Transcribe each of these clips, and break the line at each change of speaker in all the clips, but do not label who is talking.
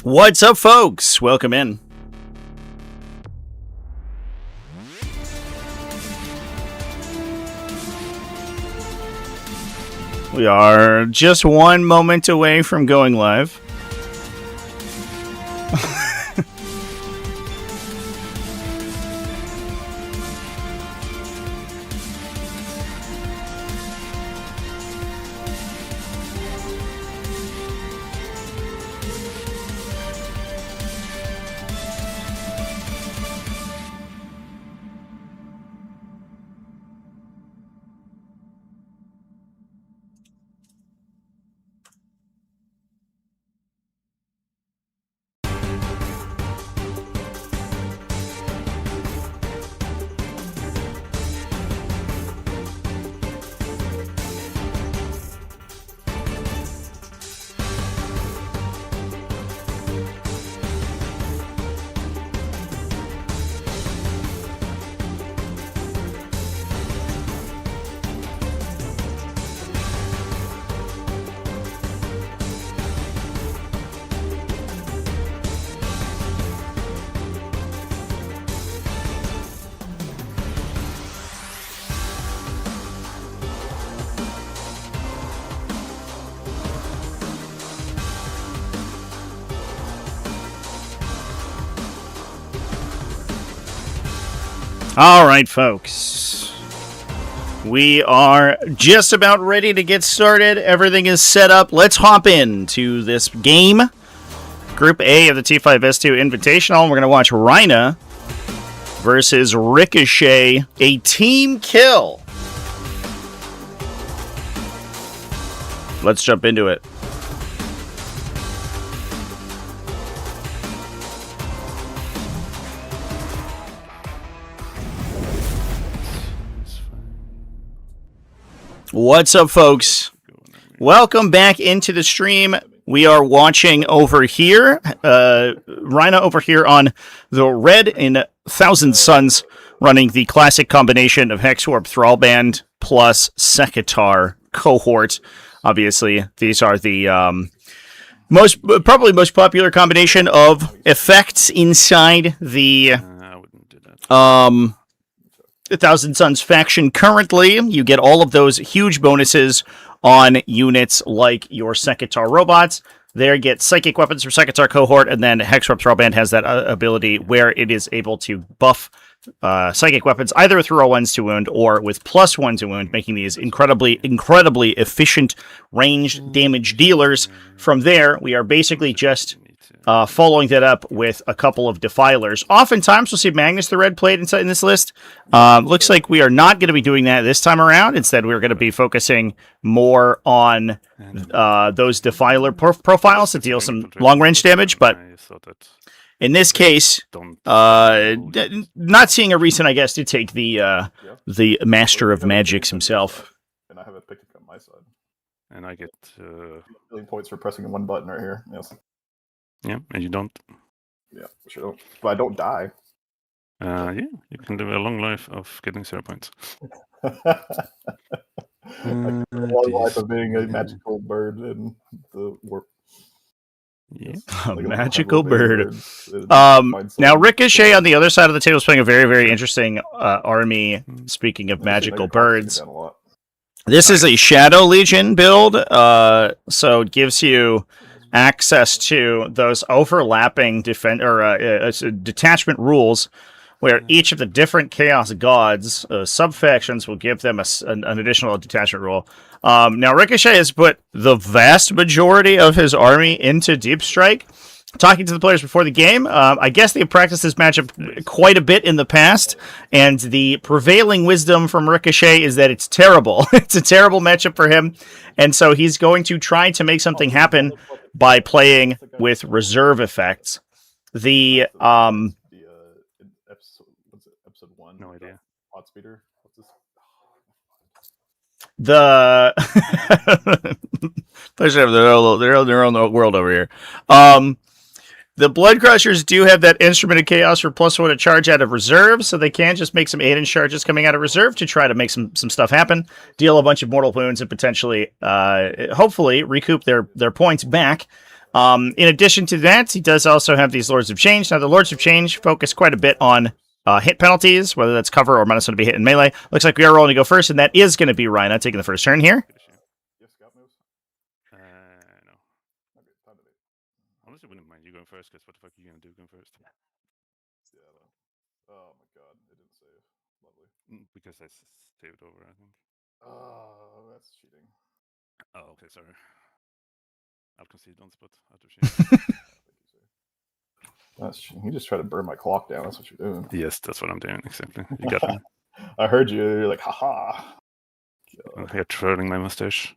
What's up, folks? Welcome in. We are just one moment away from going live. All right, folks. We are just about ready to get started. Everything is set up. Let's hop into this game. Group A of the T5S2 Invitational. We're going to watch Rinah versus Ricochet. A team kill. Let's jump into it. What's up, folks? Welcome back into the stream. We are watching over here, Rinah over here on the red in Thousand Suns, running the classic combination of Hexwarp Thrallband plus Sekitar cohort. Obviously, these are the probably most popular combination of effects inside the Thousand Suns faction currently. You get all of those huge bonuses on units like your Sekitar robots. There get psychic weapons for Sekitar cohort, and then Hexwarp Thrallband has that ability where it is able to buff psychic weapons either with roll 1s to wound or with +1 to wound, making these incredibly efficient ranged damage dealers. From there, we are basically just following that up with a couple of defilers. Oftentimes, we'll see Magnus the Red played in this list. Looks like we are not going to be doing that this time around. Instead, we're going to be focusing more on those defiler profiles that deal some long-range damage. But in this case, not seeing a reason, I guess, to take the Master of Magics himself.
And I have it picked up on my side.
And I get
million points for pressing one button right here. Yes.
Yeah, and you don't.
Yeah, sure don't. But I don't die.
Yeah, you can live a long life of getting 0 points.
I can live a long life of being a magical bird in the warp.
Yeah,
a magical bird. Now Ricochet on the other side of the table is playing a very, very interesting army. Speaking of magical birds, this is a Shadow Legion build, so it gives you access to those overlapping detachment rules, where each of the different Chaos Gods sub-factions will give them an additional detachment rule. Now, Ricochet has put the vast majority of his army into Deep Strike. Talking to the players before the game, I guess they have practiced this matchup quite a bit in the past, and the prevailing wisdom from Ricochet is that it's terrible. It's a terrible matchup for him, and so he's going to try to make something happen by playing with reserve effects. The
episode 1.
No idea.
Hot speeder. What's this?
The players have their own world over here. The Blood Crushers do have that Instrument of Chaos for +1 to charge out of reserve, so they can just make some 8-inch charges coming out of reserve to try to make some stuff happen, deal a bunch of mortal wounds, and potentially, hopefully, recoup their points back. In addition to that, he does also have these Lords of Change. Now, the Lords of Change focus quite a bit on hit penalties, whether that's cover or minus one to be hit in melee. Looks like we are rolling to go first, and that is going to be Rinah taking the first turn here.
No. Honestly, wouldn't mind you going first, because what the fuck are you going to do going first?
Oh my god, it didn't save. Lovely.
Because I saved over, I think.
Oh, that's cheating.
Oh, okay, sorry. I'll concede on spot out of shame.
That's cheating. You just try to burn my clock down. That's what you're doing.
Yes, that's what I'm doing, exactly. You got me.
I heard you. You're like, haha.
I'm here twirling my mustache.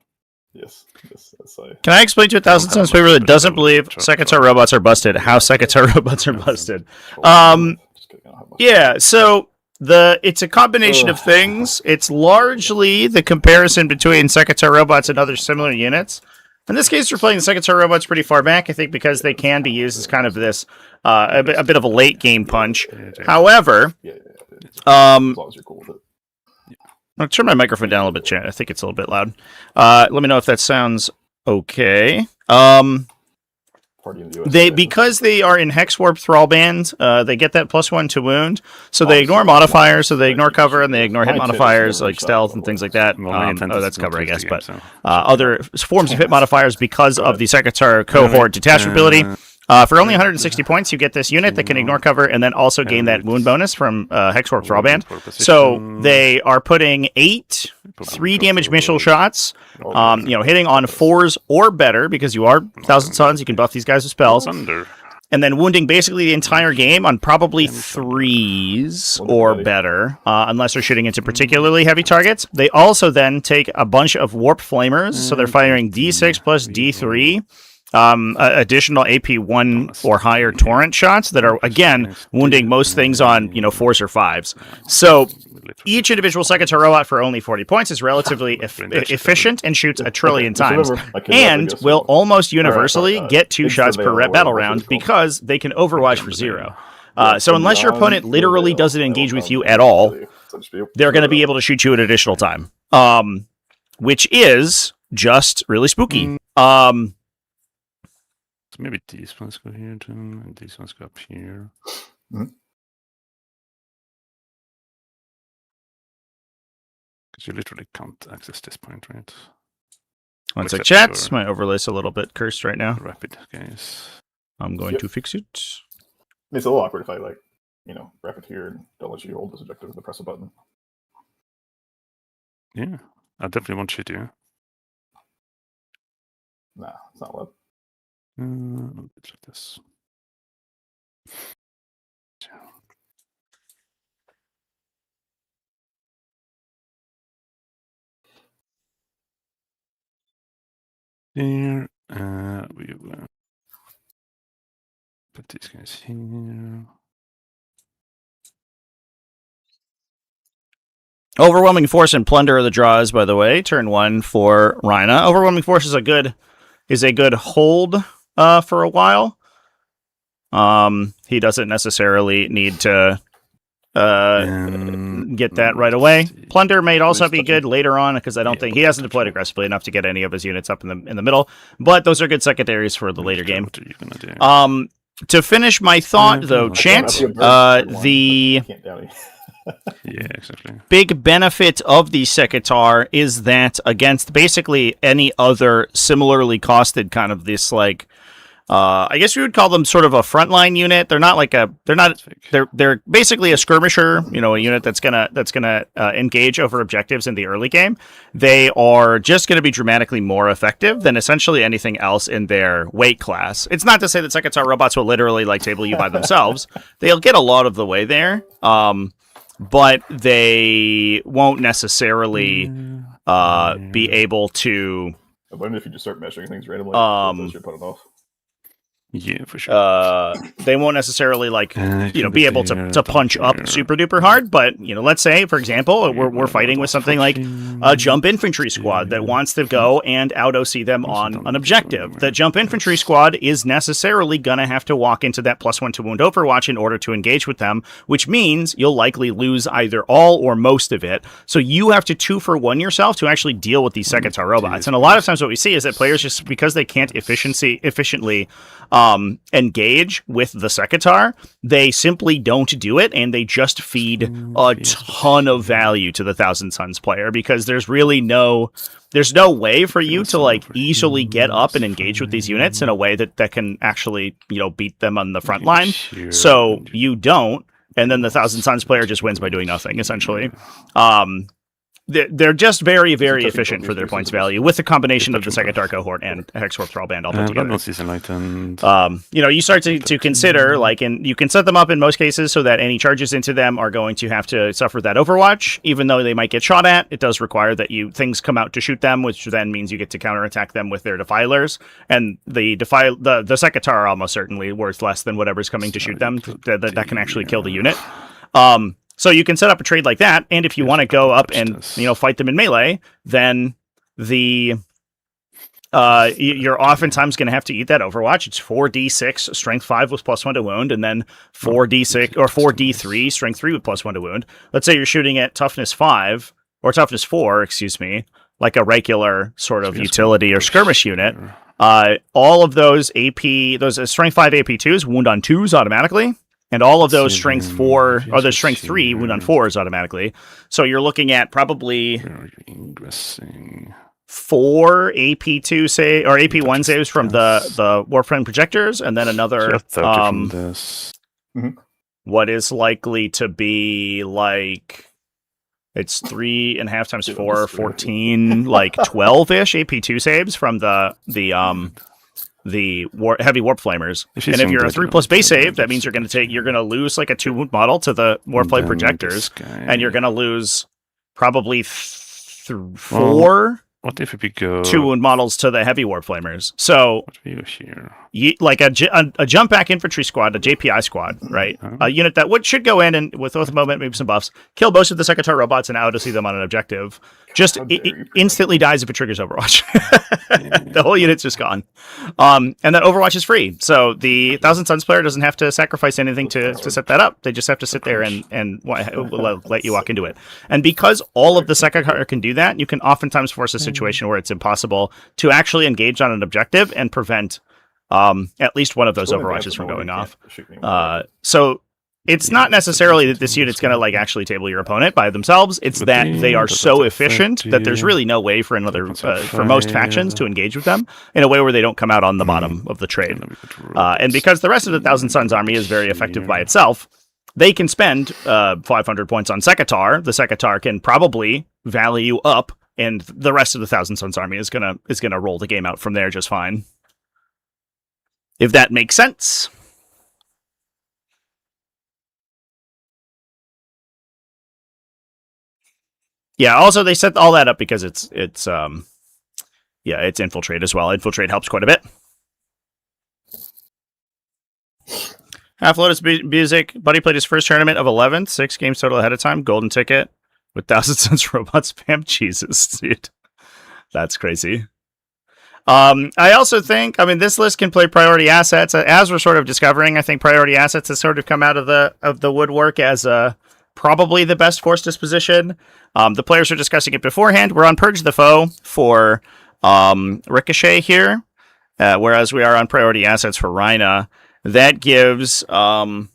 Yes, that's like...
Can I explain to 1,000 Suns Paper that doesn't believe Sekitar robots are busted, how Sekitar robots are busted? Yeah, so it's a combination of things. It's largely the comparison between Sekitar robots and other similar units. In this case, we're playing the Sekitar robots pretty far back, I think, because they can be used as kind of this, a bit of a late game punch. However,
as long as you're cool with it.
I'll turn my microphone down a little bit, chat. I think it's a little bit loud. Let me know if that sounds okay. Because they are in Hex Warp Thrall Band, they get that +1 to wound, so they ignore modifiers, so they ignore cover, and they ignore hit modifiers like stealth and things like that. That's cover, I guess, but other forms of hit modifiers because of the Sekitar cohort detachment ability. For only 160 points, you get this unit that can ignore cover and then also gain that wound bonus from Hex Warp Thrall Band. So they are putting 8 3-damage missile shots, hitting on 4s or better, because you are 1,000 Suns, you can buff these guys with spells. And then wounding basically the entire game on probably 3s or better, unless they're shooting into particularly heavy targets. They also then take a bunch of Warp Flamers, so they're firing D6 plus D3. Additional AP1 or higher torrent shots that are, again, wounding most things on, 4s or 5s. So each individual Sekitar robot for only 40 points is relatively efficient and shoots a trillion times, and will almost universally get 2 shots per battle round because they can overwatch for 0. So unless your opponent literally doesn't engage with you at all, they're going to be able to shoot you an additional time, which is just really spooky.
So maybe these ones go here too, and these ones go up here. Because you literally can't access this point, right?
One sec, chat. My overlay's a little bit cursed right now.
Rapid, guys.
I'm going to fix it.
It's a little awkward if I, wrap it here and don't let you hold this objective and press a button.
Yeah, I definitely want you to.
Nah, it's not what.
Let's like this. There, we will put these guys here.
Overwhelming Force and Plunder are the draws, by the way. Turn 1 for Rinah. Overwhelming Force is a good hold for a while. He doesn't necessarily need to get that right away. Plunder may also be good later on, because I don't think he hasn't deployed aggressively enough to get any of his units up in the middle. But those are good secondaries for the later game.
What are you gonna do?
To finish my thought, though, Chant, the
yeah, exactly.
big benefit of the Sekitar is that against basically any other similarly costed kind of this I guess we would call them sort of a frontline unit. They're basically a skirmisher, a unit that's gonna engage over objectives in the early game. They are just gonna be dramatically more effective than essentially anything else in their weight class. It's not to say that Sekitar robots will literally table you by themselves. They'll get a lot of the way there, but they won't necessarily be able to.
I wonder if you just start measuring things randomly. You're putting off.
Yeah, for sure.
They won't necessarily like be able to punch up super duper hard, but let's say for example we're fighting with something like a jump infantry squad that wants to go and out OC them on an objective. The jump infantry squad is necessarily gonna have to walk into that +1 to wound overwatch in order to engage with them, which means you'll likely lose either all or most of it. So you have to 2-for-1 yourself to actually deal with these Sekitar robots. And a lot of times what we see is that players, just because they can't efficiently engage with the Sekitar, they simply don't do it, and they just feed a ton of value to the Thousand Suns player, because there's really no way for you to like easily get up and engage with these units in a way that can actually beat them on the front line. So you don't, and then the Thousand Suns player just wins by doing nothing, essentially. They're just very, very efficient for their points value, with the combination of the Sekitar cohort and Hexwarp Thrallband all put together. You start to consider, and you can set them up in most cases so that any charges into them are going to have to suffer that overwatch, even though they might get shot at. It does require that things come out to shoot them, which then means you get to counterattack them with their defilers, and the Sekitar are almost certainly worth less than whatever's coming to shoot them. That can actually kill the unit. So you can set up a trade like that, and if you want to go up and fight them in melee, then you're oftentimes going to have to eat that Overwatch. It's 4d6 Strength 5 with +1 to wound, and then 4d6 or 4d3 Strength 3 with +1 to wound. Let's say you're shooting at Toughness 5 or Toughness 4, excuse me, like a regular sort of utility or skirmish unit. All of those those Strength 5 AP2s wound on 2s automatically. And all of those Strength 4 or the Strength 3 wound on 4s automatically. So you're looking at probably 4 AP2 or AP1 saves from the Warframe projectors, and then another what is likely to be like, it's 3.5 times 4, 14, like 12-ish AP2 saves from the heavy warp flamers. And if you're a 3+ base save, that means you're going to lose like a 2 wound model to the warflame projectors, and you're going to lose probably 4
What if we go
2 wound models to the heavy warp flamers? So like a jump back infantry squad, a JPI squad, right? A unit that should go in and with a moment, maybe some buffs, kill most of the Sekitar robots and out to see them on an objective. Just it instantly dies if it triggers Overwatch. The whole unit's just gone. And that Overwatch is free. So the Thousand Suns player doesn't have to sacrifice anything to set that up. They just have to sit there and let you walk into it. And because all of the Sekitar can do that, you can oftentimes force a situation where it's impossible to actually engage on an objective and prevent at least one of those Overwatches from going off. So it's not necessarily that this unit's going to like actually table your opponent by themselves. It's that they are so efficient that there's really no way for for most factions to engage with them in a way where they don't come out on the bottom of the trade. And because the rest of the Thousand Suns army is very effective by itself, they can spend 500 points on Sekitar. The Sekitar can probably value up, and the rest of the Thousand Suns army is gonna roll the game out from there just fine. If that makes sense. Yeah, also they set all that up because it's Infiltrate as well. Infiltrate helps quite a bit. Half Lotus Music. Buddy played his first tournament of 11th, 6 games total ahead of time. Golden ticket with Thousand Suns robot spam. Jesus, dude. That's crazy. I also think, this list can play priority assets. As we're sort of discovering, I think priority assets has sort of come out of the woodwork as probably the best force disposition. The players are discussing it beforehand. We're on Purge the Foe for Ricochet here, whereas we are on priority assets for Rinah. That gives Rinah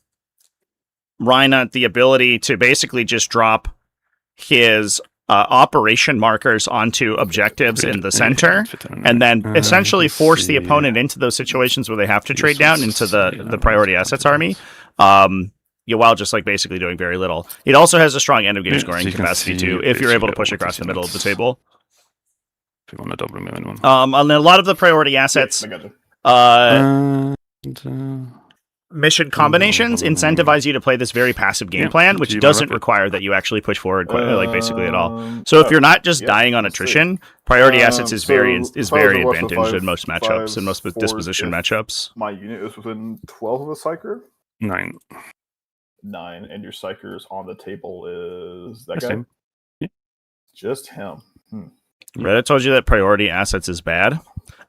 the ability to basically just drop his operation markers onto objectives in the center, and then essentially force the opponent into those situations where they have to trade down into the priority assets army. While just like basically doing very little. It also has a strong end of game scoring capacity too, if you're able to push across the middle of the table. On a lot of the priority assets, mission combinations incentivize you to play this very passive game plan, which doesn't require that you actually push forward basically at all. So if you're not just dying on attrition, priority assets is very advantaged in most matchups and most disposition matchups.
My unit is within 12 of a psyker.
9.
9, and your psykers on the table is that
That's
guy.
him. Yeah.
Just him.
Reddit told you that priority assets is bad.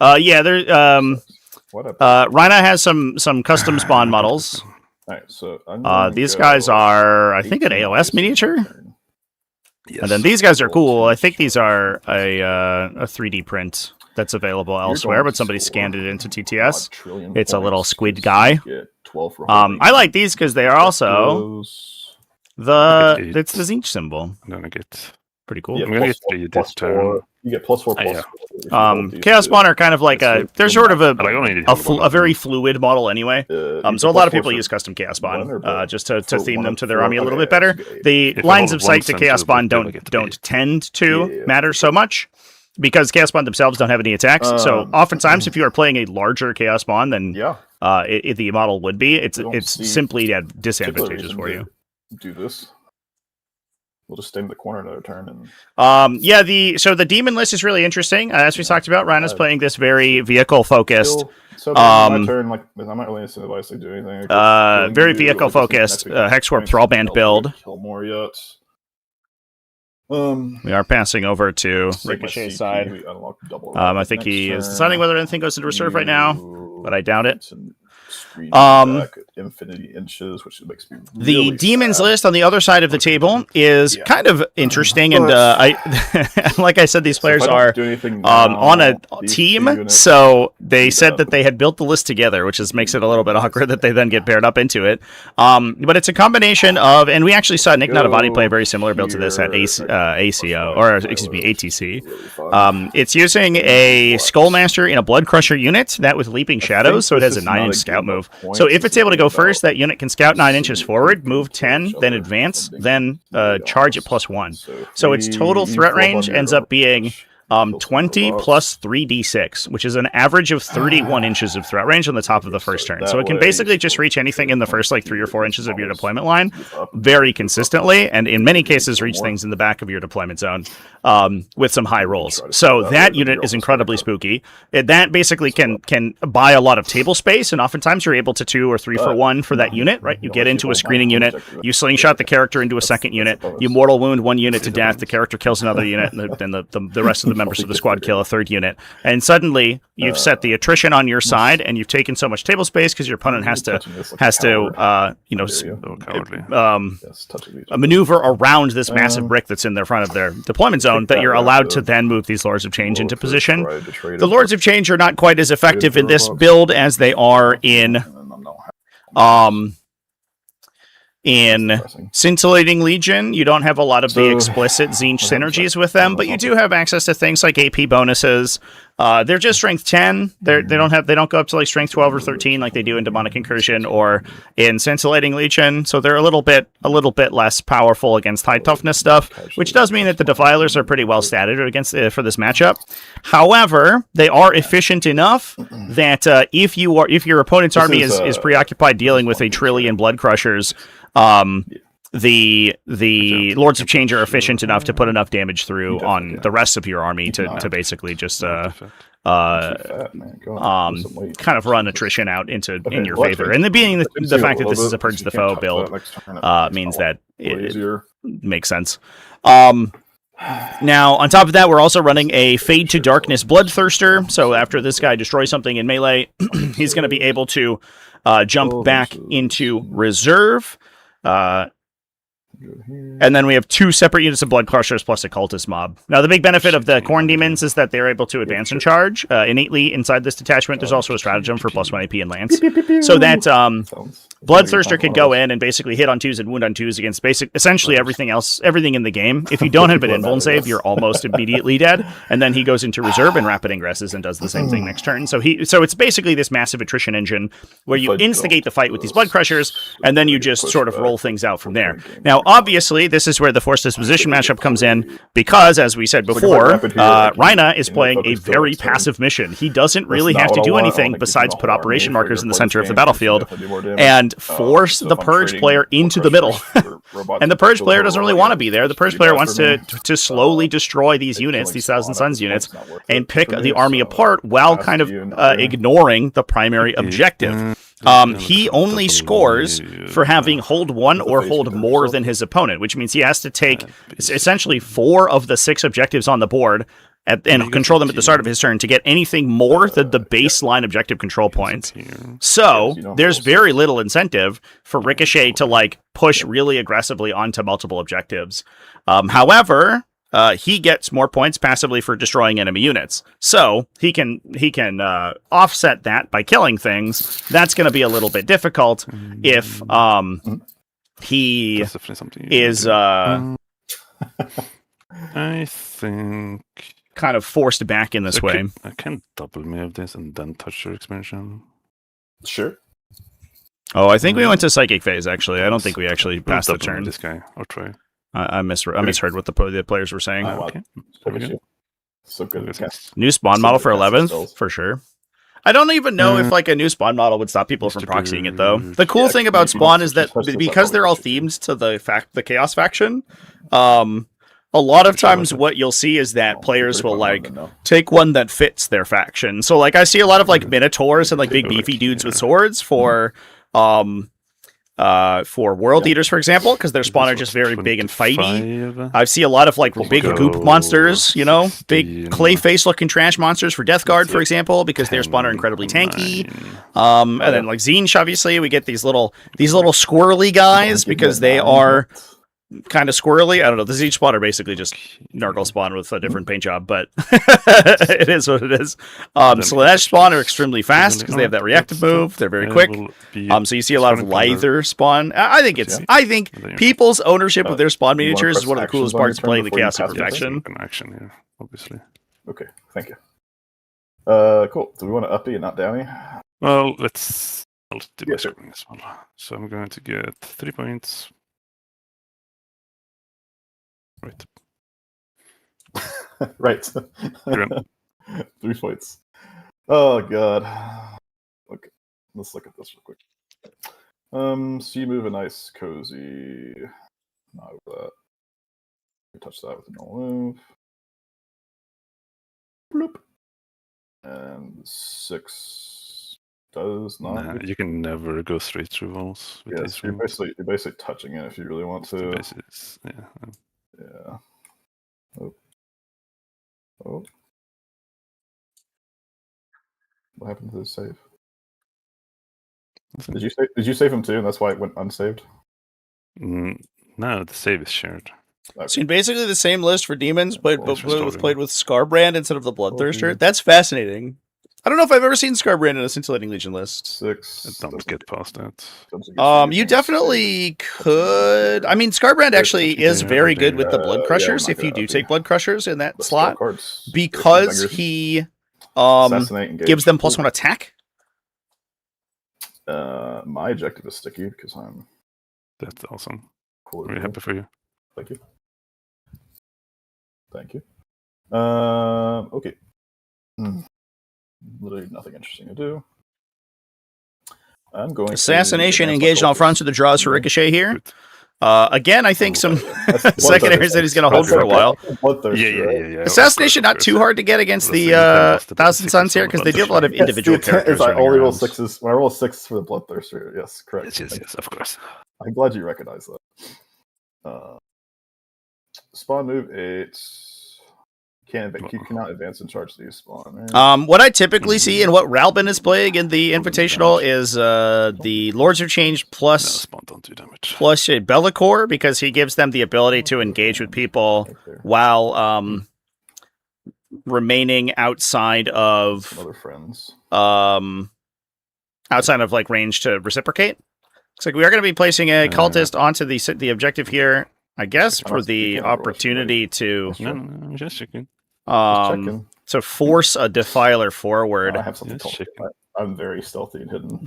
Rinah has some custom spawn models.
All right, so
these guys are, I think, an AOS miniature.
Yes.
And then these guys are cool. I think these are a 3D print that's available elsewhere, but somebody scanned it into TTS. It's a little squid guy. I like these because they are also it's the Zinch symbol.
I'm gonna get
pretty cool.
I'm gonna get 3 this turn.
You get +4
yeah.
Chaos Spawn are kind of like they're sort of a very fluid model anyway. So a lot of people use custom Chaos Spawn just to theme them to their army a little bit better. The lines of sight to Chaos Spawn don't tend to matter so much, because Chaos Spawn themselves don't have any attacks. So oftentimes, if you are playing a larger Chaos Spawn than the model would be, it's simply disadvantageous for you.
Do this. We'll just stay in the corner another turn. And
the demon list is really interesting. As we talked about, Rinah's playing this very vehicle focused.
My turn, like I'm not really incentivized to do anything.
Very vehicle focused Hexwarp Thrallband build.
Kill more yet.
We are passing over to Ricochet's side. I think he is deciding whether anything goes into reserve right now, but I doubt it.
Infinity inches, which makes me
really the demons sad. List on the other side of the table is kind of interesting, and like I said, these players are on a team, so they said that they had built the list together, which makes it a little bit awkward that they then get paired up into it. But it's a combination of, and we actually saw Nick Nadavati play a very similar build to this at ACO, or excuse me, ATC. It's using a Skullmaster in a Blood Crusher unit, that with Leaping Shadows, so it has a 9-inch scout move. So if it's able to go first, that unit can scout 9 inches forward, move 10, then advance, then charge at +1. So its total threat range ends up being 20 plus 3d6, which is an average of 31 inches of threat range on the top of the first turn. So it can basically just reach anything in the first 3 or 4 inches of your deployment line very consistently, and in many cases reach things in the back of your deployment zone with some high rolls. So that unit is incredibly spooky. That basically can buy a lot of table space, and oftentimes you're able to 2 or 3 for 1 for that unit, right? You get into a screening unit, you slingshot the character into a second unit, you mortal wound 1 unit to death, the character kills another unit, and then the rest of the members of the squad kill a third unit, and suddenly you've set the attrition on your side, and you've taken so much table space because your opponent has to maneuver around this massive brick that's in the front of their deployment zone, that you're allowed to then move these Lords of Change into position. The Lords of Change are not quite as effective in this build as they are in Scintillating Legion. You don't have a lot of the explicit Tzeentch synergies with them, but you do have access to things like AP bonuses. They're just strength 10. They don't go up to like strength 12 or 13 like they do in Demonic Incursion or in Scintillating Legion. So they're a little bit less powerful against high toughness stuff, which does mean that the Defilers are pretty well statted against for this matchup. However, they are efficient enough that if your opponent's army is preoccupied dealing with a trillion Blood Crushers, the Lords of Change are efficient enough to put enough damage through on the rest of your army to basically just kind of run attrition out in your favor. And being the fact that this is a Purge the Foe build means that it makes sense. Now, on top of that, we're also running a Fade to Darkness Bloodthirster. So after this guy destroys something in melee, he's going to be able to jump back into reserve. And then we have 2 separate units of Blood Crushers plus a Cultist mob. Now, the big benefit of the Khorne Demons is that they're able to advance and charge. Innately, inside this detachment, there's also a stratagem for +1 AP and Lance. So that Bloodthirster could go in and basically hit on 2s and wound on 2s against essentially everything in the game. If you don't have an invuln save, you're almost immediately dead. And then he goes into reserve and rapid ingresses and does the same thing next turn. So it's basically this massive attrition engine where you instigate the fight with these Blood Crushers, and then you just sort of roll things out from there. Now, obviously, this is where the forced disposition matchup comes in, because, as we said before, Rinah is playing a very passive mission. He doesn't really have to do anything besides put operation markers in the center of the battlefield and force the Purge player into the middle. And the Purge player doesn't really want to be there. The Purge player wants to slowly destroy these units, these Thousand Suns units, and pick the army apart while kind of ignoring the primary objective. He only scores for having hold 1 or hold more than his opponent, which means he has to take essentially 4 of the 6 objectives on the board and control them at the start of his turn to get anything more than the baseline objective control points. So there's very little incentive for Ricochet to like push really aggressively onto multiple objectives. However, he gets more points passively for destroying enemy units, so he can offset that by killing things. That's going to be a little bit difficult if he is
I think
kind of forced back in this way.
I can double move this and then touch your expansion.
Sure.
Oh, I think we went to psychic phase. Actually, I don't think we actually passed the turn.
This guy or try.
I misheard what the players were saying.
Okay.
So good.
New spawn model for 11th, for sure. I don't even know if like a new spawn model would stop people from proxying it, though. The cool thing about spawn is that because they're all themed to the chaos faction, a lot of times what you'll see is that players will like take one that fits their faction. So like I see a lot of like minotaurs and like big beefy dudes with swords for World Eaters, for example, because their spawn are just very big and fighty. I see a lot of like big goop monsters, you know, big clay face looking trash monsters for Death Guard, for example, because their spawn are incredibly tanky. And then like Zinch, obviously, we get these little squirrely guys because they are kind of squirrely. I don't know. The Zinch spawn are basically just Nurgle spawn with a different paint job, but it is what it is. Slanesh spawn are extremely fast because they have that reactive move. They're very quick. So you see a lot of Lither spawn. I think people's ownership of their spawn miniatures is one of the coolest parts of playing the Chaos Perfection.
Action here, obviously.
Okay, thank you. Cool. Do we want to uppy and not downy?
Well, I'll do my scoring as well. So I'm going to get 3 points. Right.
Right. 3 points. Oh god. Okay, let's look at this real quick. So you move a nice cozy. Not over that. You touch that with a normal move. Bloop. And 6 does not.
Nah, you can never go straight through walls.
Yeah, so you're basically touching it if you really want to. Yeah. Oh. What happened to the save? Did you save him too, and that's why it went unsaved?
No, the save is shared.
Okay. So basically the same list for demons, but played with Scarbrand instead of the Bloodthirster. That's fascinating. I don't know if I've ever seen Scarbrand in a Scintillating Legion list.
6.
Don't get past that.
You definitely could. I mean, Scarbrand actually is very good with the Blood Crushers if you do take Blood Crushers in that slot, because he gives them +1 attack.
My objective is sticky because I'm.
That's awesome.
Cool.
Very happy for you.
Thank you. Thank you. Okay. Literally nothing interesting to do. I'm going
Assassination engaged on all fronts with the draws for Ricochet here. Again, I think some secondaries that he's going to hold for a while.
Yeah.
Assassination not too hard to get against the Thousand Suns here because they deal with a lot of individual characters.
I only roll 6s. When I roll 6 for the Bloodthirster. Yes, correct.
Yes, of course.
I'm glad you recognize that. Spawn move 8. You cannot advance and charge these spawn. Right?
What I typically see and what Ralbin is playing in the Invitational is the Lords of Change plus a Bellicor, because he gives them the ability to engage with people while remaining outside of
other friends.
Outside of like range to reciprocate. Looks like we are going to be placing a cultist onto the objective here, I guess, for the opportunity to
just checking.
To force a Defiler forward.
I have something called I'm very stealthy and hidden.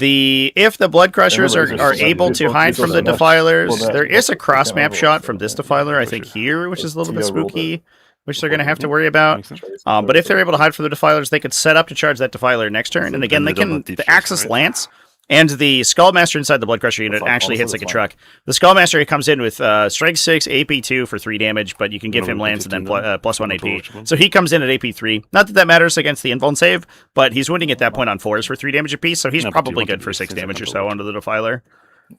If the blood crushers
remember,
are
these are
able
these
to
are-
hide
these are
from the
so much-
defilers,
well,
there is a
they
cross
can't
map
overwatch
shot
them,
from this
right?
defiler, I
For
think
sure.
here, which is a little bit
TO rolled it
spooky, which they're
before
going to have to
Yeah,
worry about.
makes sense.
But if they're able to hide from the defilers, they could set up to charge that defiler next turn, and again,
And
they
they don't
can
have deep
the
shots,
Axis
right?
Lance. And the Skullmaster inside the Blood Crusher unit
fine.
actually hits
Honestly,
like a
that's
truck. The Skullmaster comes in with Strike 6, AP 2 for 3 damage, but you can give
No,
him Lance and then
continue then.
plus 1
Not
AP.
overwatchable.
So he comes in at AP 3. Not that that matters against the Invuln save, but he's winning at that point on 4s for 3 damage apiece, so he's
No, but you
probably
want to
good for
be
6
since
damage or
it's
so
not
onto the Defiler.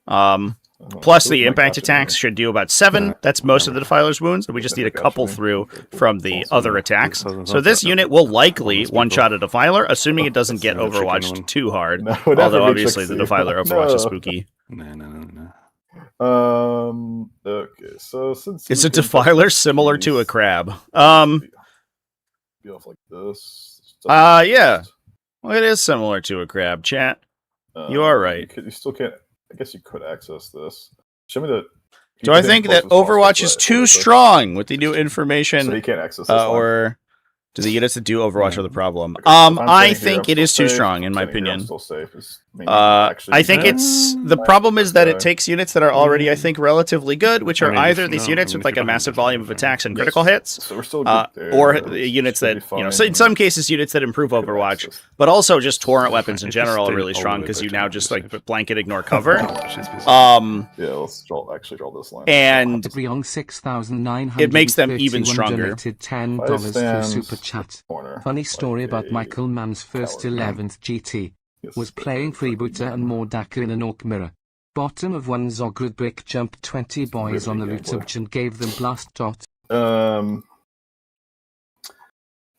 Oh,
Plus,
so
the
my
impact
gotcha
attacks
here.
should do about 7. That's most of the Defiler's wounds, and we just need a couple
Gotcha.
through
Okay, cool.
from the
Awesome.
other attacks.
Sounds
So this
like
unit will likely one-shot a Defiler, assuming it doesn't get
That's a tricky one.
overwatched too hard.
No, it would never
Although
be
obviously the
Trixie.
Defiler Overwatch is
No.
spooky.
No.
Okay, so since
Is
you
a
can
Defiler
touch
similar to a
these-
crab?
Be off like this.
Yeah. Well, it is similar to a crab, chat. You are right.
You still can't. I guess you could access this. Show me the.
Do I think that Overwatch is too strong with the new
So
information,
you can't access this line.
or do the units that do Overwatch are the problem?
Okay, so if I'm
I
sitting here,
think
I'm
it is
still
too
safe.
strong,
If
in
I'm
my
sitting here, I'm
opinion.
still safe. It's mainly
I
actually-
think it's the problem is that it takes units that are already, I think, relatively good, which are either these units with like a massive volume of attacks and critical hits,
So we're still good there.
or units
Should
that
be
so in
fine.
some cases units that improve
Could
Overwatch,
access.
but also just torrent weapons in
If you
general are
stay
really
all
strong
the way
because you
back
now
to
just
safe.
like blanket ignore cover.
Which is busy.
Yeah, let's actually draw this line.
And
Brion 6,900
it makes them even stronger.
donated $10
Five
through
stands,
Super Chat.
corner,
Funny story
like
about
a
Michael Mann's first
coward.
11th GT.
Yes,
Was
but-
playing Freebooter and Mordaka in an Orc Mirror. Bottom of one Zogrud brick jumped 20 boys on the
Really
loot
gambler.
and gave them blast dot.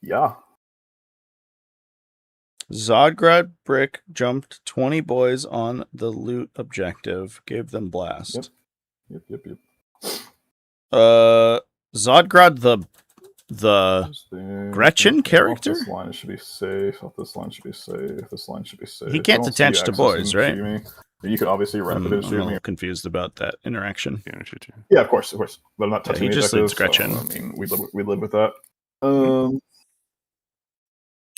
Yeah.
Zodgrad Brick jumped 20 boys on the loot objective, gave them blast.
Yep.
Zodgrad the
Just there.
Gretchen
Off
character?
This line should be safe. Off this line should be safe. This line should be safe.
He can't
I don't see you
attach to
accessing
boys, right?
shoot me. You could obviously rapid
I'm a
shoot me.
little confused about that interaction.
Yeah, shoot you.
Yeah, of course. But I'm not touching
he
any
just leads
objectives,
Gretchen.
So, I mean, we live with that.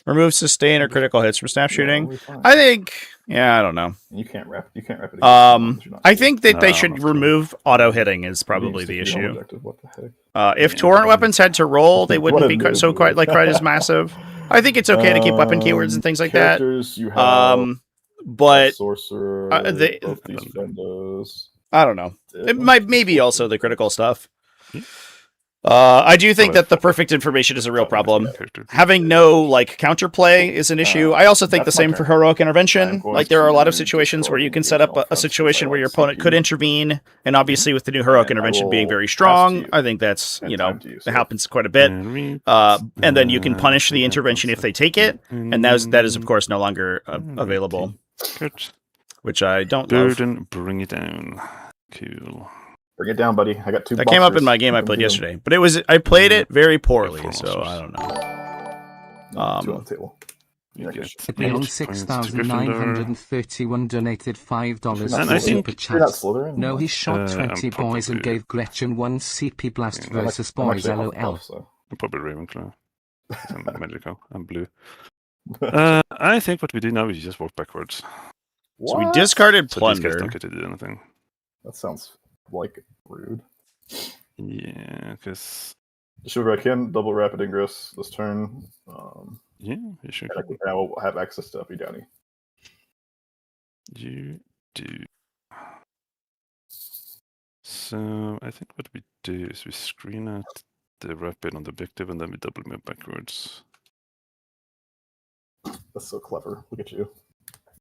Remove sustain or critical hits from snap shooting.
we're fine.
I think, I don't know.
You can't rap it. Against
I
you're not
think that they
No,
should
that's true.
remove auto hitting is
safe.
probably the
You need to be on
issue.
objective, What the heck?
If
Yeah,
torrent
but-
weapons had to roll, they
What
wouldn't
a
be
move,
quite
dude.
as massive. I think it's okay to keep weapon keywords and things like that.
Characters, you have
But
sorcerer,
they-
both these friendos.
I don't know. It might maybe also the critical stuff.
Yeah.
I do think that the perfect information is a real problem.
Character.
Having no like counterplay is an issue. I also think the
that's my
same for
turn.
heroic
I'm
intervention.
going
Like there are a lot of
to
situations where you can
destroy
set up
the
a situation where your opponent could intervene, and obviously with the new heroic
And I
intervention being
will
very
pass to
strong,
you.
I think that's
And
you know
time to use
it
it.
happens quite a bit. And then you can punish the intervention if they take it, and that is of course no longer available,
Good.
which I don't love.
Burden, bring it down. Cool.
Bring it down, buddy. I got two.
That came up in
buffers.
my game I
You can
played
do them.
yesterday, but I played it very poorly,
Four
so
monsters.
I don't know.
Two on the table.
You
Yeah,
get
good.
Brion
8 points to Gryffindor.
6,931 donated $5
And
through
I think-
Super
You're not
Chat.
Slytherin?
No, he shot
I'm
20 boys and
probably-
gave Gretchen one CP blast
Yeah,
versus
I'm
boys,
actually
LOL.
Hufflepuff, so.
I'm probably Ravenclaw. I'm magical. I'm blue. I think what we do now is just walk backwards.
So we
What?
discarded
So these guys
plunder.
don't get to do anything.
That sounds like rude.
Yeah, because
Sure, I can double rapid ingress this turn.
yeah, you should.
And I will have access to Uppy Downy.
You do. So I think what we do is we screen out the rapid on the objective and then we double move backwards.
That's so clever. Look at you.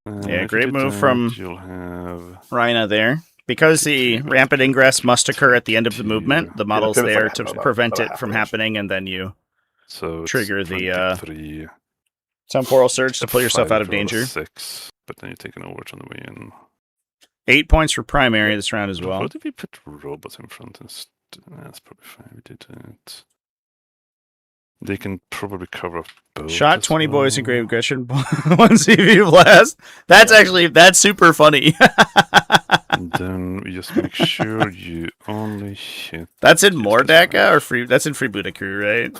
Yeah,
if
great
you do
move
that,
from-
You'll have
Rhina there. Because the rampant ingress must occur at the end of the movement, the model's
pivot's
there
like
to
about
prevent it
half
from
range.
happening, and then you
so it's
trigger the,
23,
temporal surge to pull yourself
5
out of
for a
danger.
6, but then you take an overwatch on the way in.
8 points for primary this round as well.
What did we put robots in front? That's probably fine. We did that. They can probably cover up both.
Shot
as
20 boys in
well.
Grave Aggression, 1 CV blast. That's super funny.
And then we just make sure you only hit.
That's in
Yes,
Mordaka
that's
or free? That's in Freebooter Crew, right?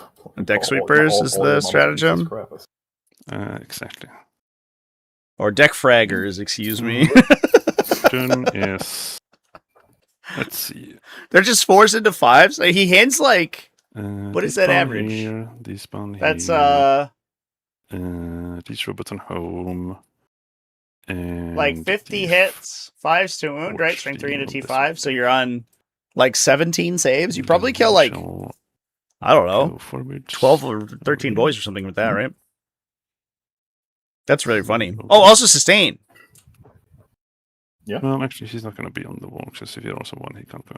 Deck
All-
sweepers
all-
is
all
the
your models are useless
stratagem?
crap.
Exactly.
Or deck fraggers, excuse me.
Turn is. Let's see.
They're just 4s into 5s. Like, he hands like what is that average?
Here, this spawn
That's
here. These robots on home. And
like 50
these
hits, 5s to wound, right? Strength 3 into
Invitational.
T5. So you're on like 17 saves. You probably kill like, I don't know, 12 or 13 boys or something with that, right? That's really funny. Oh, also sustain.
Yeah.
Well, actually, he's not going to be on the wall because if he also won, he can't go.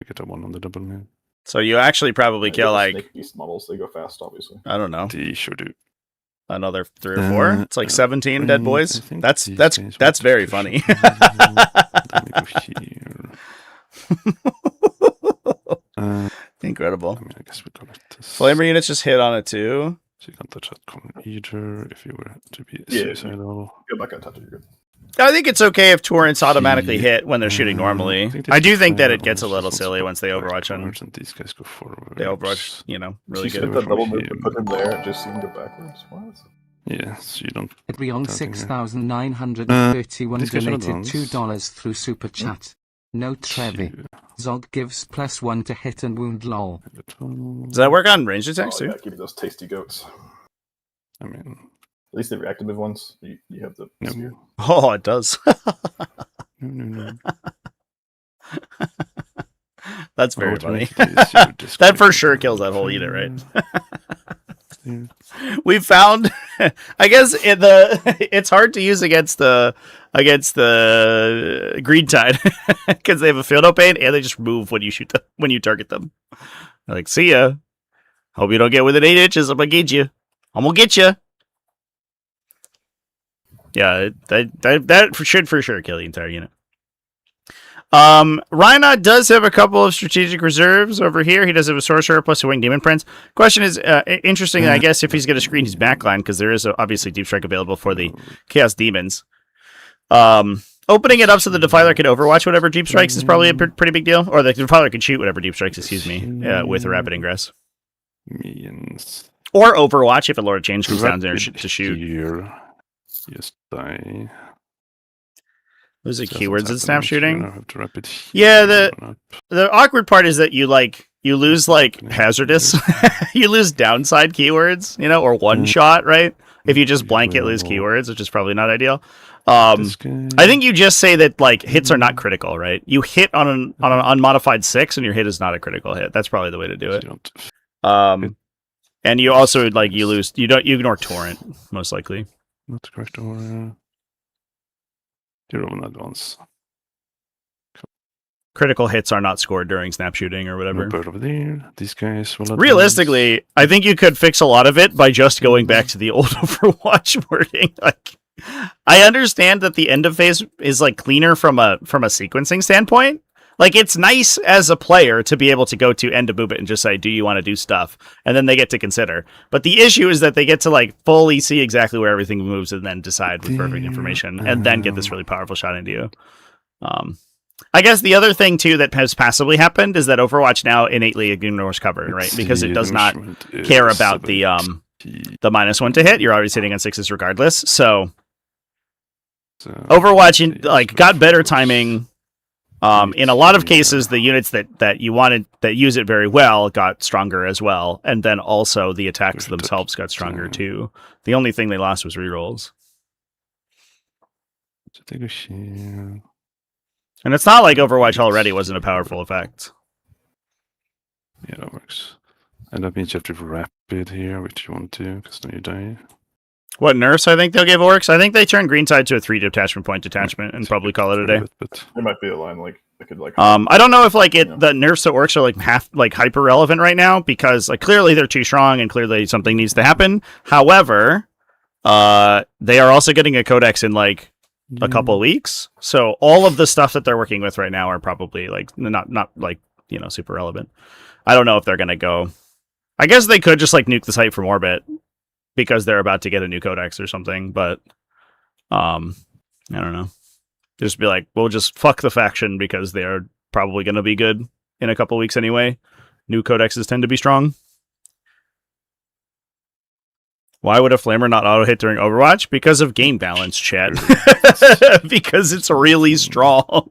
We get a 1 on the double now.
So you actually probably kill like,
Snake Beast models. They go fast, obviously.
I don't know,
They sure do.
another 3 or 4. It's like 17 dead boys.
I think
That's
these guys
that's
want
very
to
funny.
Then we go here.
Incredible.
I mean, I guess we call it this.
Flamer units just hit on it too.
So you can't touch that corner either if you were to be
Yeah,
suicidal.
Go back on touch it. You're good.
I think it's okay if torrents automatically hit when they're shooting normally. I do think that it gets a
this
little
is
silly
spot
once they Overwatch on.
backwards, and these guys go forward.
They Overwatch, you know, really
She
good.
hit that double move
him.
and put him there and just see him go backwards. What?
Yeah, so you don't.
Beyond
Starting here.
6,931
These guys are
donated
advanced.
$2 through Super Chat. No Trevi. Zog gives +1 to hit and wound lol.
Does that work on ranged attacks
Oh,
too?
yeah, give me those tasty goats.
I mean,
At least the reactive ones. You have the
no,
spear.
Oh, it does.
no.
That's very
What
funny.
you do is you disconnect
That for
the
sure kills that whole unit, right?
Yeah.
We found, I guess it's hard to use against the green tide because they have a field open and they just move when you shoot them when you target them. They're like, see ya. Hope you don't get within 8 inches. I'm gonna get you. I'm gonna get you. Yeah, that should for sure kill the entire unit. Rinah does have a couple of strategic reserves over here. He does have a sorcerer plus a winged demon prince. Question is interesting, I guess, if he's going to screen his backline because there is obviously deep strike available for the chaos demons. Opening it up so the defiler can overwatch whatever deep strikes is probably a pretty big deal, or the defiler can shoot whatever deep strikes. Excuse me, with a rapid ingress
Minions.
or overwatch if a Lord of Change comes down there to shoot.
Here. Just die.
Those are
So
keywords in
that's
snap
happening.
shooting.
You have to rapid
Yeah,
heal.
The awkward part is that you lose like hazardous, you lose downside keywords, you know, or one shot, right? If you just blanket lose keywords, which is probably not ideal. I think you just say that like hits are not critical, right? You hit on an unmodified 6, and your hit is not a critical hit. That's probably the way to do it. And you also like you ignore torrent most likely.
Not correct or you're on advance.
Critical hits are not scored during snap shooting or whatever.
No bird over there. These guys will advance.
Realistically, I think you could fix a lot of it by just going back to the old Overwatch wording. Like, I understand that the end of phase is like cleaner from a sequencing standpoint. Like, it's nice as a player to be able to go to end of movement and just say, do you want to do stuff? And then they get to consider. But the issue is that they get to like fully see exactly where everything moves and then decide with perfect information and then get this really powerful shot into you. I guess the other thing too that has passively happened is that Overwatch now innately ignores cover, right? Because it does not care about the -1 to hit. You're always hitting on 6s regardless. So Overwatch like got better timing. In a lot of cases, the units that you wanted that use it very well got stronger as well, and then also the attacks themselves got stronger too. The only thing they lost was rerolls. And it's not like Overwatch already wasn't a powerful effect.
Yeah, that works. And that means you have to rapid here, which you want to, because then you die.
What nerfs I think they'll give orcs? I think they turn Greenside to a 3 detachment point detachment and probably call it a day.
But
There might be a line like I could like.
I don't know if like the nerfs to orcs are like hyper relevant right now because like clearly they're too strong and clearly something needs to happen. However, they are also getting a codex in like a couple of weeks, so all of the stuff that they're working with right now are probably like not like super relevant. I don't know if they're gonna go. I guess they could just like nuke the site from orbit because they're about to get a new codex or something, but I don't know. Just be like, we'll just fuck the faction because they are probably going to be good in a couple weeks anyway. New codexes tend to be strong. Why would a flamer not auto hit during Overwatch? Because of game balance, chat. Because it's really strong.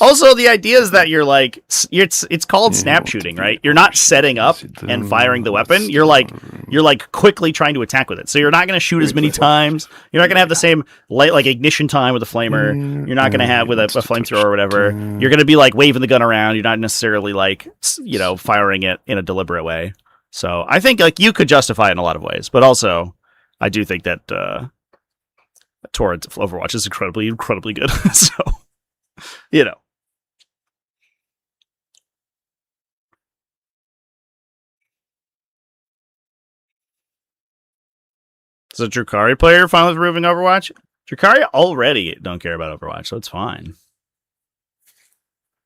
Also, the idea is that you're like, it's called snap shooting, right? You're not setting up and firing the weapon. You're like quickly trying to attack with it. So you're not going to shoot as many times. You're not going to have the same light like ignition time with a flamer. You're not going to have with a flamethrower or whatever. You're going to be like waving the gun around. You're not necessarily like, you know, firing it in a deliberate way. So I think like you could justify it in a lot of ways, but also I do think that Torrent Overwatch is incredibly good. So, you know. Is a Drukhari player fine with removing Overwatch? Drukhari already don't care about Overwatch, so it's fine.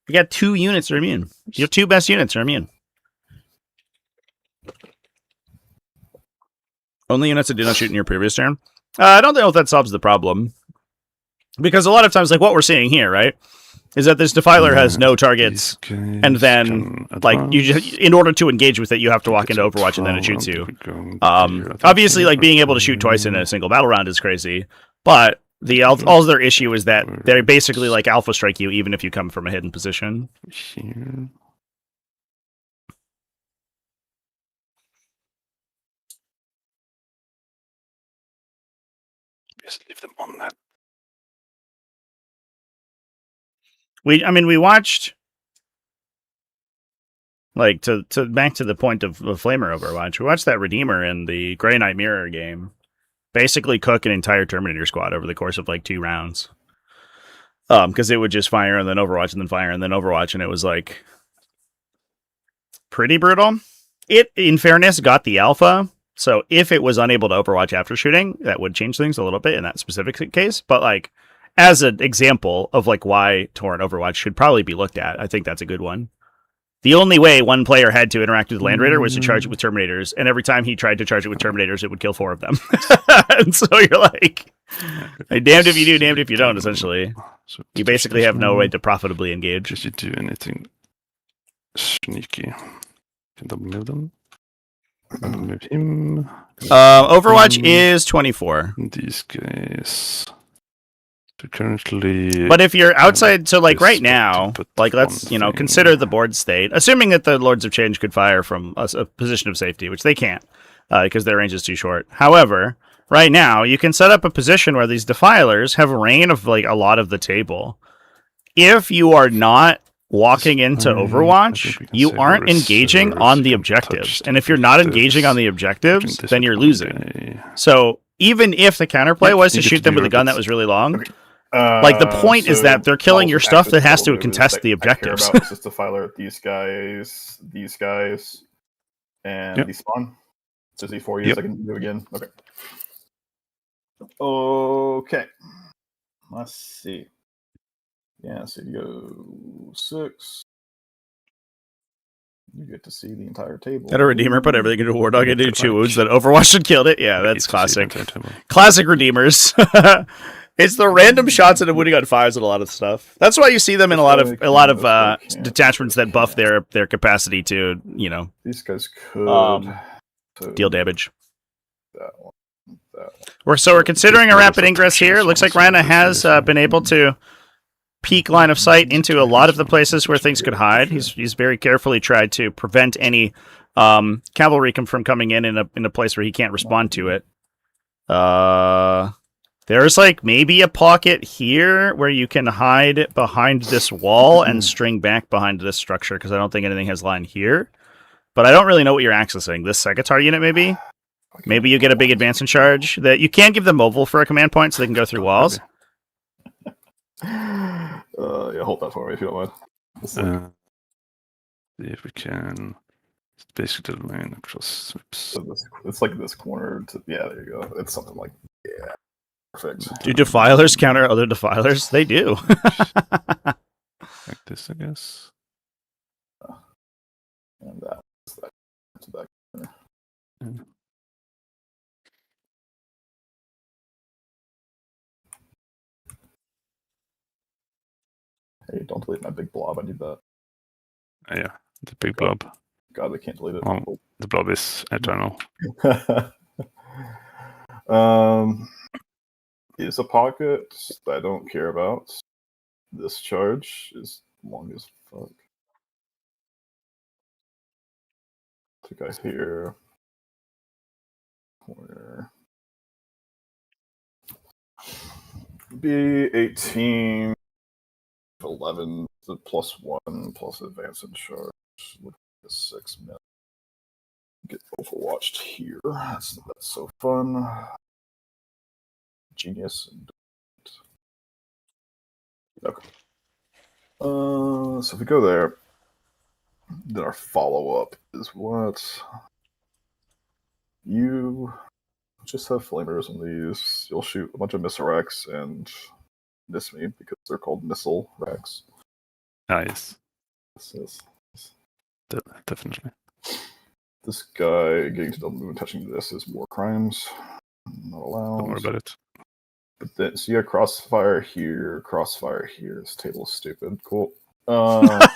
You got 2 units that are immune. Your 2 best units are immune. Only units that did not shoot in your previous turn? I don't know if that solves the problem. Because a lot of times, like what we're seeing here, right, is that this Defiler has no targets, and then, like, you just, in order to engage with it, you have to walk into Overwatch and then it shoots you. Obviously, like, being able to shoot twice in a single battle round is crazy, but the other issue is that they basically, like, alpha strike you even if you come from a hidden position.
Here. Just leave them on that.
We watched, like, to back to the point of Flamer Overwatch, we watched that Redeemer in the Grey Knight Mirror game basically cook an entire Terminator squad over the course of, like, 2 rounds. Because it would just fire and then Overwatch and then fire and then Overwatch, and it was, like, pretty brutal. It, in fairness, got the alpha, so if it was unable to Overwatch after shooting, that would change things a little bit in that specific case, but, like, as an example of like why Torrent Overwatch should probably be looked at, I think that's a good one. The only way one player had to interact with Land Raider was to charge it with Terminators, and every time he tried to charge it with Terminators, it would kill 4 of them. And so you're like damned if you do, damned if you don't, essentially.
So
You basically have no way to profitably engage.
Just to do anything sneaky. Can double move them. Double move him.
Overwatch is 24.
These guys. So currently,
But if you're outside, so like right now,
put
like let's,
one
you know,
thing.
consider the board state, assuming that the Lords of Change could fire from a position of safety, which they can't, because their range is too short. However, right now, you can set up a position where these Defilers have reign of like a lot of the table. If you are not walking into Overwatch, you aren't engaging on the objectives. And if you're not engaging on the objectives, then you're losing. So even if the counterplay was to shoot them with a gun that was really long, like the point is that they're killing your stuff that has to contest the objectives.
I care about is Defiler, these guys, and these spawn. So see 4 years I can do again. Okay. Okay. Let's see. Yeah, so you go 6. You get to see the entire table.
Had a Redeemer put everything into War Dog and do 2 wounds, then Overwatch had killed it. Yeah, that's classic. Classic Redeemers. It's the random shots that are winning on 5s and a lot of stuff. That's why you see them in a lot of detachments that buff their capacity to, you know,
these guys could
deal damage.
That one.
We're considering a rapid ingress here. Looks like Rinah has been able to peek line of sight into a lot of the places where things could hide. He's very carefully tried to prevent any cavalry from coming in a place where he can't respond to it. There's like maybe a pocket here where you can hide behind this wall and string back behind this structure, because I don't think anything has line here. But I don't really know what you're accessing. This Segatar unit, maybe? Maybe you get a big advance in charge. That you can give them mobile for a command point so they can go through walls.
Yeah, hold that for me if you don't mind.
See if we can. It's basically the line across sweeps.
So it's like this corner. Yeah, there you go. It's something like perfect.
Do Defilers counter other Defilers? They do.
Like this, I guess.
And that to that corner.
Yeah.
Hey, don't delete my big blob. I need that.
Yeah, the big blob.
God, they can't delete it.
Well, the blob is eternal.
Is a pocket that I don't care about. This charge is long as fuck. Two guys here. Corner. Be 18, 11, the +1 plus advance and charge. Look at the 6 minutes. Get overwatched here. That's so fun. Genius. Okay. So if we go there, then our follow-up is what? You just have flamers on these. You'll shoot a bunch of missile racks and miss me because they're called missile racks.
Nice.
Yes.
Definitely.
This guy getting to double move and touching this is war crimes. Not allowed.
Don't worry about it.
But then, so you got crossfire here, crossfire here. This table is stupid. Cool. What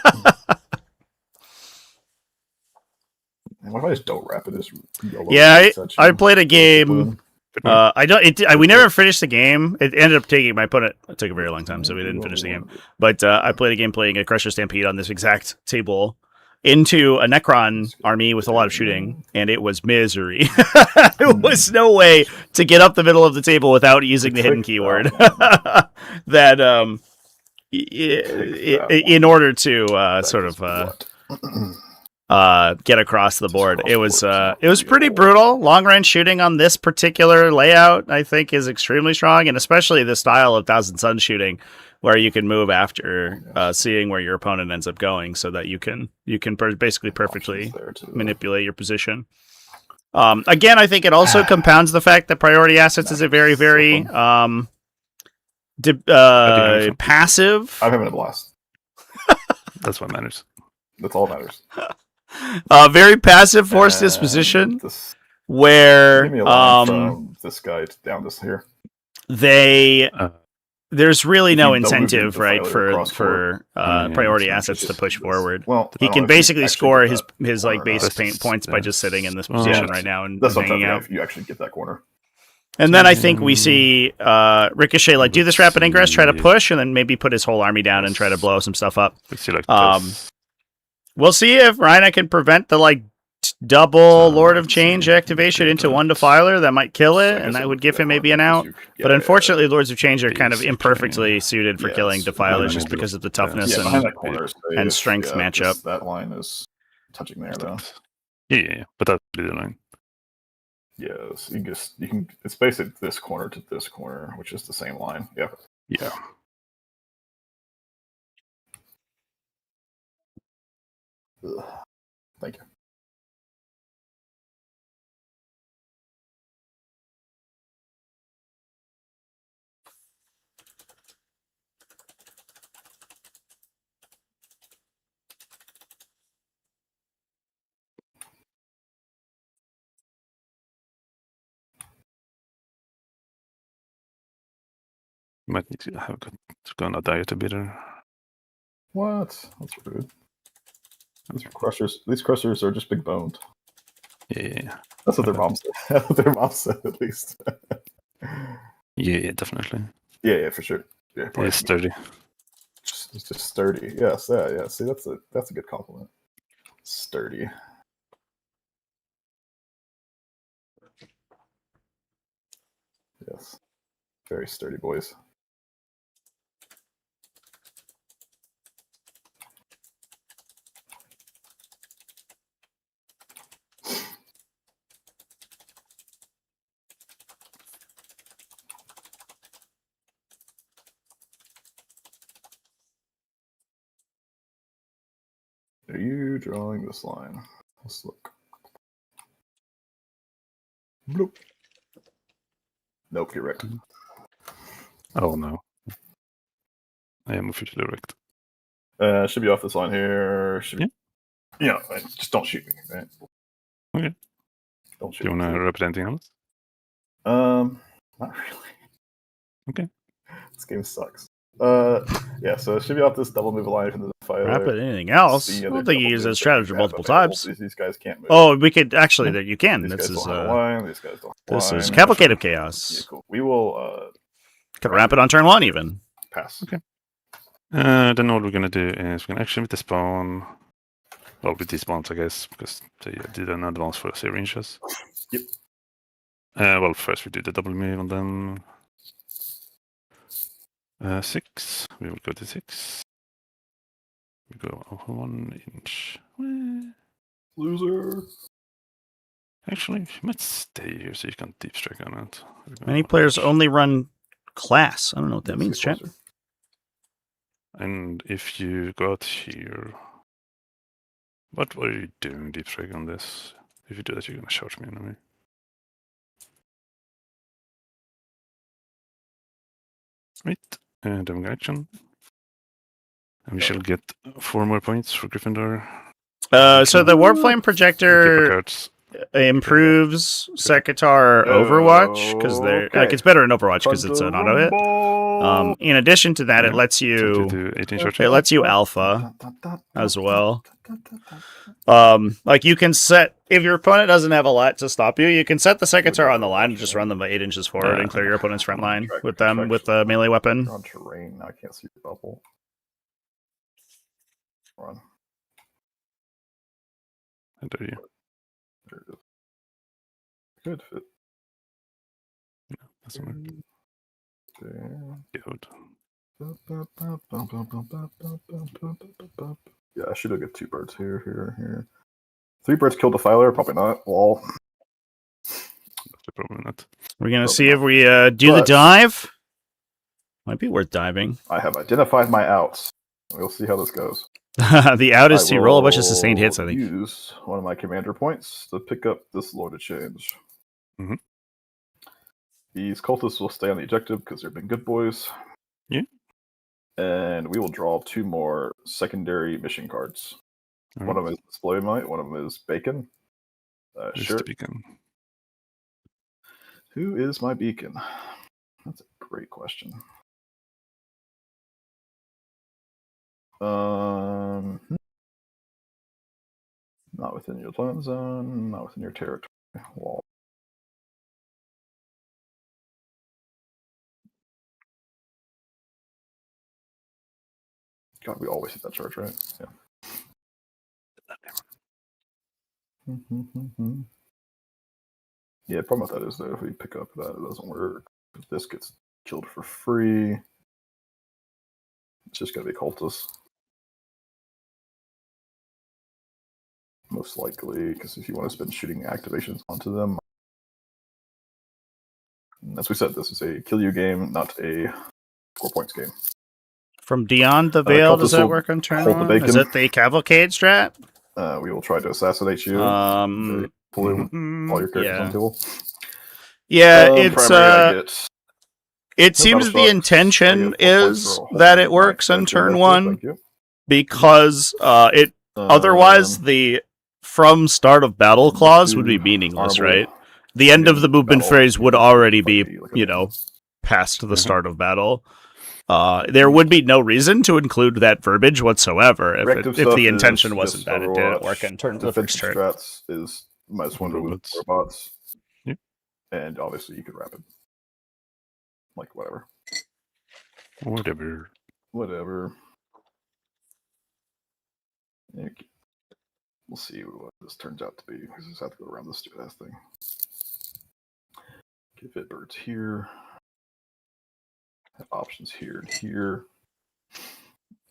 if I just don't wrap it as yellow?
Yeah, I played a game. We never finished the game. It ended up taking my opponent. It took a very long time, so we didn't finish the game. But I played a game playing a Crusher Stampede on this exact table into a Necron army with a lot of shooting, and it was misery. There was no way to get up the middle of the table without using the hidden keyword. That in order to sort of get across the board. It was pretty brutal. Long range shooting on this particular layout, I think, is extremely strong, and especially the style of Thousand Suns shooting, where you can move after seeing where your opponent ends up going, so that you can basically perfectly manipulate your position. Again, I think it also compounds the fact that priority assets is a very, very passive.
I'm having a blast.
That's what matters.
That's all that matters.
Very passive force disposition, where
from this guy down this here.
There's really no incentive, right, for priority assets to push forward.
Well,
he can basically score his like base paint points by just sitting in this position right now and hanging out.
If you actually get that corner.
And then I think we see Ricochet like do this rapid ingress, try to push, and then maybe put his whole army down and try to blow some stuff up. We'll see if Rinah can prevent the like double Lord of Change activation into one Defiler. That might kill it, and that would give him maybe an out. But unfortunately, Lords of Change are kind of imperfectly suited for killing Defilers just because of the toughness and strength matchup.
That line is touching there, though.
Yeah, but that's the line.
Yes, you can. It's basically this corner to this corner, which is the same line. Yeah.
Yeah.
Ugh. Thank you.
Might need to go on a diet a bit.
What? That's rude. These crushers are just big boned.
Yeah.
That's what their mom said. That's what their mom said, at least.
Yeah, definitely.
Yeah, for sure. Yeah,
it's sturdy.
It's just sturdy. Yes, yeah. See, that's a good compliment. Sturdy. Yes. Very sturdy boys. Are you drawing this line? Let's look. Nope. Nope, you're wrecked.
Oh no. I am officially wrecked.
Should be off this line here. Yeah, just don't shoot me, right?
Okay.
Don't shoot
Do you want to represent anything else?
Not really.
Okay.
This game sucks. Yeah, so it should be off this double move line from the
Rapid anything else?
See
I
other
don't think you
double
use that
moves
strategy
that
multiple
can be
times.
These guys can't move.
Oh, we could actually. That you can.
These
This
guys
is
don't have a line. These guys don't have a
this
line.
is cavalcade of
Yeah,
chaos.
cool. We will
Could rapid on turn 1 even.
pass.
Okay. Then all we're gonna do is we're gonna actually with the spawn. Well, with these spawns, I guess, because they did an advance for 0 inches.
Yep.
Well, first we do the double move and then 6. We will go to 6. We go over 1 inch.
Loser.
Actually, you might stay here so you can deep strike on it.
Many players only run class. I don't know what that means, chat.
And if you go out here, what are you doing deep strike on this? If you do that, you're gonna charge me enemy. Right, and then action. And we shall get 4 more points for Gryffindor.
So the Warflame projector
Cards.
improves Sekitar Overwatch because they're like it's better in Overwatch because it's an auto hit. In addition to that, it lets you
do 18 charges.
it lets you alpha as well. Like you can set if your opponent doesn't have a lot to stop you, you can set the Sekitar on the line and just run them 8 inches forward and clear your opponent's front line with them with a melee weapon.
On terrain, now I can't see the bubble. Run.
How dare you?
There it is. Good fit.
That's not good.
Yeah, I should have got 2 birds here. 3 birds killed the Filer, probably not. Wall.
Probably not.
We're gonna see if we do the dive. Might be worth diving.
I have identified my outs. We'll see how this goes.
The out is to roll a bunch of sustained hits, I think.
Use one of my commander points to pick up this Lord of Change.
Mm-hmm.
These cultists will stay on the objective because they've been good boys.
Yeah.
And we will draw 2 more secondary mission cards.
All
One
right.
of them is Display Might, one of them is Bacon. Sure.
Beacon.
Who is my beacon? That's a great question. Not within your land zone, not within your territory. Wall. God, we always hit that charge, right? Yeah. Yeah, the problem with that is that if we pick up that, it doesn't work. If this gets killed for free, it's just going to be cultists. Most likely, because if you want to spend shooting activations onto them. As we said, this is a kill you game, not a score points game.
From Beyond the Veil, does that work on turn 1? Is it the Cavalcade strat?
We will try to assassinate you. Pull all your characters on the table.
Yeah, it's it seems the intention is that it works on turn 1 because otherwise the from start of battle clause would be meaningless, right? The end of the movement phase would already be, past the start of battle. There would be no reason to include that verbiage whatsoever if the intention wasn't that it didn't work in turn the first turn.
Strats is minus 1 to robots.
Yep.
And obviously you could rapid. Like whatever. Whatever. Okay. We'll see what this turns out to be. We just have to go around this stupid ass thing. Give it birds here. Have options here and here.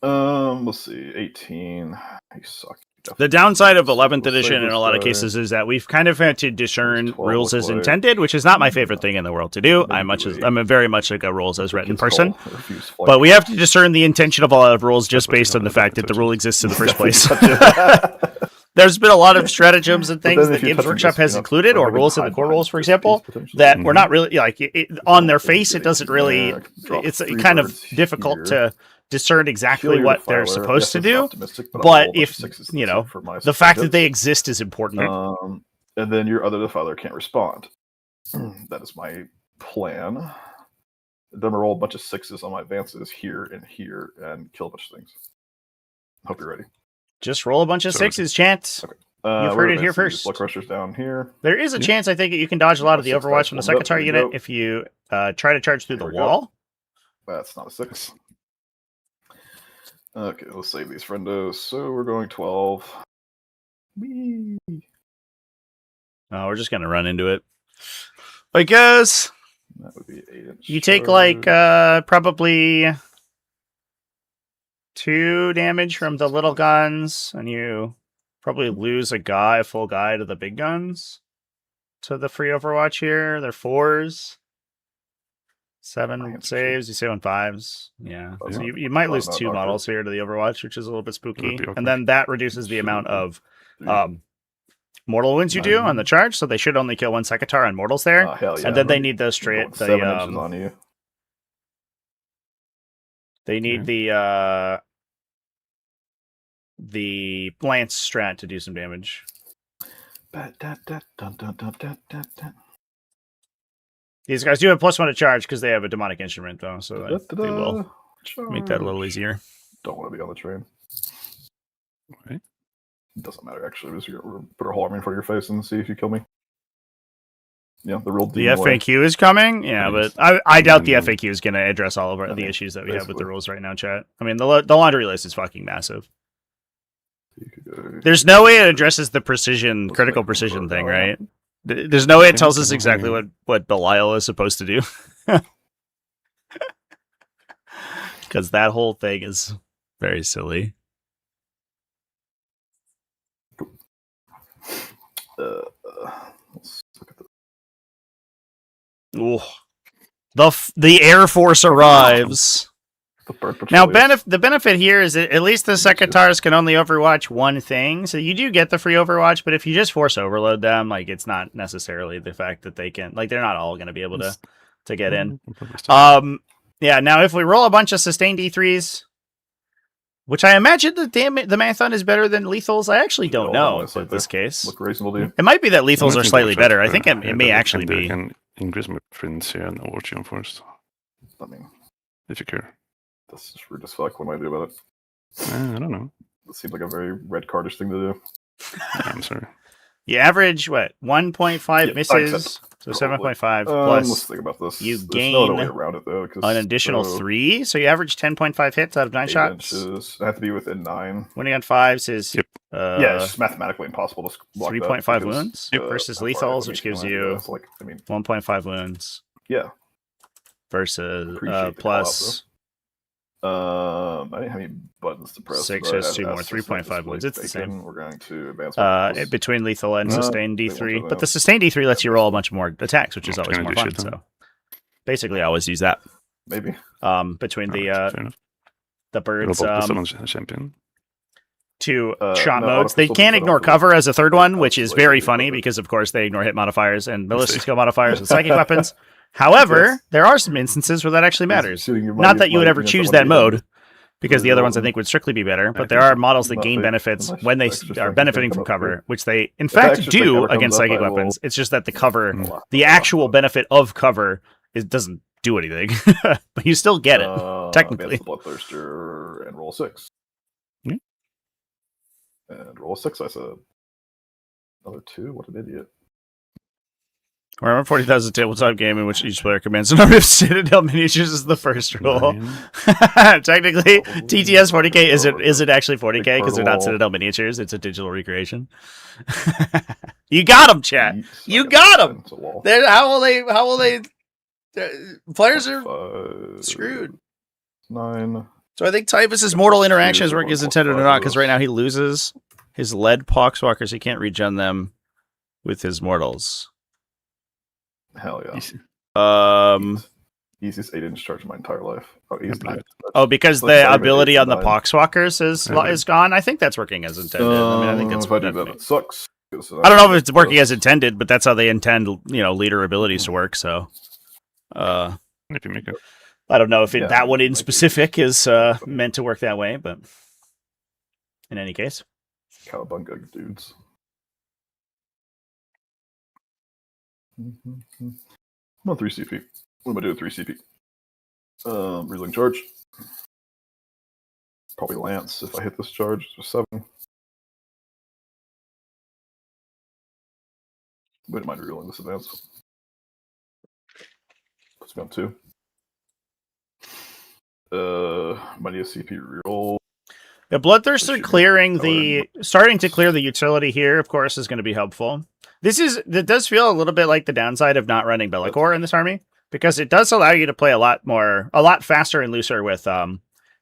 Let's see. 18. You suck.
The downside of 11th edition in a lot of cases is that we've kind of had to discern rules as intended, which is not my favorite thing in the world to do. I'm very much like a rules as written person. But we have to discern the intention of a lot of rules just based on the fact that the rule exists in the first place. There's been a lot of stratagems and things that Games Workshop has included, or rules in the core rules, for example, that we're not really, on their face, it doesn't really, it's kind of difficult to discern exactly what they're supposed to do, but if the fact that they exist is important.
And then your other defiler can't respond. That is my plan. Then I roll a bunch of 6s on my advances here and here and kill a bunch of things. Hope you're ready.
Just roll a bunch of
Sorry.
sixes, chance.
Okay.
You've heard it here first.
Blood Crusher's down here.
There is a
Yeah.
chance, I think, you can dodge a lot of the
Six
Overwatch
dice
from the
warmed up.
Secatar
There we
unit
go.
if you try to charge through
Here
the
we go.
wall.
That's not a 6. Okay, let's save these friendos. So we're going 12. Whee!
Oh, we're just gonna run into it. I guess
That would be 8-inch.
you take like probably 2 damage from the little guns, and you probably lose a full guy to the big guns. To the free Overwatch here, they're 4s. 7 saves, you save on 5s. Yeah.
That's
So
not-
you might lose
that's
2
not
models here to the Overwatch, which is a little bit spooky.
Would be awkward.
And then that reduces the
Should
amount
be.
of
3.
mortal wounds you do on the
9.
charge, so they should only kill 1 Secatar on mortals there.
Oh, hell yeah.
And then they need the
Going
straight
7 inches on you.
they need the Lance strat to do some damage. These guys do have +1 to charge because they have a demonic instrument though, so they will make that a little easier.
Don't want to be on the train.
Right.
It doesn't matter actually. We're just gonna put a whole army in front of your face and see if you kill me. Yeah, the real
The
demon way.
FAQ is coming, yeah, but I doubt the FAQ is going to address all of
I
the
mean,
issues that we have with the
basically.
rules right now, chat. I mean, the laundry list is fucking massive.
You could go-
There's no way it addresses the precision,
Let's
critical
make
precision
them
thing,
go
right?
down.
There's no way it tells us
Okay.
exactly what Belial is supposed to do. Because that whole thing is very silly.
Let's look at
Ooh. The Air Force arrives.
the bird
Now,
patrol.
the benefit here is that at least the Secatars can only overwatch one thing, so you do get the free overwatch, but if you just force overload them, like, it's not necessarily the fact that they can, like, they're not all going to be able to get in. Yeah, now if we roll a bunch of sustained D3s, which I imagine the Marathon is better than Lethals, I actually don't know in this case.
Look reasonable to you.
It might be that Lethals
I
are
think
slightly
they're
better. I
fair.
think it may
Yeah,
actually
I
be.
can increase my prints here and watch you first,
I mean,
if you care.
that's just rude as fuck. What do I do about it?
I don't know.
It seems like a very red cardish thing to do.
I'm sorry.
You average, what, 1.5
Yeah,
misses? So
Probably.
7.5
Let's
plus
think about this.
you
There's no other way
gain
around it though.
an additional 3. So you average 10.5 hits out of 9
8
shots.
inches. I have to be within 9.
Winning on 5s is
Yep.
Yeah, it's just mathematically impossible to block
3.5
that because,
wounds versus
how far
lethals,
away
which
from
gives
each one
you
is. Like, I mean,
1.5 wounds
yeah.
versus
Appreciate the
plus
I didn't have any buttons to press.
6
but
has
as
2 more,
this
3.5
is
wounds. It's the same.
We're going to advance.
between lethal and
No,
sustained
they want
D3.
to
But the sustained D3 lets you roll a bunch more attacks, which is always
Gonna
more
do
fun.
shit, huh?
So basically, I always use that.
Maybe.
Between
Alright, fair enough.
the birds
Robot plus someone's champion.
two shot
no,
modes. They
artificial
can't
set
ignore
up for
cover
that.
as a third one, which is
Like,
very
like
funny
that.
because, of course, they ignore hit modifiers and ballistic
Mistake.
skill modifiers with psychic weapons. However,
Yes.
there are some instances where that actually matters.
Shooting your
Not
money-
that you would
money
ever
against
choose
someone
that
you
mode,
hit.
because the other ones I
Roll
think would strictly be better. But
I
there
think
are models that
not
gain
fake.
benefits
Unless
when they
extra
are
strength
benefiting
can
from
come up
cover,
here.
which they in
If
fact
extra strength
do
ever comes
against
up,
psychic
I will-
weapons. It's just that the cover,
Mm.
the actual benefit of cover, doesn't do anything, but you still get it. technically.
Advance the Bloodthirster and roll 6.
Yeah.
And roll 6, I said. Another 2? What an idiot.
Remember 40,000 tabletop game in which each player commands a number of Citadel miniatures is the first roll.
9.
Technically, TTS 40k isn't actually 40k because they're not
Purple.
Citadel miniatures. It's a digital recreation. You got them, chat.
Yeet,
You
suck it.
got 'em!
It's a wall.
How will they? Players are
5,
screwed.
9.
So I think Typhus's mortal interaction is
Use
working as
one
intended or
plus
not,
five
because
of
right now
those.
he loses his lead poxwalkers. He can't regen them with his mortals.
Hell yeah.
Easy.
Easiest 8-inch charge of my entire life. Oh, easy.
Yep.
Oh, because
Like
the
seven,
ability
eight,
on the
nine.
poxwalkers
Okay.
is gone. I think that's working as intended. I mean, I think that's
if I do
definitely-
that, it sucks.
I don't know if it's working as intended, but that's how they intend, leader abilities to work. So,
If you make it.
I don't know if
Yeah,
that one in
like-
specific is meant to work that way, but in any case,
Cowabunga dudes. I'm on 3 CP. What am I doing 3 CP? Reeling charge. Probably Lance if I hit this charge. It's 7. Wouldn't mind rerolling this advance. Puts me on 2. Might need a CP reroll.
The Bloodthirster starting to clear the utility here, of course, is going to be helpful. That does feel a little bit like the downside of not running Bellicor in this army, because it does allow you to play a lot faster and looser with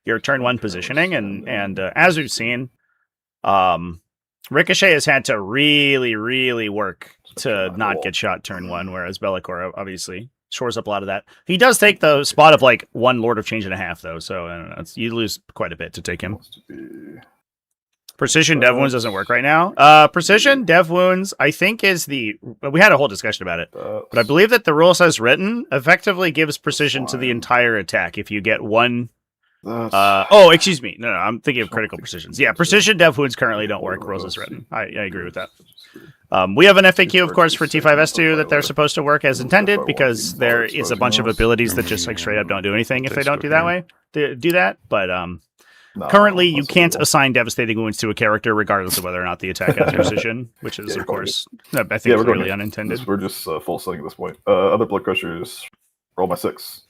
your turn 1 positioning, and as we've seen, Ricochet has had to really, really work to not get shot turn 1, whereas Bellicor obviously shores up a lot of that. He does take the spot of like 1 Lord of Change and a half, though, so I don't know, you lose quite a bit to take him. Precision Dev Wounds doesn't work right now. Precision Dev Wounds, I think, we had a whole discussion about it, but I believe that the rule says written effectively gives precision to the entire attack if you get 1. Excuse me. No, I'm thinking of critical precisions. Yeah, Precision Dev Wounds currently don't work. Rules as written. I agree with that. We have an FAQ, of course, for T5S2 that they're supposed to work as intended, because there is a bunch of abilities that just like straight up don't do anything if they don't do that. But currently, you can't assign Devastating Wounds to a character regardless of whether or not the attack has precision, which is, of course, I think clearly unintended.
We're just full setting at this point. Other Blood Crushers, roll my 6.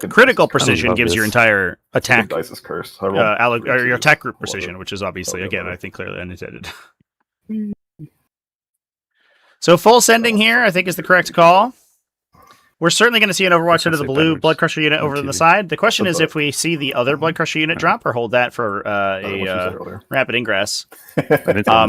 Critical precision gives your entire attack,
dice is cursed.
or your attack group precision, which is obviously, again, I think clearly unintended. So full sending here, I think, is the correct call. We're certainly going to see an Overwatch into the blue Blood Crusher unit over on the side. The question is if we see the other Blood Crusher unit drop or hold that for a rapid ingress.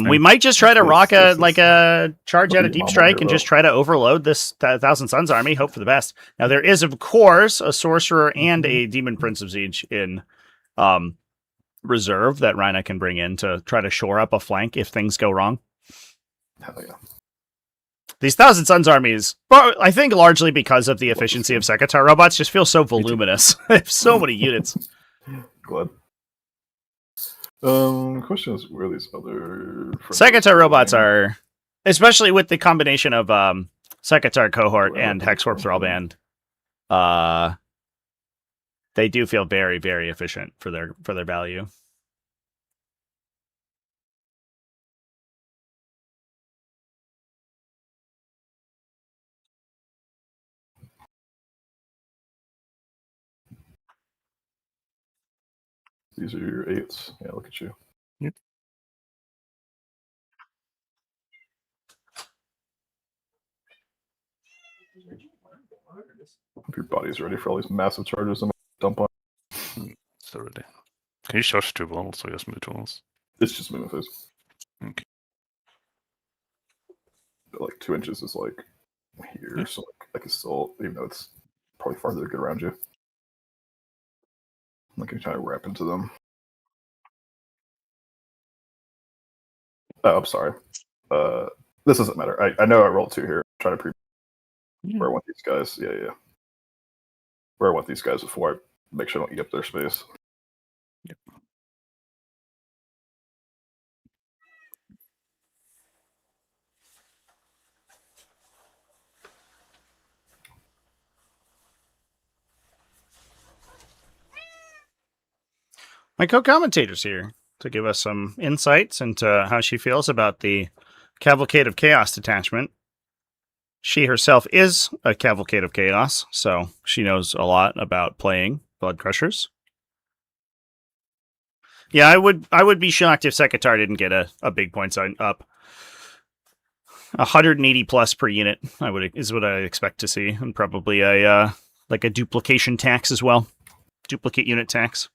We might just try to rock a charge out of Deep Strike and just try to overload this Thousand Suns army, hope for the best. Now, there is, of course, a Sorcerer and a Demon Prince of Siege in reserve that Rinah can bring in to try to shore up a flank if things go wrong.
Hell yeah.
These Thousand Suns armies, I think largely because of the efficiency of Sekitar robots, just feel so voluminous. They have so many units.
Glad. Question is where these other
Sekitar robots are, especially with the combination of Sekitar cohort and Hexwarp Thrallband, they do feel very, very efficient for their value.
These are your 8s. Yeah, look at you.
Yep.
Hope your body's ready for all these massive charges I'm gonna dump on.
It's already. Can you charge 2 balls or just move 2 balls?
It's just moving phase.
Okay.
But like 2 inches is like here, so like I can still, even though it's probably farther to get around you. I'm not gonna try to wrap into them. Oh, I'm sorry. This doesn't matter. I know I rolled 2 here. I'm trying to where I want these guys. Yeah. Where I want these guys before I make sure I don't eat up their space.
Yep.
My co-commentator's here to give us some insights into how she feels about the Cavalcade of Chaos detachment. She herself is a Cavalcade of Chaos, so she knows a lot about playing Blood Crushers. Yeah, I would be shocked if Sekitar didn't get a big points up. 180 plus per unit, is what I expect to see, and probably a duplication tax as well, duplicate unit tax.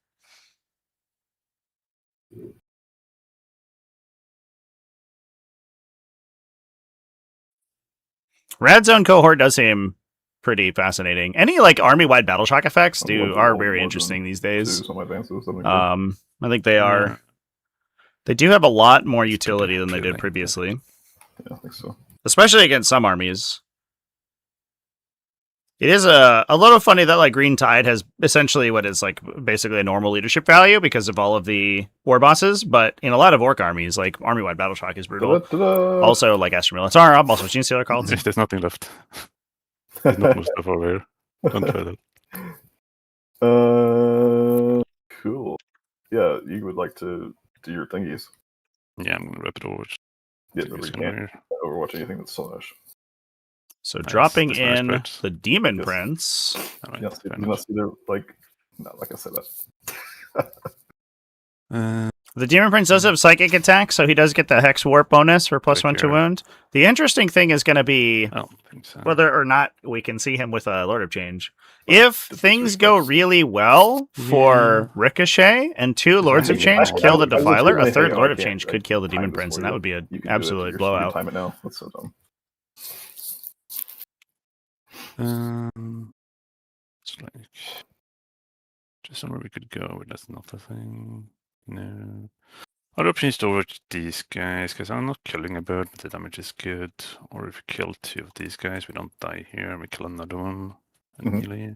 Rad Zone cohort does seem pretty fascinating. Any army-wide battle shock effects are very interesting these days. I think they are. Yeah. They do have a lot more utility than they did previously.
Yeah, I think so.
Especially against some armies. It is a little funny that Green Tide has essentially what is basically a normal leadership value because of all of the war bosses, but in a lot of orc armies, army-wide battle shock is brutal.
Ta-da!
Also, Astra Militarum, also Gene Stealer Cults.
If there's nothing left. There's not much stuff over here. Don't try that.
Cool. Yeah, would like to do your thingies.
Yeah, I'm gonna rep it over.
Yeah, but we can't overwatch anything that's Slash.
So
Nice.
dropping
This nice
in
bird.
the Demon
Yes.
Prince.
All right,
Yes,
fair
you
enough.
must either like I said that.
The Demon Prince does have Psychic Attack, so he does get the Hex Warp bonus for +1 to
Trickier.
wound. The interesting thing is going to be
I don't think so.
whether or not we can see him with a Lord of Change. If
This
things
is
go
reflex.
really well for Ricochet and 2 Lords of
I-
Change
I-
kill the
I
Defiler, a
legitimately-
3rd
hey,
Lord
I
of
can't-
Change
I
could kill the
can time
Demon
this
Prince,
for
and that
you.
would be an
You can do it.
absolute
You can
blowout.
time it now. That's so dumb.
It's like just somewhere we could go, but that's not the thing. No. Our option is to overwatch these guys, because I'm not killing a bird, but the damage is good. Or if we kill 2 of these guys, we don't die here, and we kill another one and
Mhm.
melee.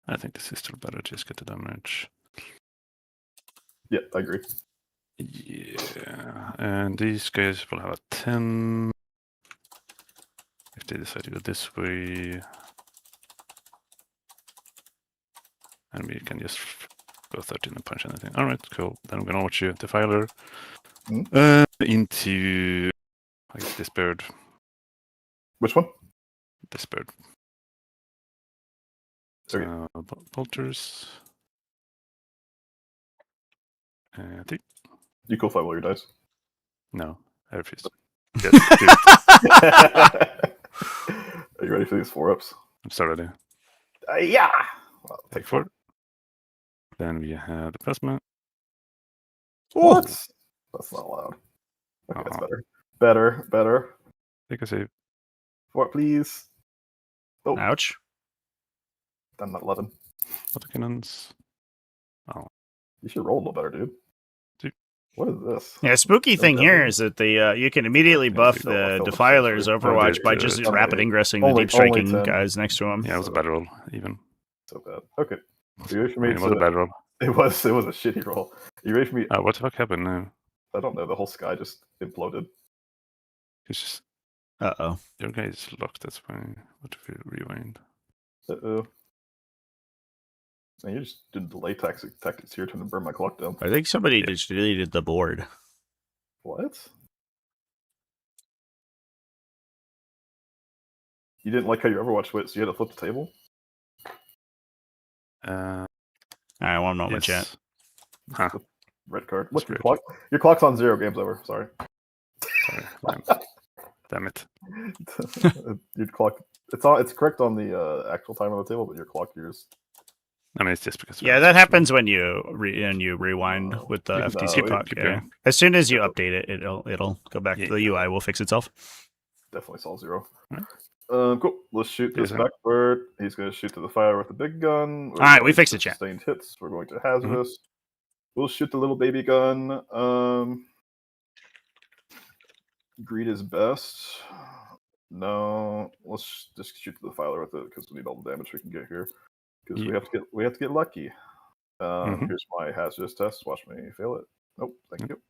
I think this is still better, just get the damage.
Yeah, I agree.
Yeah, and these guys will have a 10. If they decide to go this way. And we can just go 13 and punch anything. Alright, cool. Then I'm gonna watch you, Defiler. Into I guess this bird.
Which one?
This bird.
Okay.
So bolters. 3.
You cool 5 all your dice.
No, I refuse.
Yes,
do it.
Are you ready for these 4-ups?
I'm so ready.
Yeah. Well,
Take 4. Then we have the plasma.
What? That's not allowed. Okay, that's
Uh-huh.
better. Better.
Take a save.
4, please. Oh,
Ouch.
I'm not 11.
Water cannons.
You should roll a little better, dude.
Dude.
What is this?
Yeah, spooky
No
thing here
devil.
is that the you can immediately buff
Philip,
the
Philip,
Defiler's
Philip.
Overwatch by
dude,
just
only-
rapid ingressing the
only
deep striking
10.
guys next to him.
Yeah, it was a bad roll, even.
So bad. Okay. You ready for
I
me
mean, it was a
to...
bad roll.
It was a shitty roll. You ready for me?
What the fuck happened now?
I don't know. The whole sky just imploded.
It's just
Uh-oh.
your guy is locked, that's why. What if we rewind?
Uh-oh. Man, you just did delay tactics here to burn my clock down.
I think somebody
Yeah.
just deleted the board.
What? You didn't like how your Overwatch went, so you had to flip the table?
All right, one moment, chat.
yes. Huh.
Red card. What's your
weird.
clock? Your clock's on 0. Game's over. Sorry.
Sorry. Damn it.
Your clock. It's correct on the actual time on the table, but your clock yours.
I mean, it's just because.
Yeah, that happens when you rewind
No.
with the
No,
FTC
it-
puck.
keep
Yeah.
going.
As soon as you update it, it'll go back to the UI. Will fix itself.
Definitely saw 0.
Right.
Cool. Let's shoot this
Yes,
backbird. He's going to shoot to the fire with the big gun.
All right, we fixed it, chat.
Sustained hits. We're going to hazardous. We'll shoot the little baby gun. Greed is best. No, let's just shoot the defiler with it because we need all the damage we can get here. Because
Yeah.
we have to get lucky.
Mhm.
Here's my hazardous test. Watch me fail it. Nope, thank you.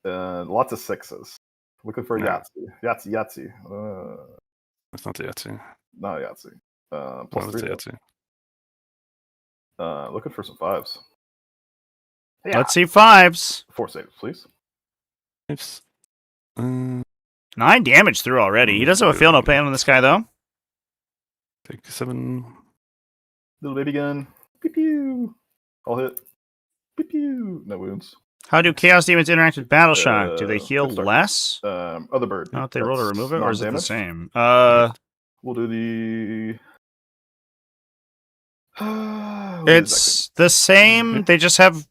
And lots of 6s. Looking for
No.
Yahtzee.
It's not the Yahtzee.
Not Yahtzee.
Why
Plus
was
3.
the Yahtzee?
Looking for some 5s.
Let's see 5s.
4 saves, please.
It's,
9 damage through already. He doesn't have a feel no pain on this guy though.
take 7.
Little baby gun. Pew pew. All hit. Pew pew. No wounds.
How do Chaos Demons interact with Battle Shock? Do they heal
Quick start.
less?
Other bird.
Not if they roll to
That's
remove it, or is it the
non-damage.
same?
We'll do the. What is
It's the same. They just have.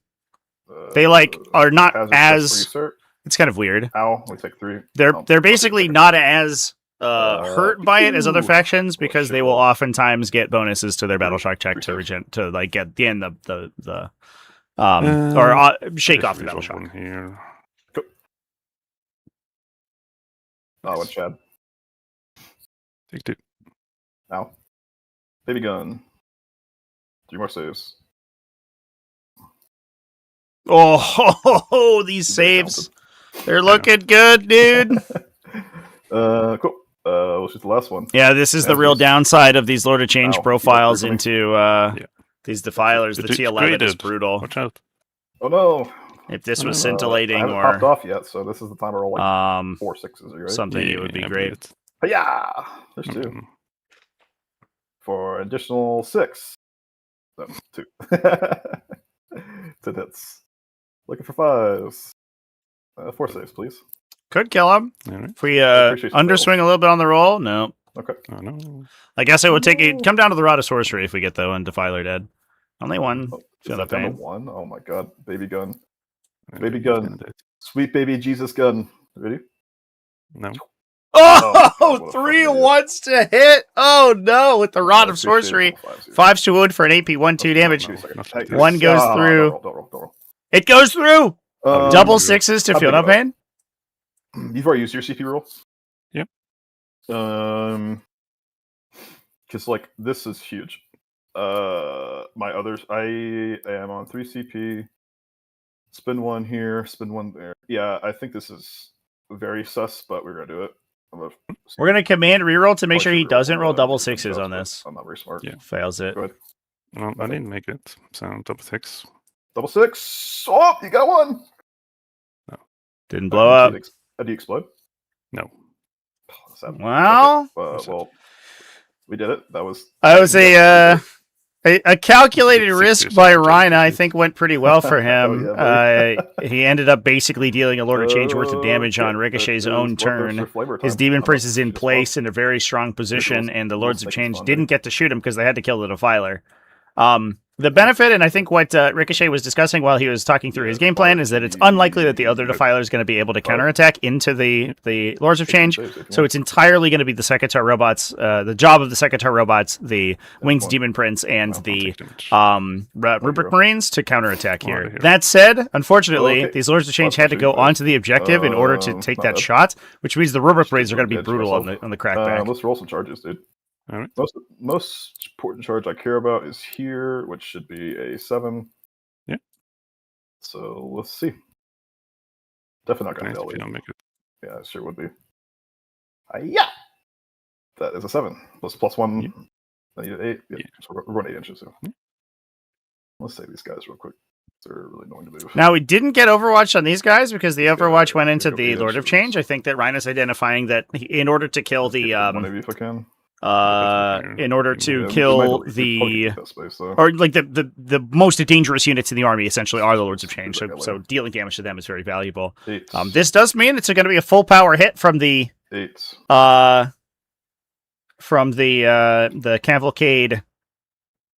that?
They are not
hazard test
as.
research.
It's kind of weird.
Ow, we take 3.
They're basically not as hurt by it as other
ooh.
factions because they will oftentimes get bonuses to their battle shock check to
Research.
to like get the end or shake off the battle shock.
One here.
Oh, and Chad.
Take 2.
Ow. Baby gun. 3 more saves.
Oh, these saves. They're looking good, dude.
Cool. We'll shoot the last one.
Yeah, this is the real downside of these Lord of Change
Ow,
profiles
you got
into these defilers. The
It's
T11 is
graded.
brutal.
Watch out.
Oh no!
If this was
I
scintillating
haven't popped
or
off yet, so this is the time to roll like 4 6s, right?
something, it would be
I
great.
believe it.
But yeah, there's 2
Mm.
for additional 6. No, 2. 10 hits. Looking for 5s. 4 saves, please.
Could kill him.
All right.
If we
appreciate the
underswing a little bit on the roll, no.
Okay.
Oh no.
I guess it would take it. Come down to the Rod of Sorcery if we get the one Defiler dead. Only one.
Oh, is
Feel
that
the
down to
pain.
1? Oh my god. Baby gun.
Okay,
Baby
it's
gun.
gonna do it.
Sweet baby Jesus gun. Ready?
No.
Oh,
God, what a
3
fucking idiot.
ones to hit. Oh no, with the Rod of
Appreciate
Sorcery.
it. 5s here.
5s to wound for an AP 1/2 damage.
Give me a second.
Not
Hey,
like
this-
One goes
no,
through.
Don't roll.
It goes through.
Oh,
Double
Um,
6s to
how
feel
big
no
was it?
pain.
You've already used your CP roll?
Yep.
Because like this is huge. My others, I am on 3 CP. Spin 1 here, spin 1 there. Yeah, I think this is very sus, but we're gonna do it.
We're gonna command reroll to make
Probably
sure he
should
doesn't roll double
different
6s on
but
this.
I'm not very smart.
Yeah.
Fails it.
Go ahead.
Well, I
Okay.
didn't make it. So double 6.
Double 6. Oh, you got 1.
Didn't blow up.
Did you explode?
No.
Oh, sad.
Well,
Okay, well, we did it. That was.
I was a calculated
Six
risk
years
by
of
Rinah, I
changes.
think, went pretty well for him.
Oh, yeah,
He ended up basically dealing a Lord of Change worth of damage on
Okay,
Ricochet's
that is
own
Bloodthirster
turn.
flavor
His
time.
Demon
I'm
Prince is in
just
place in a very strong position,
Visuals-
and the
visuals
Lords of
make it
Change
fun,
didn't
dude.
get to shoot him because they had to kill the Defiler. The benefit, and I think what Ricochet was discussing while he was talking through his game plan, is that it's unlikely that the other Defiler is going to be able to counterattack into the Lords of Change. So it's entirely going to be the Secatar robots, the job of the Secatar robots, the Wings
one.
Demon Prince, and
I'll
the
take damage.
Rubric Marines to counterattack
Oh,
here.
here.
That said, unfortunately,
Okay.
these Lords of Change
Plus
had to go
2,
onto the objective in order to take
not
that
bad.
shot, which means the Rubric Marines are
Just
going to be
edge
brutal on
myself.
the crackback.
Let's roll some charges, dude.
All right.
Most important charge I care about is here, which should be a 7.
Yeah.
So let's see. Definitely not
Nice
gonna
if you
fail.
don't make it.
Yeah, it sure would be. Yeah. That is a 7. Plus 1.
Yeah.
I need an 8. Yeah.
Yeah.
So we're going 8 inches. So.
Yeah.
Let's save these guys real quick. They're really annoying to move.
Now, we didn't get Overwatch on these guys because the Overwatch went into
go
the
for
Lord of
inches.
Change. I think that Rhinah's identifying that in order to kill the
One of you if I can.
in order to
Yeah,
kill
we might probably
the
keep that space, though.
or like the most dangerous units in the army essentially are the Lords of Change.
Do that
So
later.
dealing damage to them is very valuable.
8.
This does mean it's going to be a full power hit from the
8.
the Cavalcade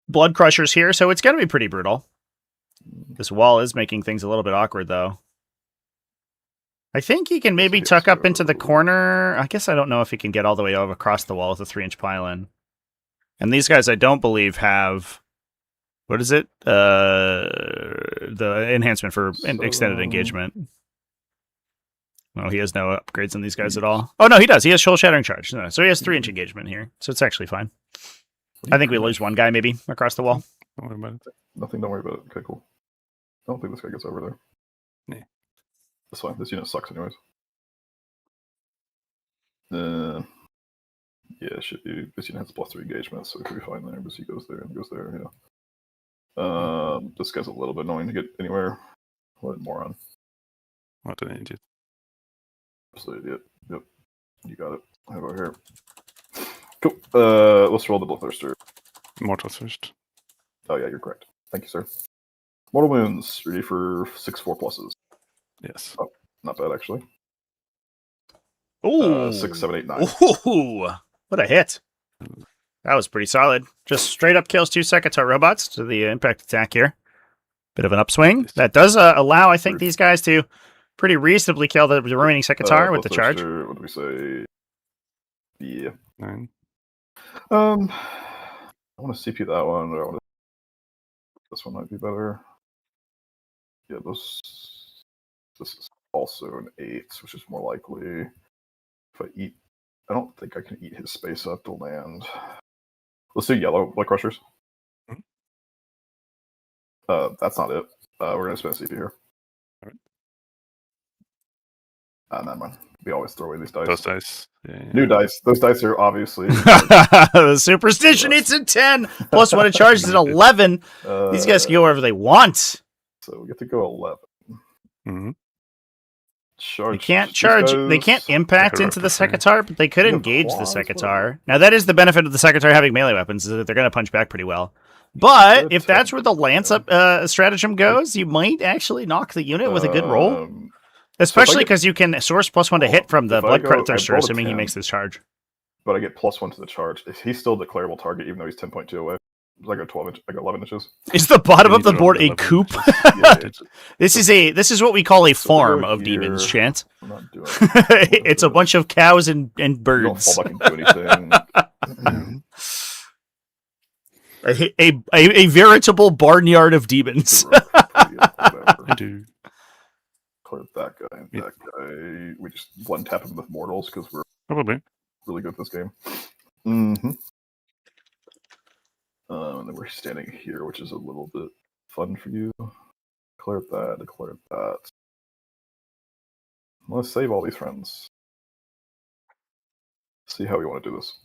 Blood Crushers here. So it's going to be pretty brutal. This wall is making things a little bit awkward, though. I think he can maybe tuck up into the corner. I guess I don't know if he can get all the way over across the wall with a 3-inch pylon. And these guys, I don't believe, have... What is it? The enhancement for extended engagement. No, he has no upgrades on these guys at all. Oh, no, he does. He has Soul Shattering Charge. No, so he has 3-inch engagement here. So it's actually fine. I think we lose one guy, maybe, across the wall.
Don't worry about it.
Nothing, don't worry about it. Okay, cool. I don't think this guy gets over there.
Yeah.
That's fine. This unit sucks anyways. Yeah, it should be. This unit has +3 engagement, so it could be fine there. But he goes there and goes there, yeah. This guy's a little bit annoying to get anywhere. What a moron.
What an idiot.
Absolute idiot. Yep. You got it. How about here? Cool. Let's roll the Bloodthirster.
Mortals first.
Oh yeah, you're correct. Thank you, sir. Mortal Wounds, ready for 6 4+.
Yes.
Not bad, actually.
Ooh.
6, 7, 8, 9.
Ooh. What a hit. That was pretty solid. Just straight up kills 2 Secatar robots to the impact attack here. Bit of an upswing. That does allow, I think, these guys to pretty reasonably kill the remaining Secatar with the charge.
What do we say? Yeah.
9.
I want to CP that one. Or I want to... This one might be better. Yeah, this is also an 8, which is more likely. If I eat, I don't think I can eat his space up to land. Let's do yellow Blood Crushers. That's not it. We're gonna spend a CP here.
Alright.
Never mind. We always throw away these dice.
Those dice. Yeah.
New dice. Those dice are obviously.
The superstition, it's a 10. Plus 1 it charges at 11. These guys can go wherever they want.
So we get to go 11.
Mm-hmm.
Charge.
They can't charge. They can't impact into the Sekitar, but they could engage the Sekitar. Now that is the benefit of the Sekitar having melee weapons, is that they're going to punch back pretty well. But if that's where the lance up stratagem goes, you might actually knock the unit with a good roll. Especially because you can source +1 to hit from the Blood Thirster, assuming he makes this charge.
But I get +1 to the charge. If he's still a declarable target, even though he's 10.2 away. Like a 12 inch, like 11 inches.
Is the bottom of the board a coop? This is what we call a farm of demons, Chant.
I'm not doing
it's a bunch of cows and birds.
You don't fall back and do anything.
a veritable barnyard of demons.
I do.
Clear that guy and that guy. We just one tap him with mortals because we're
Probably.
really good at this game. Mm-hmm. And then we're standing here, which is a little bit fun for you. Declare that, declare that. Let's save all these friends. See how we want to do this.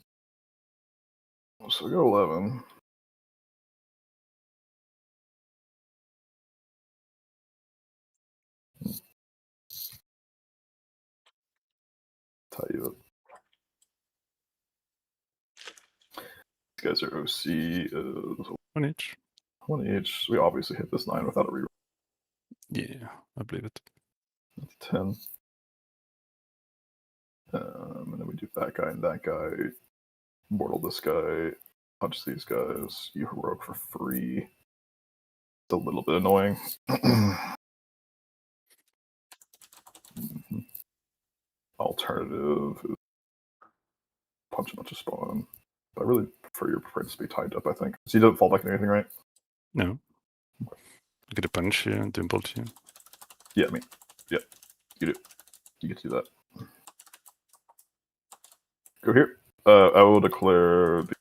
So we go 11. Tie you up. These guys are OC.
1 each.
1 each. We obviously hit this 9 without a reroll.
Yeah, I believe it.
That's 10. And then we do that guy and that guy. Mortal this guy. Punch these guys. You heroic for free. It's a little bit annoying. Alternative is punch a bunch of spawn. But I really prefer your friends to be tied up, I think. So you don't fall back into anything, right?
No. I get a punch here and do bolt here.
Yeah, I mean, yeah. You do. You get to do that. Go here. I will declare the...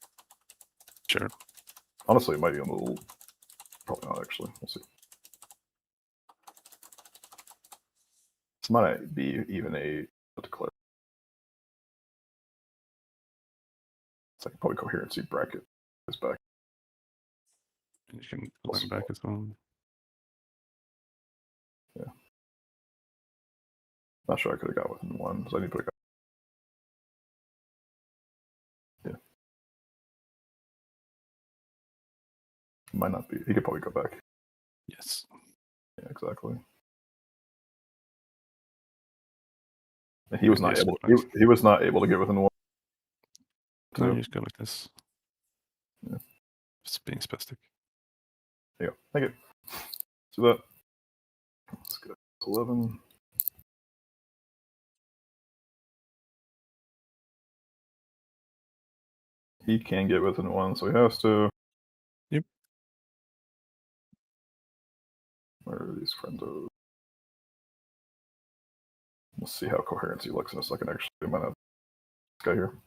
Sure.
Honestly, it might be a little... Probably not, actually. We'll see. This might be even a declare. It's like probably coherency bracket is back.
And you can line back as well.
Yeah. Not sure I could have got within 1, so I need to put a guy. Yeah. Might not be. He could probably go back.
Yes.
Yeah, exactly. And he was not able. He was not able to get within 1.
No, you just go like this.
Yeah.
Just being spastic.
There you go. Thank you. So that. Let's go. 11. He can get within 1, so he has to.
Yep.
Where are these friends? We'll see how coherency looks in a second. Actually, I might have this guy here.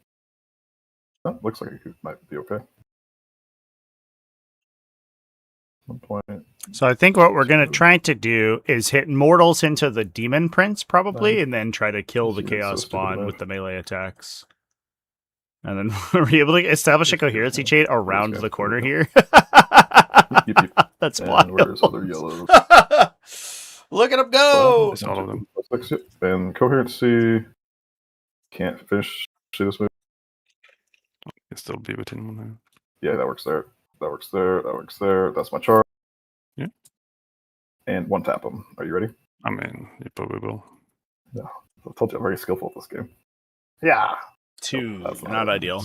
Oh, looks like it might be okay. 1 point.
So I think what we're going to try to do is hit mortals into the demon prince, probably, and then try to kill the chaos spawn with the melee attacks. And then we're able to establish a coherency chain around the corner here. That's wild.
Where's other yellows?
Look at them go!
It's all of them.
And coherency can't finish this move.
Can still be within 1 now.
Yeah, that works there. That works there. That works there. That's my charge.
Yeah.
And 1 tap him. Are you ready?
I mean, you probably will.
Yeah. I told you I'm very skillful at this game.
Yeah. 2. Not ideal.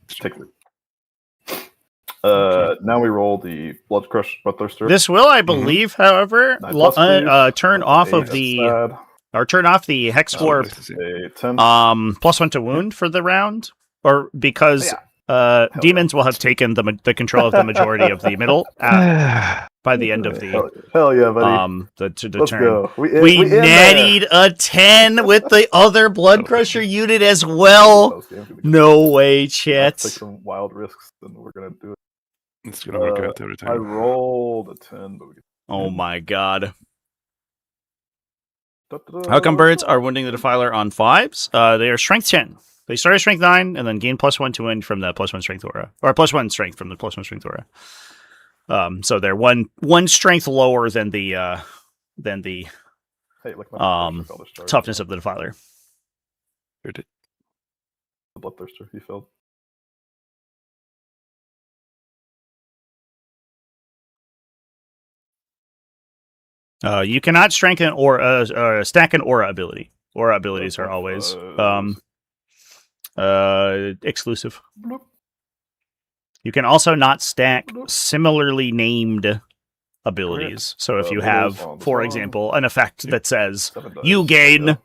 Take it. Now we roll the Blood Thirster.
This will, I believe, however, turn off of the
sad.
or turn off the Hex Warp
A 10.
+1 to wound for the round, or because demons will have taken the control of the majority of the middle by the end of the
hell yeah, buddy.
the
Let's
turn.
go.
We nattied a 10 with the other Blood Crusher unit as well. No way, chat.
Take some wild risks, and we're gonna do it.
It's gonna work out every time.
I rolled a 10, but we get...
Oh my god. How come birds are wounding the Defiler on 5s? They are strength 10. They start at strength 9 and then gain +1 to wound from the +1 strength aura. Or +1 strength from the +1 strength aura. So they're one strength lower than the
Hey, look, my
toughness of the Defiler.
Heard it.
The Bloodthirster, he failed.
You cannot strengthen or stack an aura ability. Aura abilities are always exclusive.
Bloop.
You can also not stack similarly named abilities. So if you have, for example, an effect that says you gain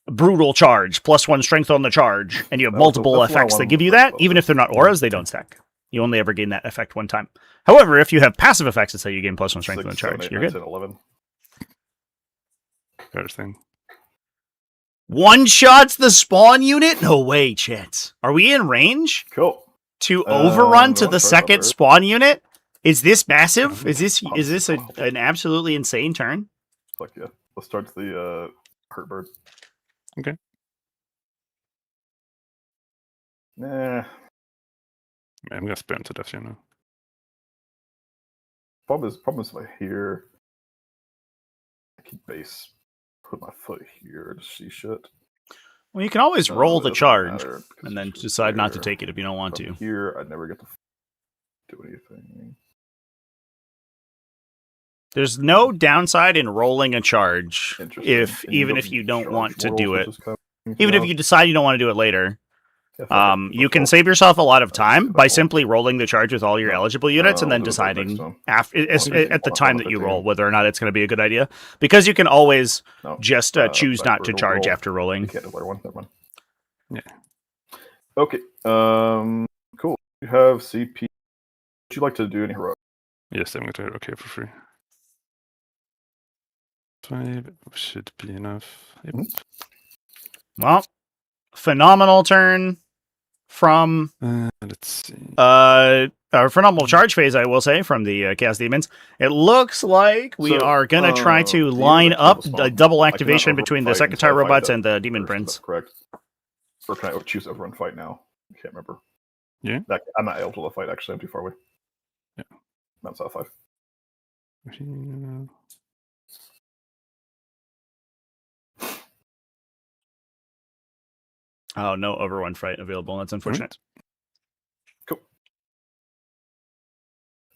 brutal charge +1 strength on the charge, and you have multiple effects that give you that, even if they're not auras, they don't stack. You only ever gain that effect one time. However, if you have passive effects that say you gain +1 strength on the charge, you're good.
11.
First thing.
One shots the spawn unit? No way, chat. Are we in range
Cool.
to overrun to the second spawn unit? Is this massive? Is this an absolutely insane turn?
Fuck yeah. Let's start the hurt bird.
Okay.
Nah.
I'm gonna spam to death, you know.
Problem is if I hear I can base put my foot here to see shit.
Well, you can always roll the charge
and
and then decide not to take it if you don't want to.
Here, I never get to do anything.
There's no downside in rolling a charge even if you don't want to do it. Even if you decide you don't want to do it later. You can save yourself a lot of time by simply rolling the charge with all your eligible units and then deciding at the time that you roll whether or not it's going to be a good idea. Because you can always just choose not to charge after rolling.
You can't declare one. Never mind.
Yeah.
Okay. Cool. You have CP. Would you like to do any heroic?
Yes, I'm going to Ricochet for free. 5 should be enough. Yep.
Well, phenomenal turn from
let's see.
Phenomenal charge phase, I will say, from the Chaos Demons. It looks like we are gonna try to line up a double activation between the Secretary robots and the Demon Prince.
Correct. Or can I choose overrun fight now? I can't remember.
Yeah.
I'm not able to fight. Actually, I'm too far away.
Yeah.
Not South 5.
Oh, no overrun fight available. That's unfortunate.
Cool.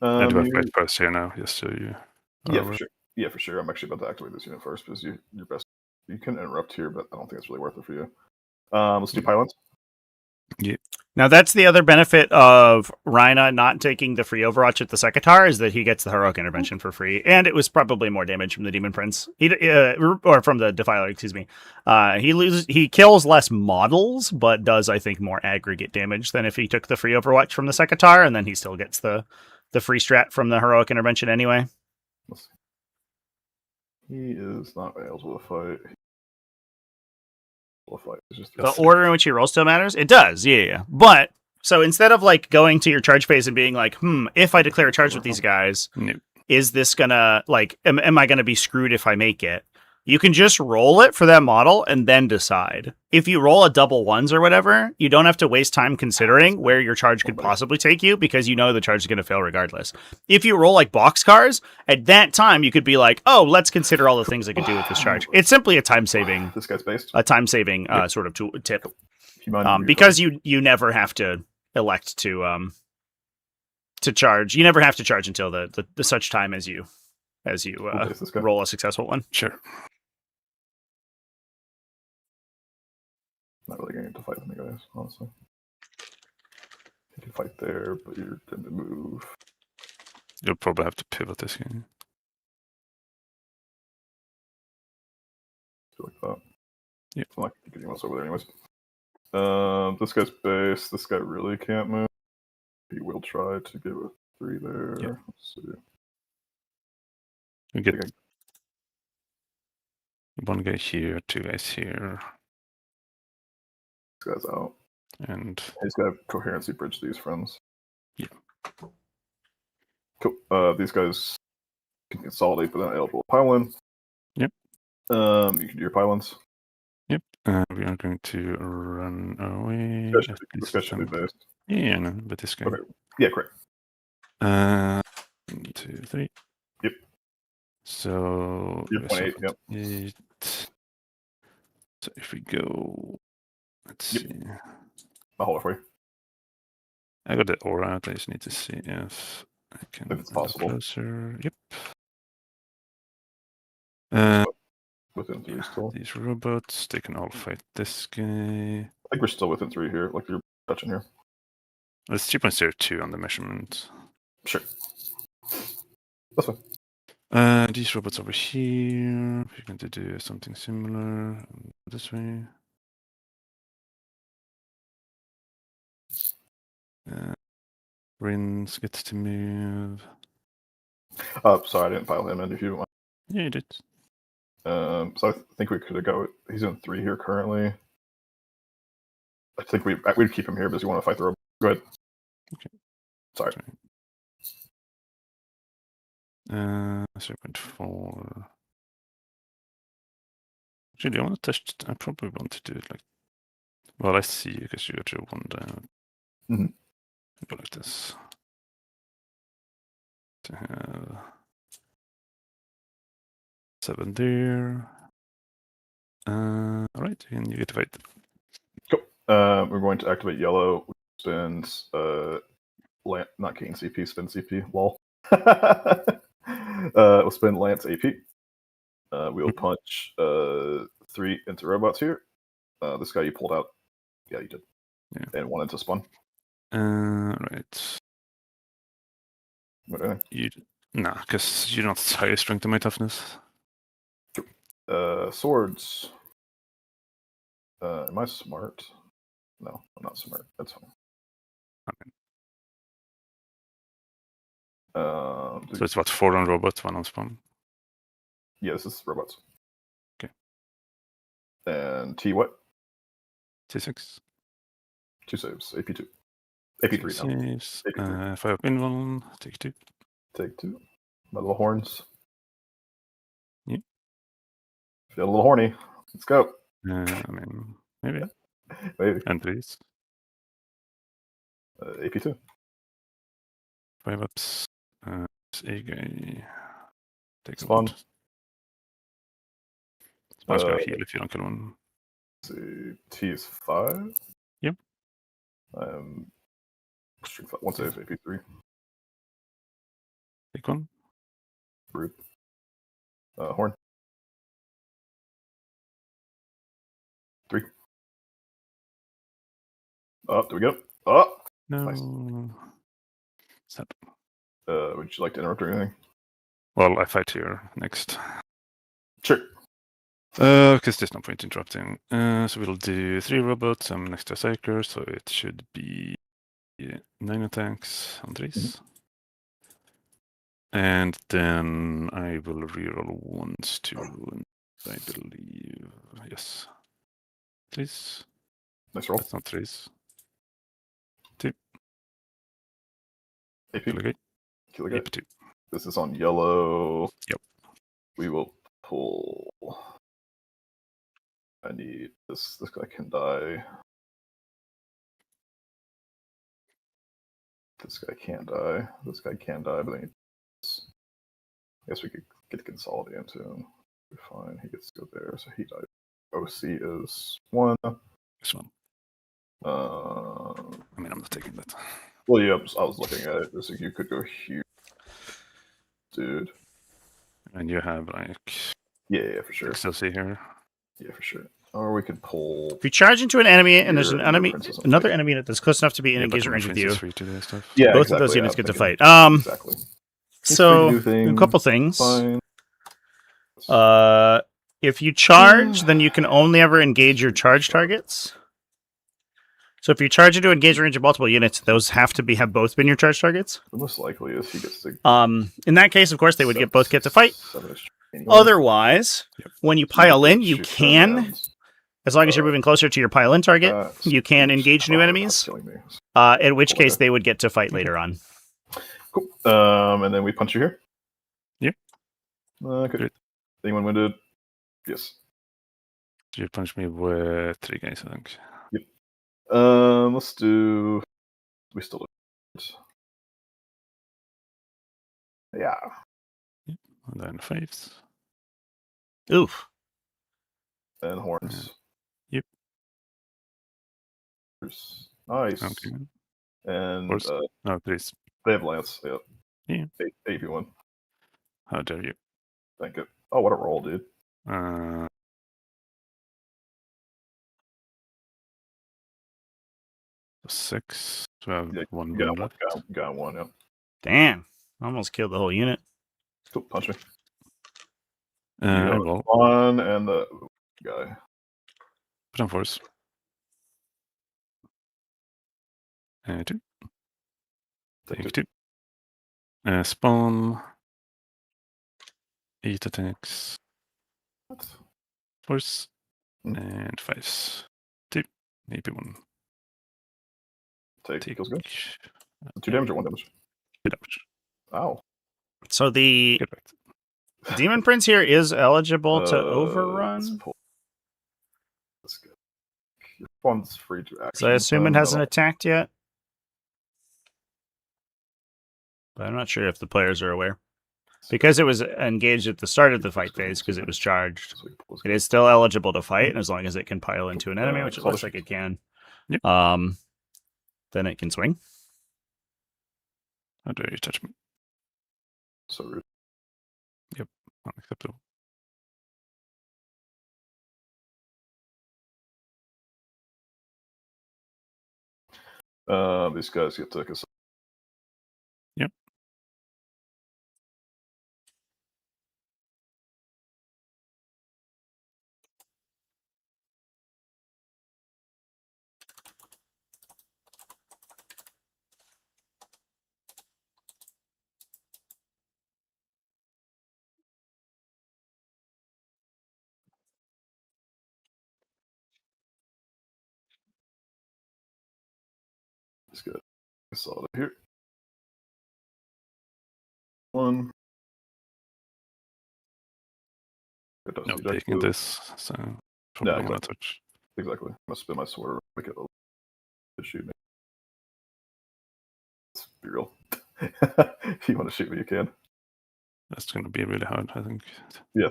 I do have fight first here now. Yes, so you.
Yeah, for sure. Yeah, for sure. I'm actually about to activate this unit first because you're best. You can interrupt here, but I don't think it's really worth it for you. Let's do pylons.
Yeah.
Now that's the other benefit of Rinah not taking the free Overwatch at the Sekitar is that he gets the heroic intervention for free, and it was probably more damage from the Demon Prince, or from the Defiler. Excuse me. He kills less models, but does I think more aggregate damage than if he took the free Overwatch from the Sekitar, and then he still gets the free strat from the heroic intervention anyway.
He is not able to fight.
The order in which he rolls still matters? It does, yeah. But, so instead of like going to your charge phase and being like, if I declare a charge with these guys, is this gonna, like, am I gonna be screwed if I make it? You can just roll it for that model and then decide. If you roll a double ones or whatever, you don't have to waste time considering where your charge could possibly take you because you know the charge is going to fail regardless. If you roll like boxcars, at that time you could be like, oh, let's consider all the things I could do with this charge. It's simply a time-saving sort of tip. Because you never have to elect to charge. You never have to charge until the such time as you roll a successful one.
Sure.
Not really going to fight with me, guys, honestly. You can fight there, but you're going to move.
You'll probably have to pivot this game.
Like that.
Yeah.
I'm not getting much over there anyways. This guy's base. This guy really can't move. He will try to get a 3 there.
Yeah.
Let's see.
We get one guy here, 2 guys here.
This guy's out.
And
he's got coherency bridge these friends.
Yeah.
Cool. These guys can consolidate, but not eligible pylon.
Yep.
You can do your pylons.
Yep. We are going to run away.
This guy should be based.
Yeah, no, but this guy.
Okay. Yeah, correct.
2, 3.
Yep.
So
You're 0.8, yep.
8. So if we go, let's
Yep.
see.
I'll hold it for you.
I got the aura out. I just need to see if I can
If it's
go
possible.
closer. Yep.
Within 3 still.
These robots, they can all fight this guy.
I think we're still within 3 here. Like you're touching here.
It's 3.02 on the measurement.
Sure. That's fine.
These robots over here. We're going to do something similar this way. Rins gets to move.
Sorry, I didn't pile him in if you want.
Yeah, you did.
So I think we could go. He's in 3 here currently. I think we'd keep him here because we want to fight the robot. Go ahead.
Okay.
Sorry.
0.4. Actually, I want to test. I probably want to do it like. Well, I see because you got your 1 down.
Mhm.
Go like this. To have 7 there. Alright, and you get to fight.
Cool. We're going to activate yellow, which spins not gain CP, spin CP. Lol. We'll spin Lance AP. We'll punch 3 into robots here. This guy you pulled out. Yeah, you did.
Yeah.
And 1 into spawn.
Right.
What do
You nah, because you're not higher strength than my toughness.
Swords. Am I smart? No, I'm not smart. That's fine.
Okay. So it's what, 4 on robot, 1 on spawn?
Yeah, this is robots.
Okay.
And T what?
T6.
2 saves. AP2. AP3 now.
Saves.
AP3.
5 up in 1, take 2.
Take 2. My little horns.
Yeah.
Feel a little horny. Let's go.
I mean, maybe.
Maybe.
And please.
AP2.
5 ups. It's a guy. Take
Spawn.
one. Spawn's gonna heal if you don't kill one.
Let's see. T is 5.
Yep.
One save, AP3.
Take 1.
Rude. Horn. 3. Up, do we go? Up!
No.
Nice.
Step.
Would you like to interrupt or anything?
Well, I fight here next.
Sure.
Because there's no point interrupting. So we'll do 3 robots. I'm next to a psyker, so it should be 9 attacks on 3s.
Mm-hmm.
And then I will reroll 1s, 2, and I believe. Yes. 3s.
Nice roll.
That's not 3s. 2.
AP.
Kill a guy.
Kill a guy.
AP2.
This is on yellow.
Yep.
We will pull. I need this. This guy can die. This guy can't die. This guy can die, but I need this. I guess we could get the consolidate into him. Fine. He gets to go there, so he died. OC is 1.
This one. I mean, I'm not taking that.
Well, yeah, I was looking at it. So you could go here, dude.
And you have like.
Yeah, for sure.
XLC here.
Yeah, for sure. Or we could pull.
If you charge into an enemy and there's
Here,
an enemy,
Princess on
another
stage.
enemy that's close enough to be in
Yeah, but
engagement range with you,
free to do stuff.
Yeah,
both
exactly,
of those
yeah,
units
I
get to
was thinking-
fight.
Exactly.
So
Free to do
a couple
things.
things.
Fine.
If you charge, then you can only ever engage your charge targets. So if you charge into engage range of multiple units, those have both been your charge targets.
The most likely is he gets to.
In that case, of course, they would both get to fight.
7-ish anyway.
Otherwise, when you pile in, you
Shoot
can,
rounds.
as long as you're moving closer to your pile in target, you can engage new
Oh,
enemies.
that's killing me.
In which case, they would get to fight later on.
Cool. And then we punch you here.
Yeah.
Okay.
Good.
Anyone wounded? Yes.
You punch me with 3 guys, I think.
Let's do. We still do. Yeah.
And then faves.
Oof.
And horns.
Yep.
Nice.
Okay.
And
Horse. No, please.
they have lance. Yep.
Yeah.
AP1.
How dare you?
Thank you. Oh, what a roll, dude.
6. So I have
Yeah,
one
you
wound left.
got one, yeah.
Damn. Almost killed the whole unit.
Cool, punch me.
I will.
One and the guy.
Put on force. 2. Take 2. Spawn. 8 attacks.
What?
Force.
Hmm.
And 5s. 2. AP1.
Take. Feels good. 2
Yeah.
damage or 1 damage?
2 damage.
Ow.
So the
Get back.
Demon Prince here is eligible to
Let's
overrun.
pull this guy. Your one's free to action.
So I assume it hasn't attacked yet. But I'm not sure if the players are aware. Because it was engaged at the start of the fight phase, because it was charged, it is still eligible to fight, and as long as it can pile into an enemy, which it looks like it can,
Yep.
then it can swing.
How dare you touch me?
So rude.
Yep, unacceptable.
These guys get to us.
Yep.
This guy. I saw it here. One.
No, taking this, so probably
Yeah,
don't want to touch.
Exactly. I'm gonna spin my sword. Make it to shoot me. Let's be real. If you want to shoot me, you can.
That's going to be really hard, I think.
Yeah,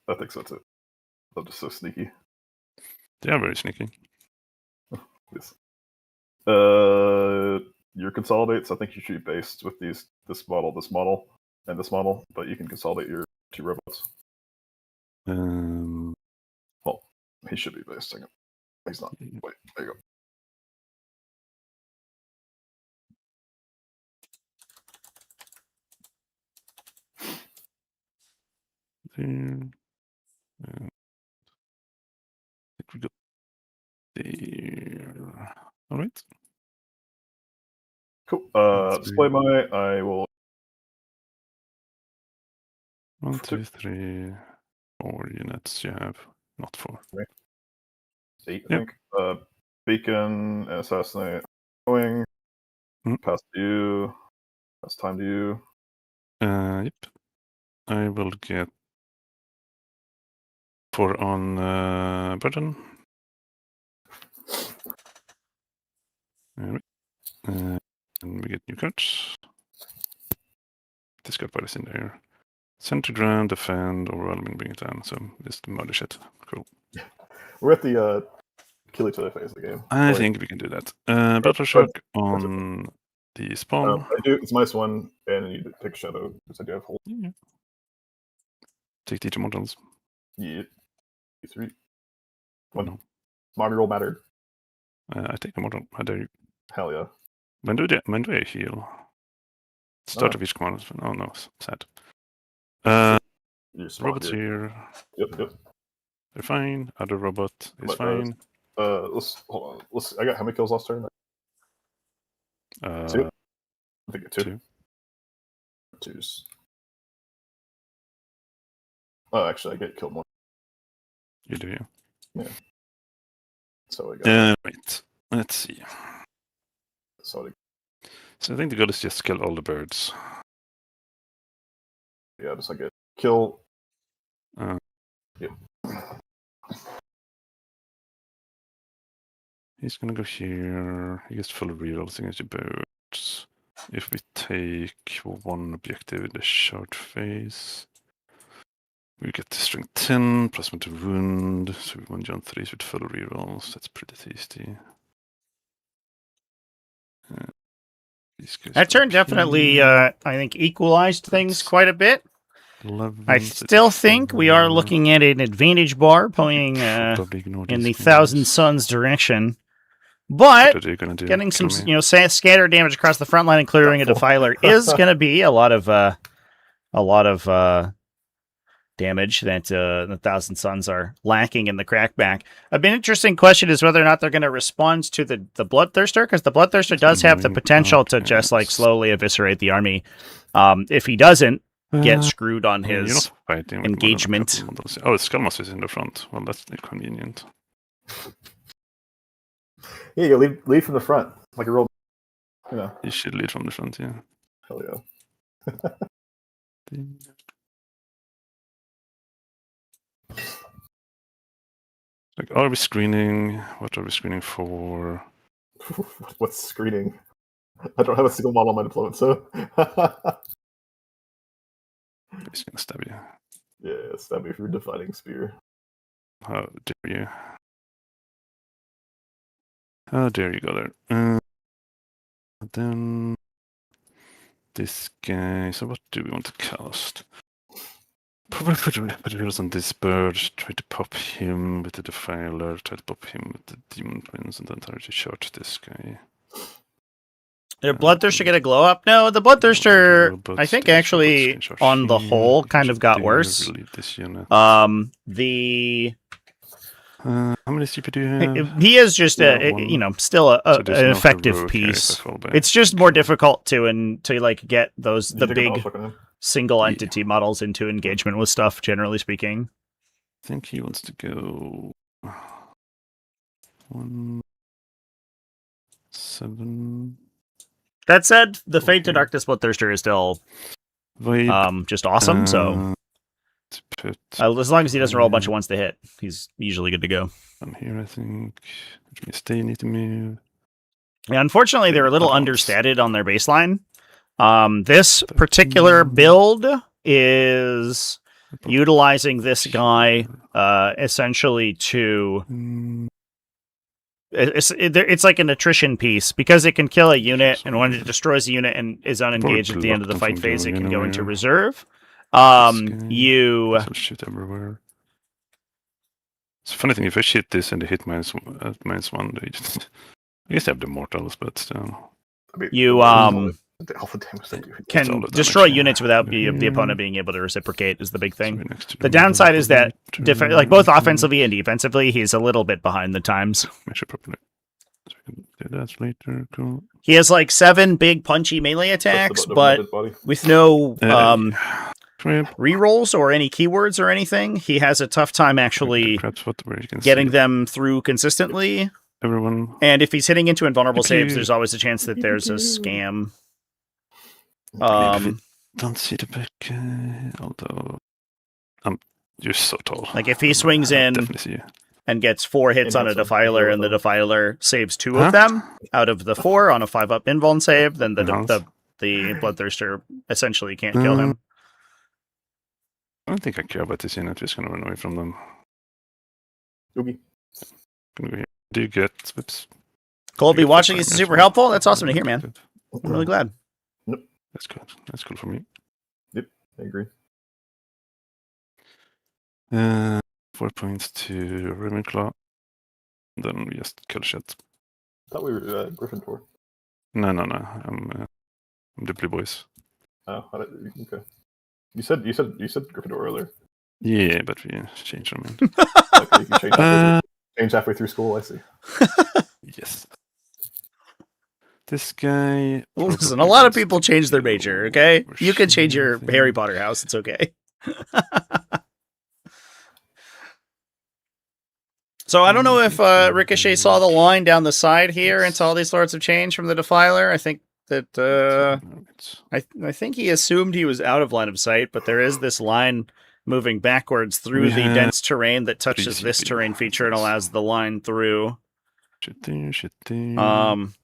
I think so too. I'm just so sneaky.
They are very sneaky.
Yes. Your consolidates, I think you should be based with this model, and this model, but you can consolidate your 2 robots. Well, he should be based. Hang on. He's not. Wait, there you go.
There. I think we got there. All right.
Cool. Display my. I will.
1, 2, 3, 4 units you have, not 4.
8, I think. Beacon, assassinate, going. Pass to you. Pass time to you.
Yep. I will get 4 on Burden. Alright. And we get new cards. This card is in there. Send to ground, defend, overwhelming, bring it down. So just murder shit. Cool.
We're at the kill each other phase of the game.
I think we can do that. Battle Shock on the spawn.
I do. It's -1, and you take a shadow because I do have hold.
Yeah. Take the immortals.
Yeah. 3.
No.
Mommy roll mattered.
I take immortal. How dare you?
Hell yeah.
When do I heal? Start of each command. Oh no, sad. Robots here.
Yep.
They're fine. Other robot is fine.
Let's hold on. I got how many kills last turn? 2. I think 2. 2s. Oh, actually, I get killed more.
You do, yeah.
Yeah. So I got.
Wait. Let's see.
So
I think the goal is just kill all the birds.
Yeah, just like kill. Yep.
He's gonna go here. He gets full rerolls against the birds. if we take one objective in the short phase, we get the strength 10 plus 1 to wound, so we won on 3s with full rerolls. That's pretty tasty.
That turn definitely, I think, equalized things quite a bit.
11,
I still think we are looking at an advantage bar pointing in the Thousand Suns direction. But getting some, scatter damage across the front line and clearing a defiler is going to be a lot of damage that the Thousand Suns are lacking in the crackback. An interesting question is whether or not they're going to respond to the Bloodthirster, because the Bloodthirster does have the potential to just like slowly eviscerate the army. If he doesn't get screwed on his engagement.
Oh, Skullmoss is in the front. Well, that's inconvenient.
Yeah, you lead from the front, like a real.
You should lead from the front, yeah.
Hell yeah.
Like, are we screening? What are we screening for?
What's screening? I don't have a single model on my deployment, so.
He's gonna stab you.
Yeah, stab me for your dividing spear.
How dare you? How dare you go there? Then this guy. So what do we want to cast? Probably put wheels on this bird. Try to pop him with the defiler. Try to pop him with the demon twins, and then try to charge this guy.
Did Bloodthirster get a glow up? No, the Bloodthirster, I think, actually, on the whole, kind of got worse.
How many CP do you have?
He is just still an effective piece. It's just more difficult to like get the big single entity models into engagement with stuff. Generally speaking,
I think he wants to go 1, 7.
That said, the Fate to Darkness Bloodthirster is still just awesome. So as long as he doesn't roll a bunch of ones to hit, he's usually good to go.
I'm here, I think. Which means they need to move.
Yeah, unfortunately, they're a little understated on their baseline. This particular build is utilizing this guy essentially to... It's like an attrition piece. Because it can kill a unit, and when it destroys a unit and is unengaged at the end of the fight phase, it can go into reserve. You
shoot everywhere. It's a funny thing, if I shoot this and they hit -1, they just... I guess they have the mortals, but still.
You
the alpha damage they do.
Can destroy units without the opponent being able to reciprocate is the big thing. The downside is that like both offensively and defensively, he's a little bit behind the times.
Measure properly. So we can do that later. Cool.
He has like 7 big punchy melee attacks, but with no rerolls or any keywords or anything, he has a tough time actually getting them through consistently.
Everyone.
And if he's hitting into invulnerable saves, there's always a chance that there's a scam.
Don't see the back, although you're so tall.
Like if he swings in and gets 4 hits on a defiler, and the defiler saves 2 of them out of the 4 on a 5-up invuln save, then the Bloodthirster essentially can't kill him.
I don't think I care about this unit. Just gonna run away from them.
Okay.
Gonna go here. Do you get whips?
Colby, watching is super helpful. That's awesome to hear, man. I'm really glad.
Nope.
That's good. That's cool for me.
Yep, I agree.
4 points to Ravenclaw. Then we just kill shit.
I thought we were Gryffindor.
No. I'm the Blue Boys.
Oh, okay. You said Gryffindor earlier.
Yeah, but we changed our mind.
Okay, you can change halfway through school. I see.
Yes. This guy.
Well, listen, a lot of people change their major. Okay, you can change your Harry Potter house. It's okay. So I don't know if Ricochet saw the line down the side here and saw these sorts of change from the Defiler. I think that I think he assumed he was out of line of sight, but there is this line moving backwards through the dense terrain that touches this terrain feature and allows the line through.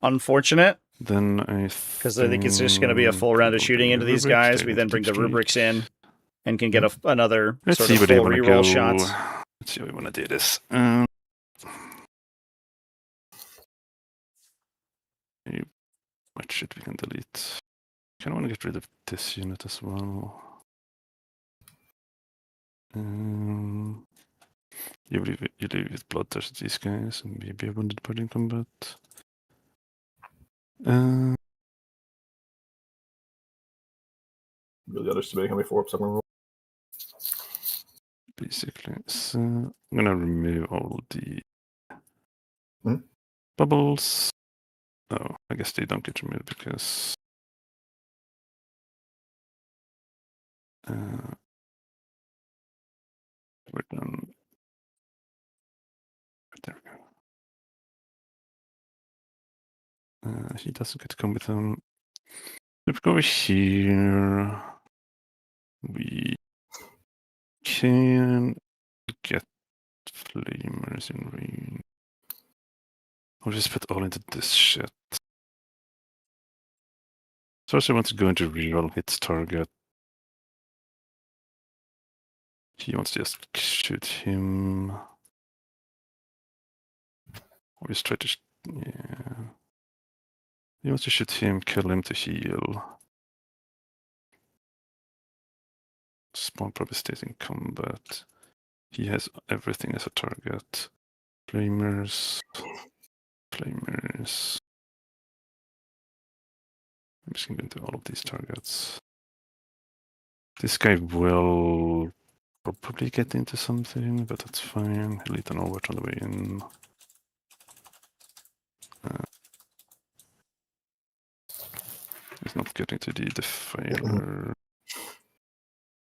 Unfortunate.
Then
Because I think it's just going to be a full round of shooting into these guys. We then bring the rubrics in and can get another
Let's
sort
see
of
where they
full
want to
reroll
go.
shots.
Let's see how we want to do this. What shit we can delete? Kind of want to get rid of this unit as well. You leave with bloodthirst these guys and maybe a wounded party in combat.
Really underestimating how many 4-ups I'm gonna roll.
Basically, so I'm gonna remove all the bubbles. Oh, I guess they don't get removed because we're done. There we go. He doesn't get to come with them. If we go over here, we can get flamers in range. I'll just put all into this shit. Sorcerer wants to go into reroll hits target. He wants to just shoot him. Or just try to, yeah. He wants to shoot him, kill him to heal. Spawn probably stays in combat. He has everything as a target. Flamers. Flamers. I'm just going to go into all of these targets. This guy will probably get into something, but that's fine. He'll eat an overt on the way in. He's not getting to the defiler.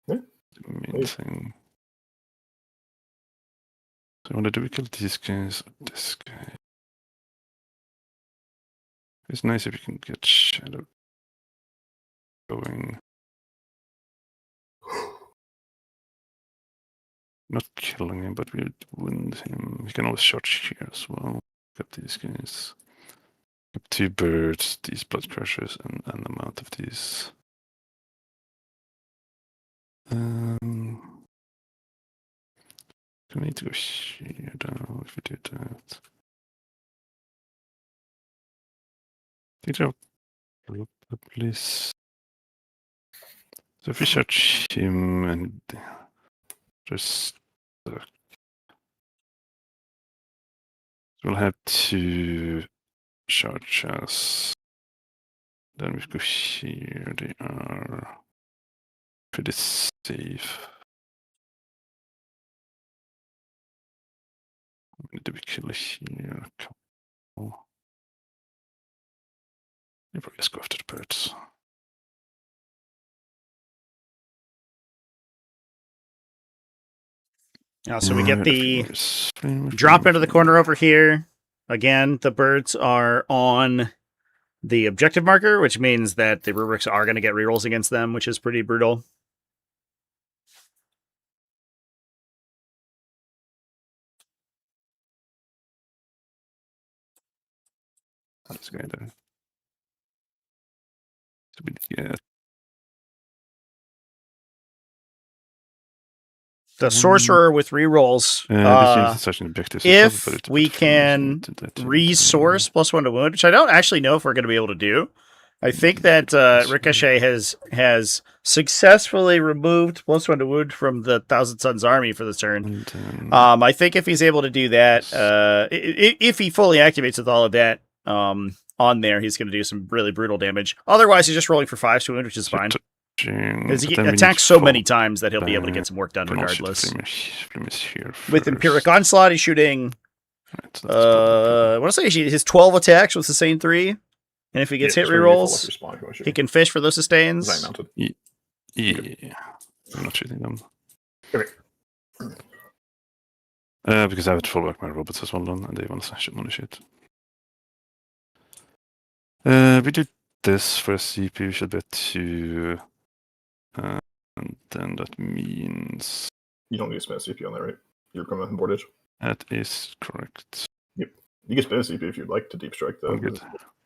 Yeah.
The main thing. So I wonder, do we kill these guys or this guy? It's nice if you can get Shadow going. Not killing him, but we'll wound him. We can always charge here as well. Pick up these guys. Pick up 2 birds, these blood crushers, and an amount of these. We need to go here now if we do that. These are probably. So if we search him and just we'll have 2 charges. Then we go here. They are pretty safe. Do we kill here? Couple. You probably just go after the birds.
So we get the drop into the corner over here. Again, the birds are on the objective marker, which means that the rubrics are going to get rerolls against them, which is pretty brutal.
Let's go there. So we get
the sorcerer with rerolls. If we can resource +1 to wound, which I don't actually know if we're going to be able to do. I think that Ricochet has successfully removed +1 to wound from the Thousand Suns army for this turn. I think if he's able to do that, if he fully activates with all of that on there, he's going to do some really brutal damage. Otherwise, he's just rolling for 5 to wound, which is fine. Because he attacks so many times that he'll be able to get some work done regardless. With Empiric Onslaught, he's shooting, I want to say his 12 attacks with sustain 3. And if he gets hit rerolls, he can fish for those sustains.
Yeah. I'm not shooting them.
Okay.
Because I have to fall back my robots as well, and they want to shoot. We do this for a CP, we should bet 2. And then that means...
You don't need to spend a CP on that, right? You're coming with board edge?
That is correct.
Yep. You can spend a CP if you'd like to deep strike, though.
I'm good.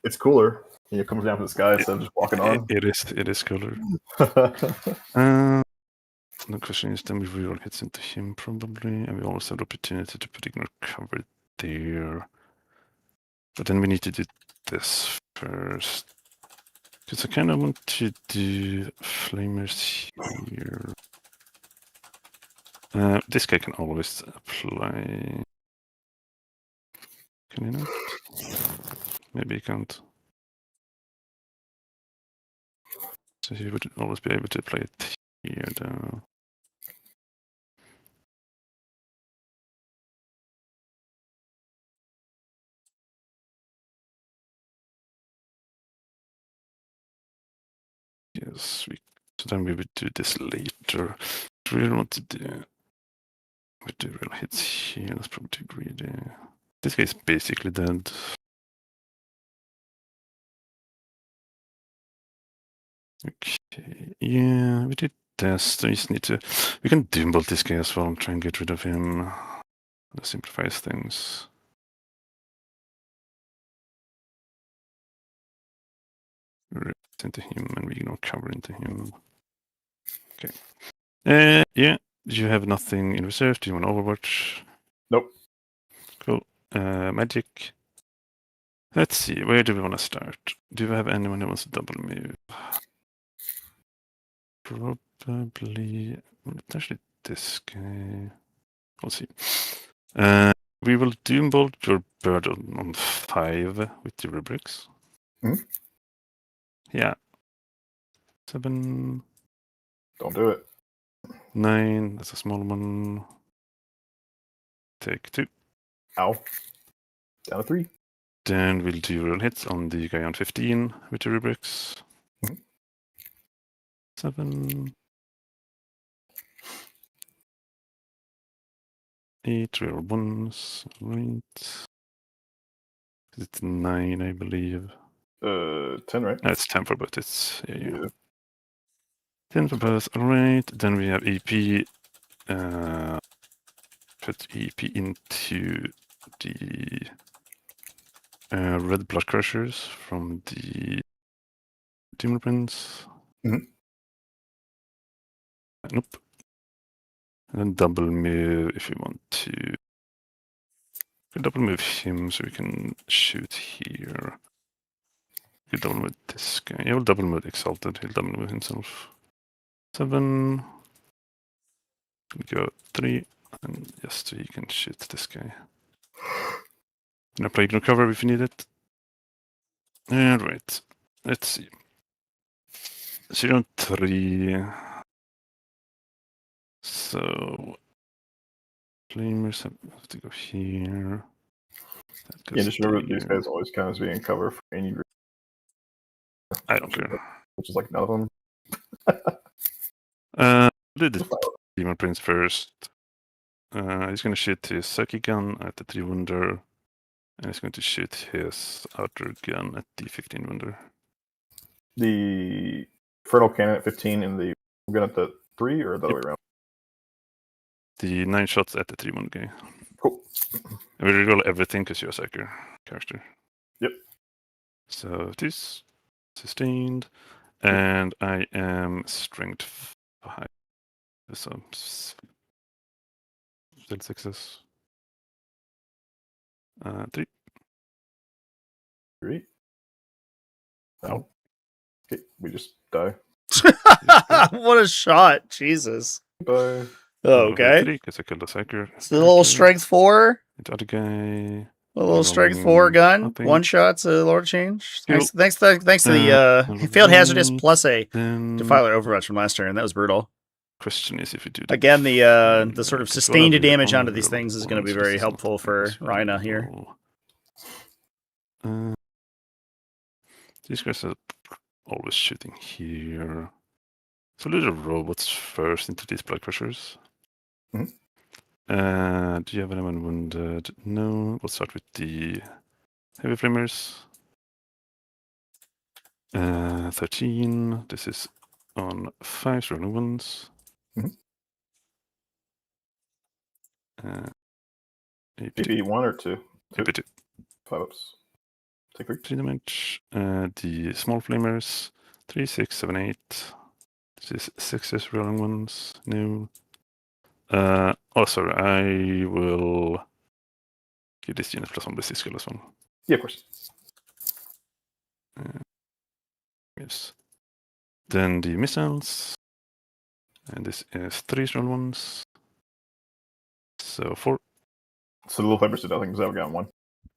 It's cooler. It comes down from the sky instead of just walking on.
It is cooler. The question is, then we reroll hits into him probably, and we always have the opportunity to put ignore cover there. But then we need to do this first. Because I kind of want to do flamers here. This guy can always apply. Can he not? Maybe he can't. So he would always be able to apply it here though. Yes, so then we would do this later. What do we really want to do? We do real hits here. That's probably too greedy. This guy's basically dead. Okay, yeah, we did this. We just need to. We can doombolt this guy as well and try and get rid of him. That simplifies things. Into him and we ignore cover into him. Okay. Yeah. You have nothing in reserve. Do you want Overwatch?
Nope.
Cool. Magic. Let's see. Where do we want to start? Do we have anyone who wants to double move? Probably. Actually, this guy. We'll see. We will doombolt your bird on 5 with the rubrics.
Mm-hmm.
Yeah. 7.
Don't do it.
9. That's a small one. Take 2.
Ow. Down to 3.
Then we'll do real hits on the guy on 15 with the rubrics.
Mm-hmm.
7. 8 real ones. Right. It's 9, I believe.
10, right?
No, it's 10 for both. It's
Yeah.
10 for both. Alright. Then we have EP. Put EP into the red blood crushers from the Demon Prince.
Mm-hmm.
Nope. And then double move if you want to. We double move him so we can shoot here. You double move this guy. Yeah, we'll double move Exalted. He'll double move himself. 7. Go 3. And just so he can shoot this guy. And apply ignore cover if you need it. Alright. Let's see. 0 3. So flamers have to go here.
Yeah, just remember that these guys always count as being cover for any group.
I don't care.
Which is like none of them.
Did the Demon Prince first. He's going to shoot his Saki gun at the 3 Wunder. And he's going to shoot his outer gun at the 15 Wunder.
The Infernal Cannon at 15 and the gun at the 3 or the other way around?
The 9 shots at the 3 Wunder guy.
Cool.
And we reroll everything because you're a Psyker character.
Yep.
So this sustained. And I am strength 5. So still 6s. 3.
3. No. Okay, we just die.
What a shot. Jesus.
Bye.
Oh, okay.
Because I killed a Psyker.
It's a little strength 4.
The other guy.
A little strength 4 gun.
Nothing.
1 shot's a Lord Change.
Cool.
Thanks to the failed hazardous plus a Defiler Overwatch from last turn. That was brutal.
Question is if you do
again the sort of sustained damage onto these things is going to be very helpful for Rinah here.
These guys are always shooting here. So little robots first into these blood crushers.
Mm-hmm.
Do you have anyone wounded? No. We'll start with the heavy flamers. 13. This is on 5 rolling ones.
AP 1 or 2?
2.
5 ups. Take 3.
3 damage. The small flamers. 3, 6, 7, 8. This is 6s rolling ones. No. Oh, sorry. I will give this unit +1 ballistic skill as well.
Yeah, of course.
Yes. Then the missiles. And this is 3 roll ones. So 4.
So the little flamers did nothing because I've got 1.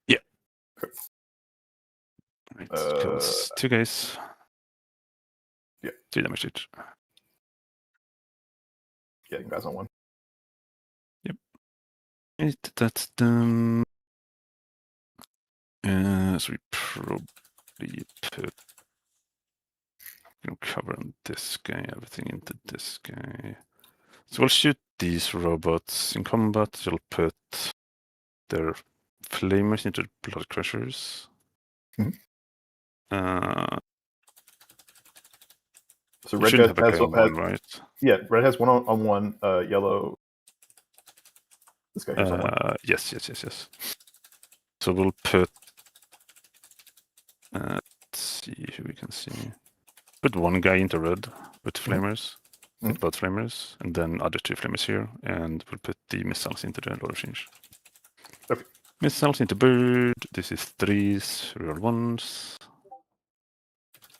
Yeah.
Okay.
Right. Kills 2 guys.
Yeah.
3 damage each.
Yeah, you guys on 1.
Yep. Right, that's done. So we probably put cover on this guy, everything into this guy. So we'll shoot these robots in combat. You'll put their flamers into blood crushers.
Mhm. So
You
red
shouldn't have a
has
guy on one, right?
Yeah, red has 1 on 1. Yellow. This guy here's on 1.
Yes. So we'll put. Let's see who we can see. Put 1 guy into red with flamers, with blood flamers, and then other 2 flamers here, and we'll put the missiles into the Lord of Change.
Okay.
Missiles into bird. This is 3s, roll 1s.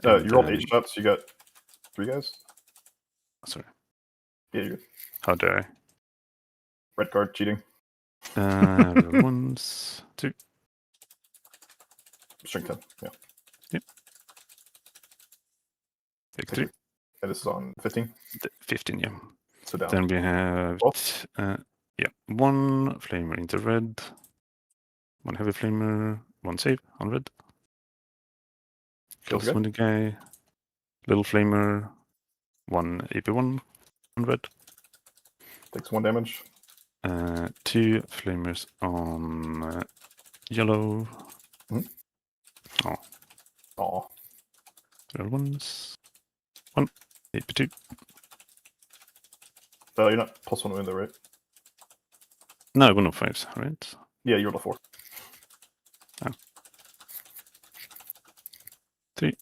You rolled 8 shots. You got 3 guys.
Sorry.
Yeah, you're good.
How dare I?
Red card cheating.
Roll 1s, 2.
Strength 10. Yeah.
Take 3.
And this is on 15.
15, yeah.
So down.
Then we have 1 flamer into red, 1 heavy flamer, 1 save on red. Kills one guy. Little flamer, 1 AP1 on red.
Takes 1 damage.
2 flamers on yellow.
Aw.
Roll 1s. 1 AP2.
You're not +1 in there, right?
No, 1 of 5s, right?
Yeah, you rolled a 4.
3.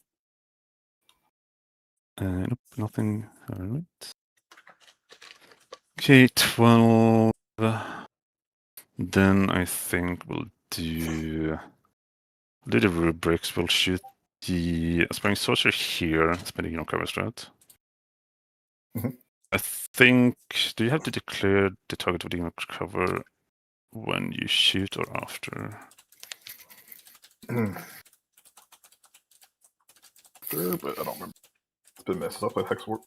Nope, nothing. Alright. Okay, 12. Then I think we'll do the rubrics. We'll shoot the Aspiring Sorcerer here, spending on cover strat. I think. Do you have to declare the target of the cover when you shoot or after?
Sure, but I don't remember. It's been messed up with Hexwort.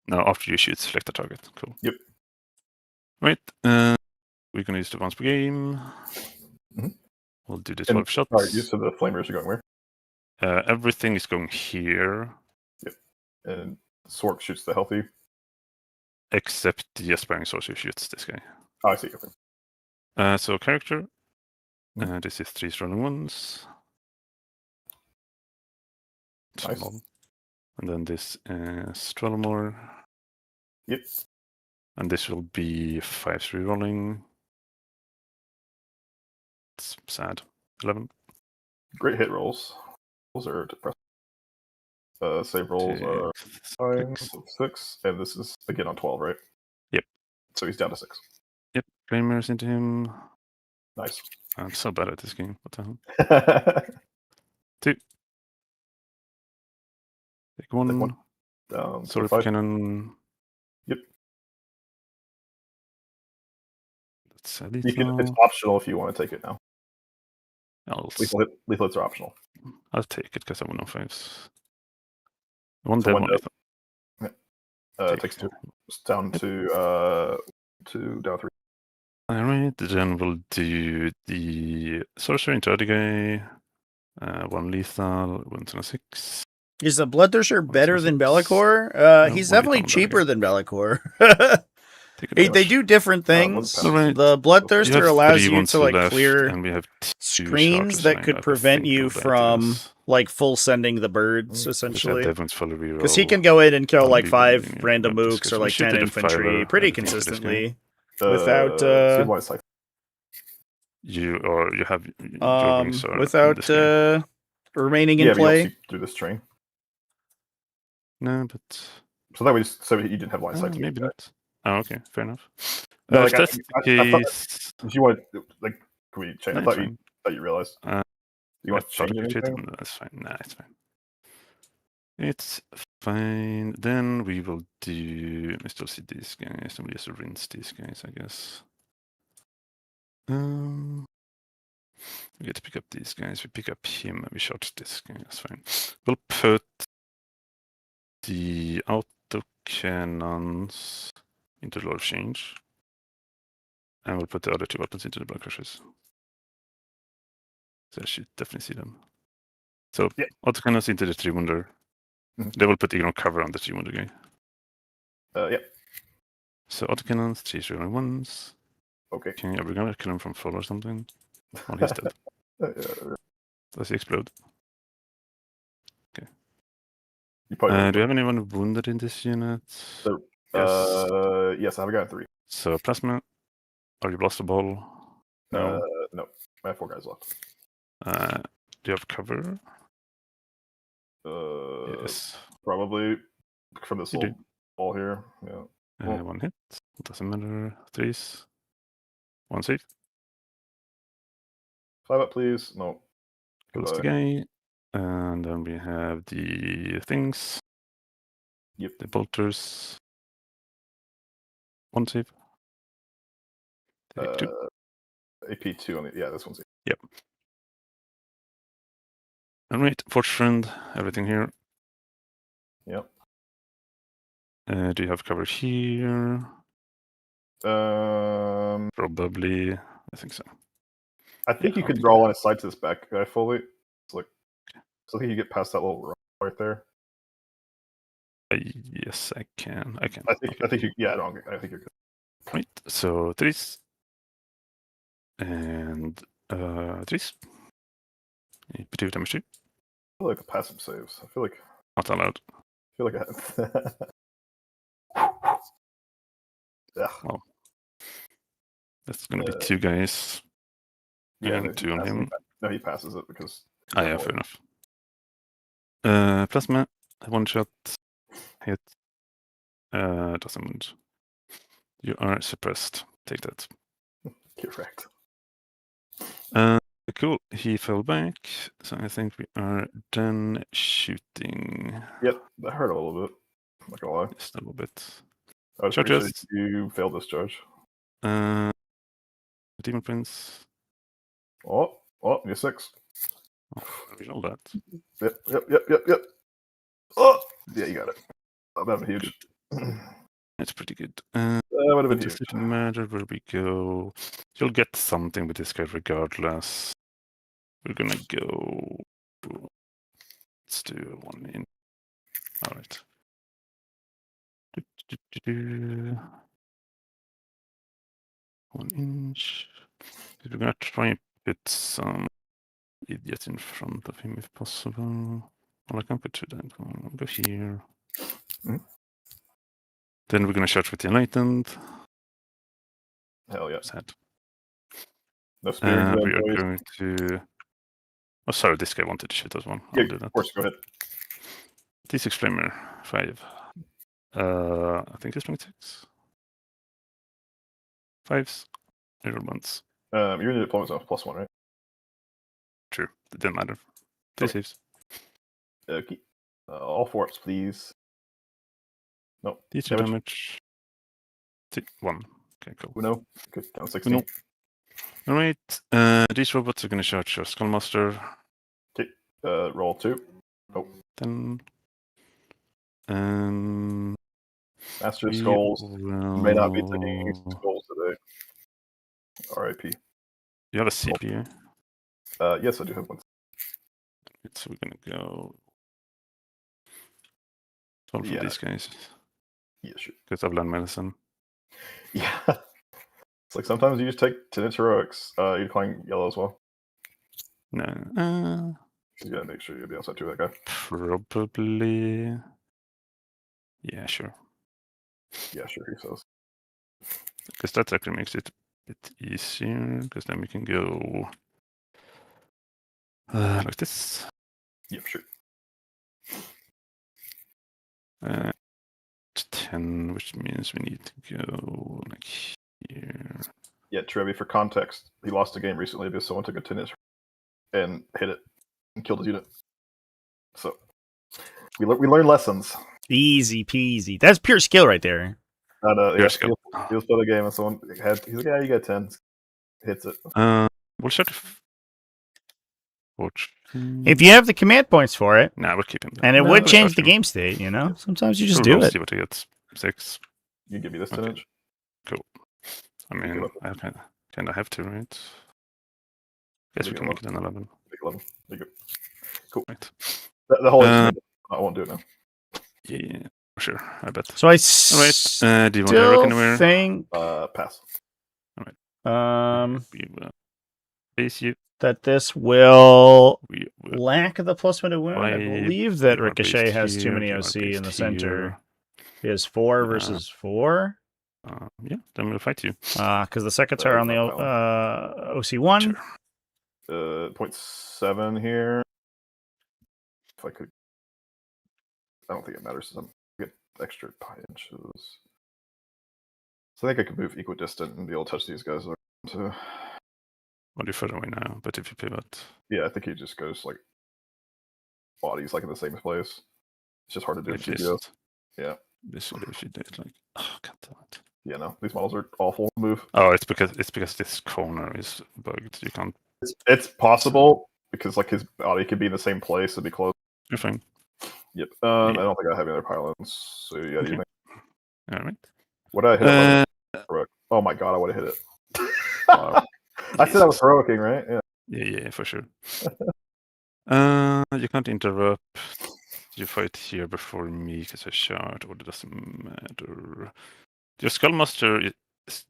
No, after you shoot, select the target. Cool.
Yep.
Right. We're gonna use the once per game. We'll do the 12 shots.
Alright, you said the flamers are going where?
Everything is going here.
Yep. And Sork shoots the healthy.
Except the Aspiring Sorcerer shoots this guy.
Oh, I see. Okay.
So character. This is 3 rolling 1s.
Nice.
And then this is 12 more.
Yep.
And this will be 5 rerolling. It's sad. 11.
Great hit rolls. Those are depressing. Save rolls are 6, and this is again on 12, right?
Yep.
So he's down to 6.
Yep. Flamers into him.
Nice.
I'm so bad at this game. What the hell? 2. Take 1. Sword of Cannon.
Yep.
That's
it's optional if you want to take it now. Lethal hits are optional.
I'll take it because I want no 5s. 1
So
dead, 1 lethal.
Takes 2. It's down to 2, down 3.
Alright, then we'll do the Sorcerer into other guy. 1 lethal, 1 to 6.
Is the Bloodthirster better than Be'lakor? He's definitely cheaper than Be'lakor.
Take a
They
damage.
do different
look
things.
past.
Alright.
The
You
Bloodthirster
have
allows
3
you
ones
to like
left,
clear
and we have 2
screens
charges
that
lined
could
up, I
prevent
think,
you
of
from
Daedalus.
like full sending the birds,
Mm.
Because
essentially.
Daemons fully reroll.
Because he can go in and kill
I'll
like
be
5
wielding
random
Atlantis,
mooks or
because we
like
should
10
do the
infantry
fiver,
pretty
everything for this guy.
consistently without
See why it's like
You have your wings are in
without
this game.
remaining in
yeah, but you
play.
also do this train.
No, but
So that way, so you didn't have line of sight. To
maybe
that.
not. Oh, okay, fair enough.
No,
If
like,
that's the
I thought,
case,
if you want to, like, can we change?
no,
I
it's
thought
fine.
you realized.
Uh,
You want to
thought
change
I could cheat,
anything?
no, that's fine. Nah, it's fine. It's fine. Then we will do. I still see these guys. Somebody has to rinse these guys, I guess. We get to pick up these guys. We pick up him and we shot this guy. That's fine. We'll put the auto cannons into the Lord of Change. And we'll put the other 2 weapons into the Blood Crushers. So I should definitely see them. So
Yeah.
auto cannons into the 3-wonder.
Mhm.
They will put Ignorant cover on the 3-wonder guy.
Yeah.
So auto cannons, 3 3-1s.
Okay.
Okay, are we gonna kill him from full or something? Well, he's dead. Does he explode?
You probably
Do you have anyone wounded in this unit?
So,
Yes.
yes, I have a guy at 3.
So plasma. Are you lost the ball? No.
No, I have 4 guys left.
Do you have cover?
Yes. Probably from this
You
little ball here. Yeah. Well,
1 hit. Doesn't matter. 3s. 1 save.
5 up, please. No.
Kills the guy. And then we have the things.
Yep.
The bolters. 1 save. Take 2.
AP2 on the. Yeah, this one's.
Yep. Alright, Forge Friend. Everything here.
Yep.
Do you have cover here? Probably. I think so.
I think
Yeah,
you
I'll
could
be
draw
good.
line of sight to this back guy fully. It's like, so I think you get past that little rock right there.
Yes, I can. I can.
I think.
Okay.
I think you. Yeah, no, I think you're good.
Right. So 3s. And 3s. 2 damage 2.
I feel like the passive saves. I feel like.
Not allowed.
Yeah.
Well, that's gonna be 2 guys.
Yeah.
And 2 on him.
No, he passes it because.
Yeah, fair enough. Plasma, 1 shot, hit, doesn't wound. You are suppressed. Take that.
Correct.
Cool. He fell back, so I think we are done shooting.
Yep, that hurt a little bit. I'm not gonna lie.
Just a little bit.
I was pretty
Charges.
sure you failed this charge.
Demon Prince.
Oh, you're 6.
We know that.
Yep. Oh, yeah, you got it. Oh, that'd be huge.
It's pretty good.
That would have
It
been huge.
doesn't matter where we go. You'll get something with this guy regardless. We're gonna go. Let's do 1 in. All right. 1 inch. We're gonna try and put some idiots in front of him if possible. Well, I can put 2 then. I'll go here.
Mhm.
Then we're gonna charge with the Enlightened.
Hell yeah.
Sad.
No spear.
We are going to. Oh, sorry, this guy wanted to shoot us one.
Yeah,
I'll do that.
of course, go ahead.
T6 Flamer, 5. I think it's 26. 5s. Error ones.
You're in the deployment zone, +1, right?
True. It didn't matter. 3
Okay.
saves.
Okay. All 4 ups, please. No.
D2 damage. 1. Okay, cool.
No. Good. Down 16.
No. Alright. These robots are going to charge our Skullmaster.
Okay. Roll 2. Oh.
Then.
Master of Skulls. May not be taking skulls today. RIP.
You have a CPU?
Yes, I do have one.
So we're going to go. 12 for
Yeah.
these guys.
Yeah, sure.
Because I've learned medicine.
Yeah. It's like sometimes you just take 10 inch heroics. You decline yellow as well.
No.
You gotta make sure you'll be outside to that guy.
Probably. Yeah, sure.
Yeah, sure, he says.
Because that actually makes it a bit easier, because then we can go like this.
Yep, sure.
10, which means we need to go like here.
Yeah, Trevi, for context, he lost a game recently because someone took a 10 inch and hit it and killed his unit. So we learn lessons.
Easy peasy. That's pure skill right there.
Yeah, skill. He was playing a game and someone had. He's like, yeah, you got 10. Hits it.
We'll start.
If you have the command points for it,
we'll keep him.
And it would change the game state, you know? Sometimes you just do it.
See what he gets. 6.
You give me this 10 inch?
Cool. I mean, I kind of have to, right? Guess we can make it an 11.
Make 11. There you go. Cool.
Right.
The whole I won't do it now.
Yeah, sure. I bet.
So I
do you want to look anywhere?
think
pass.
All right.
We
will base you.
That this will lack the +1 to wound. I believe that Ricochet has too many OC in the center. He has 4 versus 4.
Yeah, then we'll fight you.
Because the Secretary on the OC1.
Sure. 0.7 here. If I could. I don't think it matters. I'm get extra pi inches. So I think I could move equidistant and be able to touch these guys. Too.
Well, you're further away now, but if you pivot.
Yeah, I think he just goes like bodies like in the same place. It's just hard to do in GBO. Yeah.
This would if you do it like God damn it.
Yeah, no, these models are awful to move.
Oh, it's because this corner is bugged. You can't.
It's possible because like his body could be in the same place. It'd be close.
You're fine.
Yep. I don't think I have any other pylons. So yeah, do you think?
All right.
What did I hit? Oh my god, I would have hit it. I said I was heroicing, right? Yeah.
Yeah, for sure. You can't interrupt. You fight here before me because I shot, or it doesn't matter. Your Skullmaster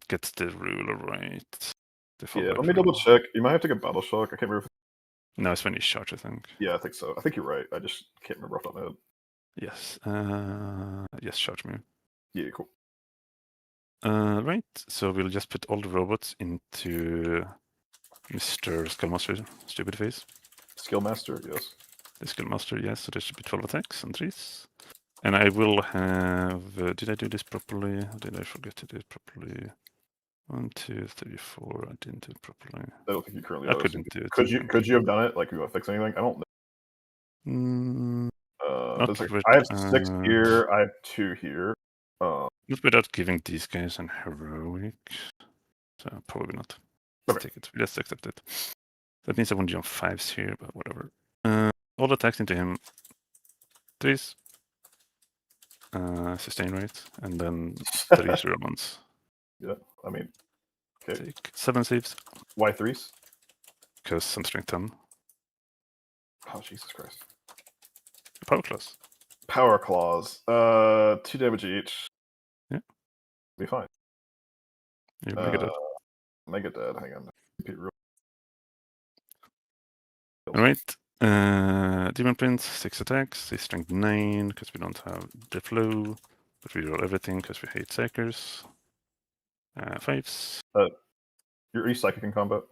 gets the ruler, right?
Yeah, let me double check. You might have to get Battle Shock. I can't remember.
No, it's when you shot, I think.
Yeah, I think so. I think you're right. I just can't remember off the top of my head.
Yes. Yes, charge me.
Yeah, cool.
Right. So we'll just put all the robots into Mr. Skullmaster, stupid face.
Skillmaster, yes.
The Skillmaster, yes. So there should be 12 attacks and 3s. And I will have. Did I do this properly? Or did I forget to do it properly? 1, 2, 3, 4. I didn't do it properly.
I don't think you currently.
I couldn't do it.
Could you have done it? Like you want to fix anything? I don't know. I have 6 here. I have 2 here.
Not without giving these guys an heroic. So probably not. Let's take it. Let's accept it. That means I won't jump 5s here, but whatever. All attacks into him. 3s. Sustain rate, and then 3 Romans.
Yeah, I mean, okay.
Take 7 saves.
Why 3s?
Because I'm strength 10.
Oh, Jesus Christ.
Power class.
Power claws. 2 damage each.
Yeah.
Be fine.
You're mega dead.
Mega dead. Hang on.
Alright. Demon Prince, 6 attacks. They strength 9 because we don't have the flow. But we roll everything because we hate Psychers. 5s.
Are you psychic in combat?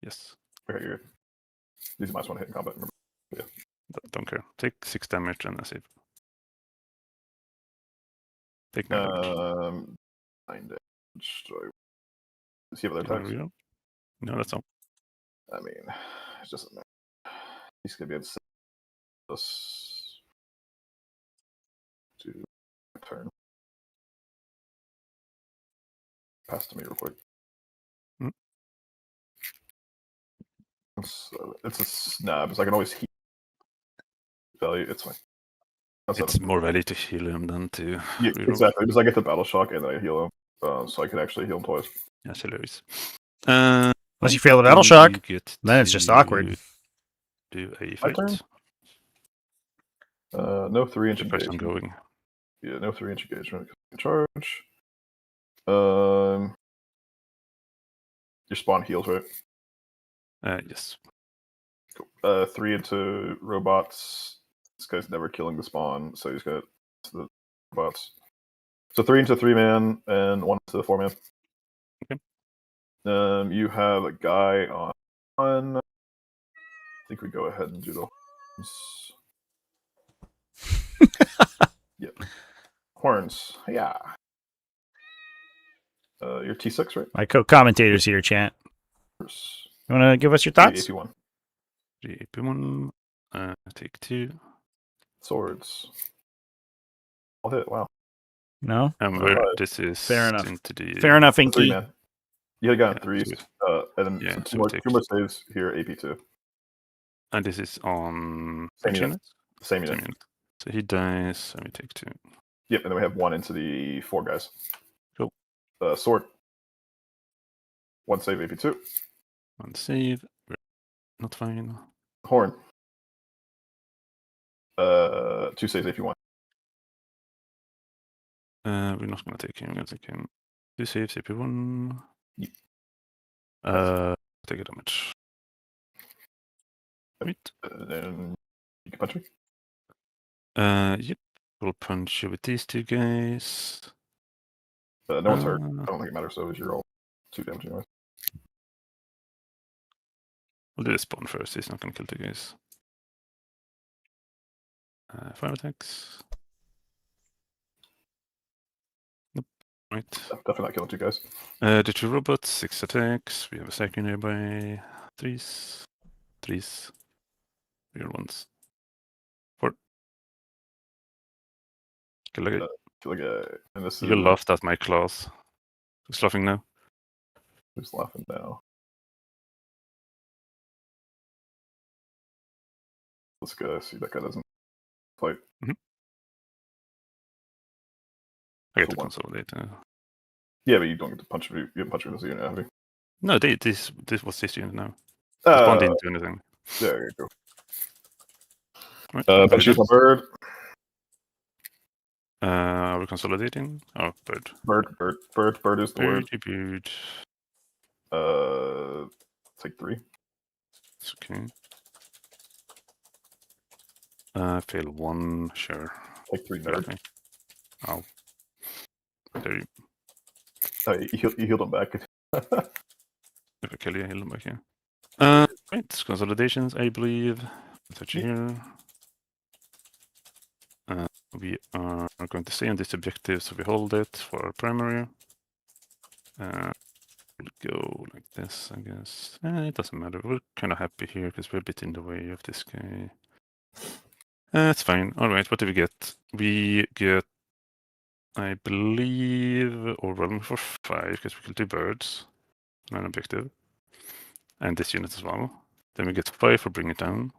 Yes.
Okay, you're good. These might want to hit in combat. Remember? Yeah.
Don't care. Take 6 damage and a save. Take 9 damage.
9 damage. Does he have other attacks?
No, that's all.
I mean, it doesn't matter. He's going to be able to save this to turn. Pass to me real quick. So it's a snap, so I can always heal value. It's fine.
It's more value to heal him than to.
Yeah, exactly. Because I get the battle shock and then I heal him, so I can actually heal him twice.
That's hilarious.
Unless you fail the battle shock, then it's just awkward.
Do a fight.
No 3-inch engagement.
Going.
Yeah, no 3-inch engagement. Charge. Your spawn heals, right?
Yes.
Cool. 3 into robots. This guy's never killing the spawn, so he's got the robots. So 3 into 3-man and 1 into the 4-man.
Okay.
You have a guy on. I think we go ahead and do the horns. Yep. Horns. Yeah. You're T6, right?
My co-commentators here, chat. You want to give us your thoughts?
AP1.
3 AP1. Take 2.
Swords. I'll hit. Wow.
No?
And this is
Fair enough.
into the...
Fair enough, Inky.
3-man. You had a guy on
Yeah,
3s. And then
yeah,
so
so
two
take-
more saves here, AP2.
And this is on...
Same
which
unit.
unit?
Same
Same
unit.
unit. So he dies, and we take 2.
Yep, and then we have 1 into the 4 guys.
Cool.
Sword. 1 save, AP2.
1 save. Not fine.
Horn. 2 saves, AP1.
We're not going to take him. We're going to take him. 2 saves, AP1.
Yep.
Take a damage.
Yep.
Right.
Then you can punch me.
Yep. We'll punch you with these 2 guys.
No one's hurt. I don't think it matters, so you're all 2 damage anyway.
We'll do the spawn first. He's not going to kill 2 guys. 5 attacks. Nope. Right.
Definitely not killing 2 guys.
The 2 robots, 6 attacks. We have a second nearby. 3s. 3s. Real ones. 4. Kill a guy.
Kill a guy. And this
You
is...
laughed at my class. Who's laughing now?
Who's laughing now? Let's go see that guy doesn't fight.
I get to
For 1.
consolidate.
Yeah, but you don't get to punch me. You haven't punched me with this unit, have you?
No, this was this unit now. The spawn didn't do anything.
Yeah, there you go.
Right,
Ben shoots my bird.
Are we consolidating? Oh, bird.
Bird is the word.
Bird.
Take 3.
It's okay. Fail 1, sure.
Take 3
Got
nerd.
me. Ow. There you.
You healed him back.
If I kill you, heal them back here. Right, consolidations, I believe. Touch here. We are going to stay on this objective, so we hold it for our primary. We'll go like this, I guess. It doesn't matter. We're kind of happy here because we're a bit in the way of this guy. It's fine. All right, what do we get? We get, I believe, overwhelming for 5 because we killed 2 birds. An objective. And this unit as well. Then we get 5 for bring it down.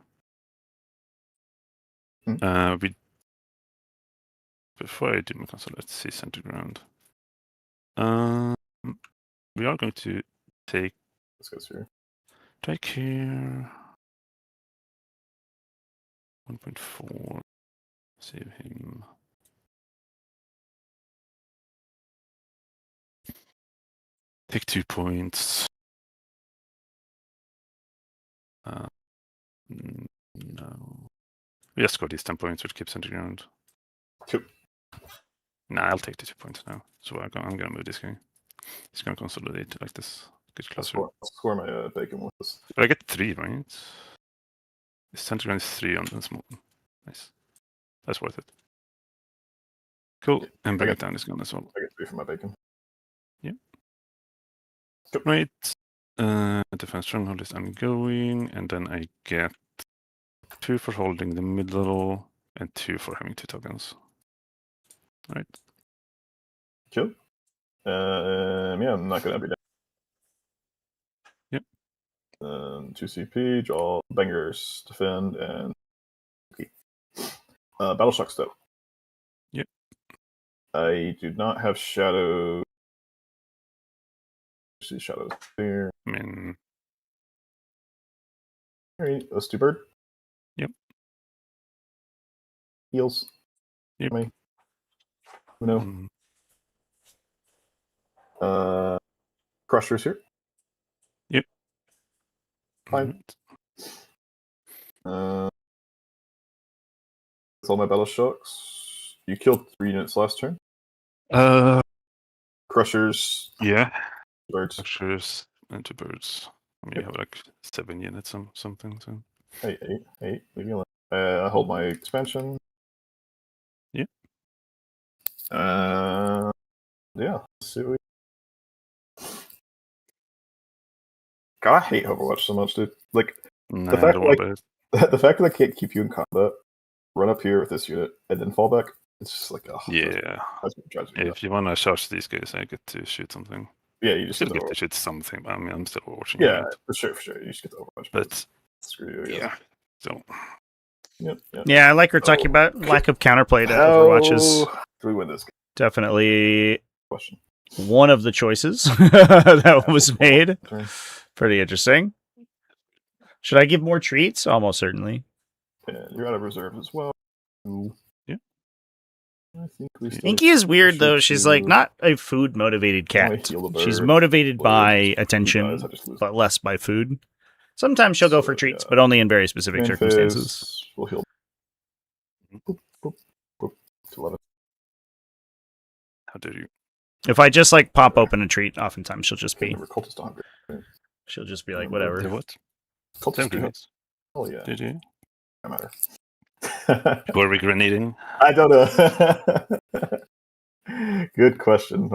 Before I do my console, let's see center ground. We are going to take.
This guy's here.
Take here. 1.4. Save him. Take 2 points. No. We just got these 10 points, which keeps center ground.
Cool.
Nah, I'll take the 2 points now. So I'm gonna move this guy. He's gonna consolidate like this. Get closer.
I'll score my bacon with this.
But I get 3, right? The center ground is 3 on the small. Nice. That's worth it. Cool. And bring it down this gun as well.
I get 3 for my bacon.
Yeah.
Cool.
Right. Defense stronghold is ongoing, and then I get 2 for holding the middle and 2 for having 2 tokens. Right.
Cool. Yeah, I'm not gonna be down.
Yep.
2 CP, draw bangers, defend, and battle shock step.
Yep.
I do not have shadow. See shadows there.
I mean,
Alright, let's do bird.
Yep.
Heals.
Yep.
Me. No. Crusher's here.
Yep.
Fine. That's all my battle shocks. You killed 3 units last turn. Crushers.
Yeah.
Birds.
Crushers into birds. I mean, you have like 7 units or something. So.
Hey, 8. Leave me alone. I hold my expansion.
Yeah.
Yeah. Let's see what God, I hate Overwatch so much, dude. Like
Nah,
the fact
don't worry about it.
the fact that I can't keep you in combat, run up here with this unit, and then fall back. It's just like, oh,
Yeah.
drives me
If you want to charge these guys, I get to shoot something.
Yeah, you
I
just
still
get
get
to
to shoot something, but I mean, I'm still watching.
Yeah,
Right?
for sure. You just get to Overwatch.
But
screw you.
yeah. So.
Yep.
Yeah, I like we're talking about lack of counterplay to Overwatch is
do we win this game?
definitely
Question.
one of the choices that was made. Pretty interesting. Should I give more treats? Almost certainly.
Yeah, you're out of reserve as well.
Yeah.
I think we
Inky is weird though. She's like not a food motivated cat. She's motivated by attention, but less by food. Sometimes she'll go for treats, but only in very specific circumstances.
We'll heal. Boop. 11.
How dare you?
If I just like pop open a treat, oftentimes she'll just be.
She'll
just be like, whatever.
What?
Cultist. Oh yeah.
Did you?
No matter.
Were we grenading?
I don't know. Good question.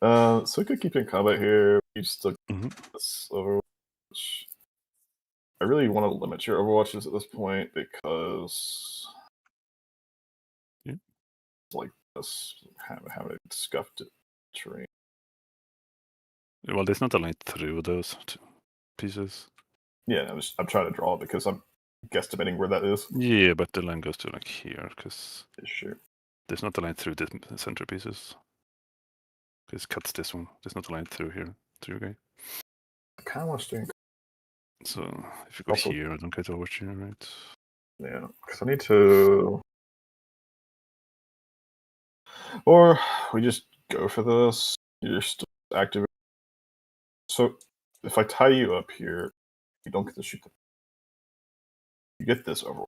So we could keep in combat here. You still this Overwatch. I really want to limit your Overwatches at this point because like this having a scuffed terrain.
Well, there's not a line through those pieces.
Yeah, I'm trying to draw it because I'm guesstimating where that is.
Yeah, but the line goes to like here because
sure.
There's not a line through the center pieces. It cuts this one. There's not a line through here. Okay.
I kind of want to stay.
So if you go here, I don't get over here, right?
Yeah, because I need to. Or we just go for this. You're still active. So if I tie you up here, you don't get to shoot them. You get this Overwatch,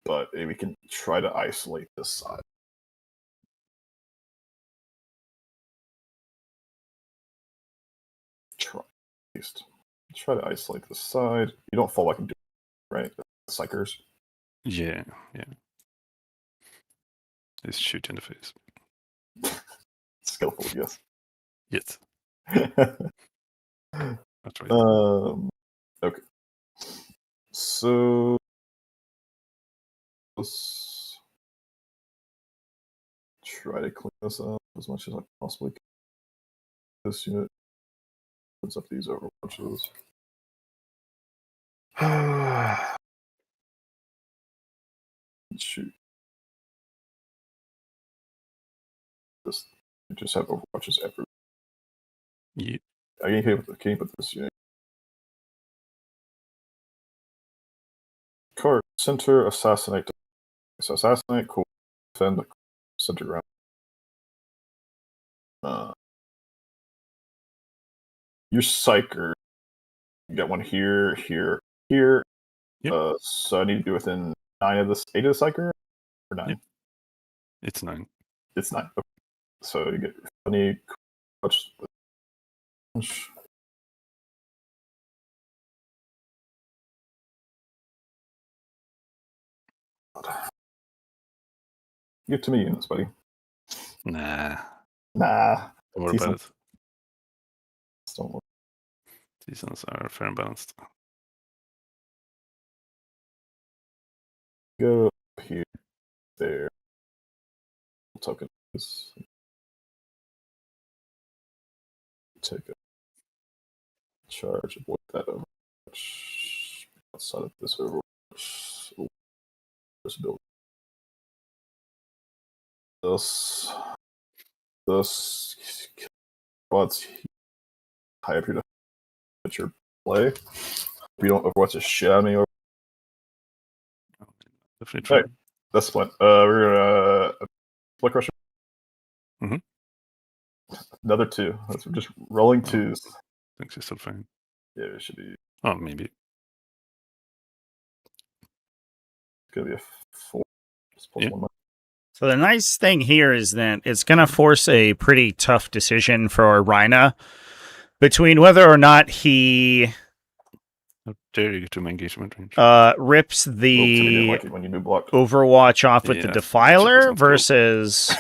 but we can try to isolate this side. Try to isolate this side. You don't fall back and do it, right? Psychers.
Yeah. Just shoot in the face.
Skillful, yes.
Yes. That's right.
Okay. So let's try to clean this up as much as I possibly can. This unit puts up these Overwatches. Shoot. This you just have Overwatches everywhere.
Yeah.
Can you put this unit? Card center assassinate. So assassinate, cool. Defend the center ground. Your psyker. You got one here.
Yep.
So I need to be within 8 of the psyker or 9.
Yep. It's 9.
It's 9. Okay. So you get funny. Give to me units, buddy.
Nah.
Don't
worry about it.
Don't worry.
Seasons are fair and balanced.
Go here, there. Token this. Take a charge. Avoid that Overwatch. Outside of this Overwatch. This build. This. What's high up here to hit your play. If you don't Overwatch the shit out of me.
Definitely try.
Right. That's what we're gonna Blood Crusher. Another 2. We're just rolling 2s.
I think she's still fine.
Yeah, it should be.
Oh, maybe.
It's gonna be a 4. Just plus
Yeah.
1 more.
So the nice thing here is that it's going to force a pretty tough decision for Rinah between whether or not he
How dare you get to my engagement range?
rips
Well, Timmy didn't
the
like it when you move blocked.
Overwatch off with the
Yeah,
Defiler
that's not cool.
versus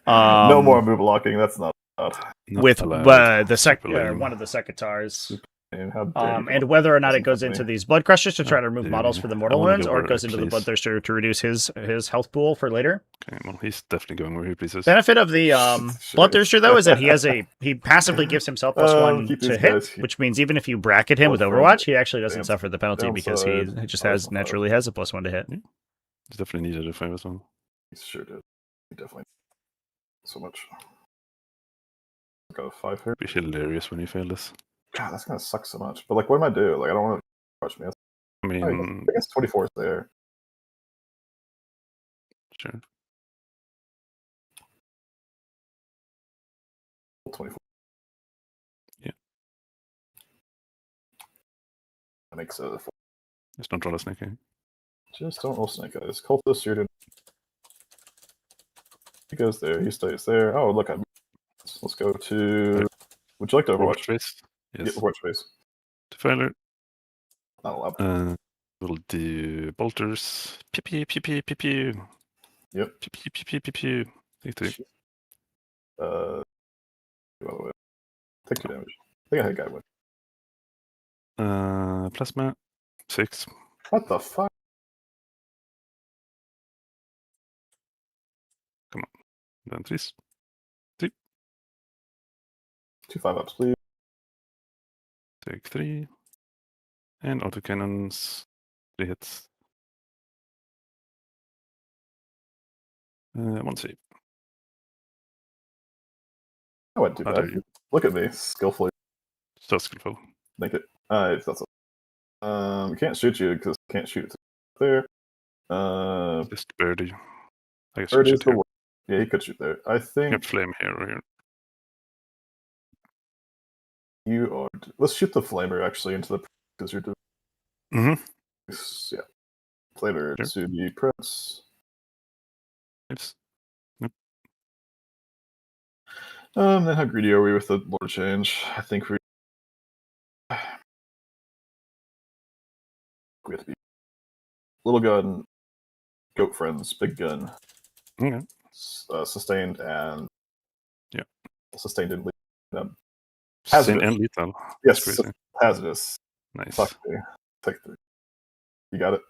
No more move blocking. That's not allowed.
Not
with
allowed.
the
Super lame.
one of the Secatars.
And how dare you
And whether or not it
Listen
goes
to me.
into these Blood Crushers to try
Oh,
to remove
dude.
models for the
I
mortal
wanna
wounds,
go
or
where
it goes
it
into the
please.
Bloodthirster to reduce his health pool for later.
Okay, well, he's definitely going where he pleases.
Benefit of the
Sure.
Bloodthirster though is that he passively gives himself +1
keep
to
these
hit,
guys here.
which means even if you bracket him with
Plus
Overwatch, he actually doesn't
Downside.
suffer the penalty because he
Downside.
just
Oh,
has
that's not
naturally has a +1 to hit.
He's definitely needed a 5 as well.
He sure did. He definitely so much. Got a 5 here.
It'd be hilarious when he failed this.
God, that's gonna suck so much. But like, what am I do? Like, I don't want to crush me.
I mean,
I guess 24 is there.
sure.
24.
Yeah.
That makes it a 4.
Just don't draw the snake.
Just don't roll snake eyes. Cultist, you're he goes there. He stays there. Oh, look, let's go to.
Right.
Would you like to
Overwatch
Overwatch?
face.
Yeah,
Yes.
Overwatch face.
Defiler.
Not allowed.
We'll do bolters. Pew pew pew pew pew pew.
Yep.
Pew pew pew pew pew pew. Take 3.
By the way, take 2 damage. I think I hit guy with.
Plasma. 6.
What the fuck?
Then 3.
2 5-ups, please.
Take 3. And autocannons. 3 hits. 1 save.
I wouldn't do
How
bad.
dare you?
Look at me, skillfully.
So skillful.
Make it. If that's we can't shoot you because we can't shoot it there.
Just birdie. I guess
Third
you
is
should
the
here.
worst. Yeah, he could shoot there. I
You
think
have flame here or here.
you are. Let's shoot the flamer actually into the because you're doing.
Mm-hmm.
Yeah, flamer
Sure.
to the prince.
Yes.
Then how greedy are we with the lore change? I think we have to be little gun, goat friends, big gun,
Okay.
sustained and
Yeah.
sustained and
Same
hazardous.
and lethal.
Yes,
That's crazy.
hazardous.
Nice.
Fuck me. Take 3. You got it.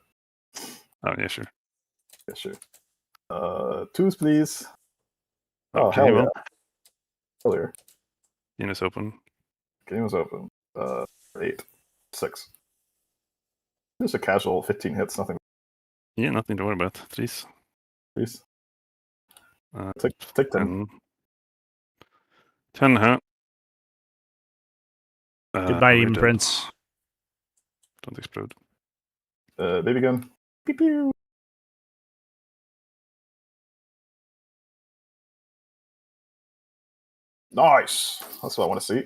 Oh yeah, sure.
Yeah, sure. 2s, please.
Oh,
Oh, hell
game
yeah.
on.
Earlier.
Units open.
Game was open. 8. 6. Just a casual 15 hits, nothing.
Yeah, nothing to worry about. 3.
Please.
Uh,
Take 10.
10, huh?
Goodbye,
we're
Even
dead.
Prince.
Don't explode.
Baby gun. Pew pew. Nice. That's what I want to see.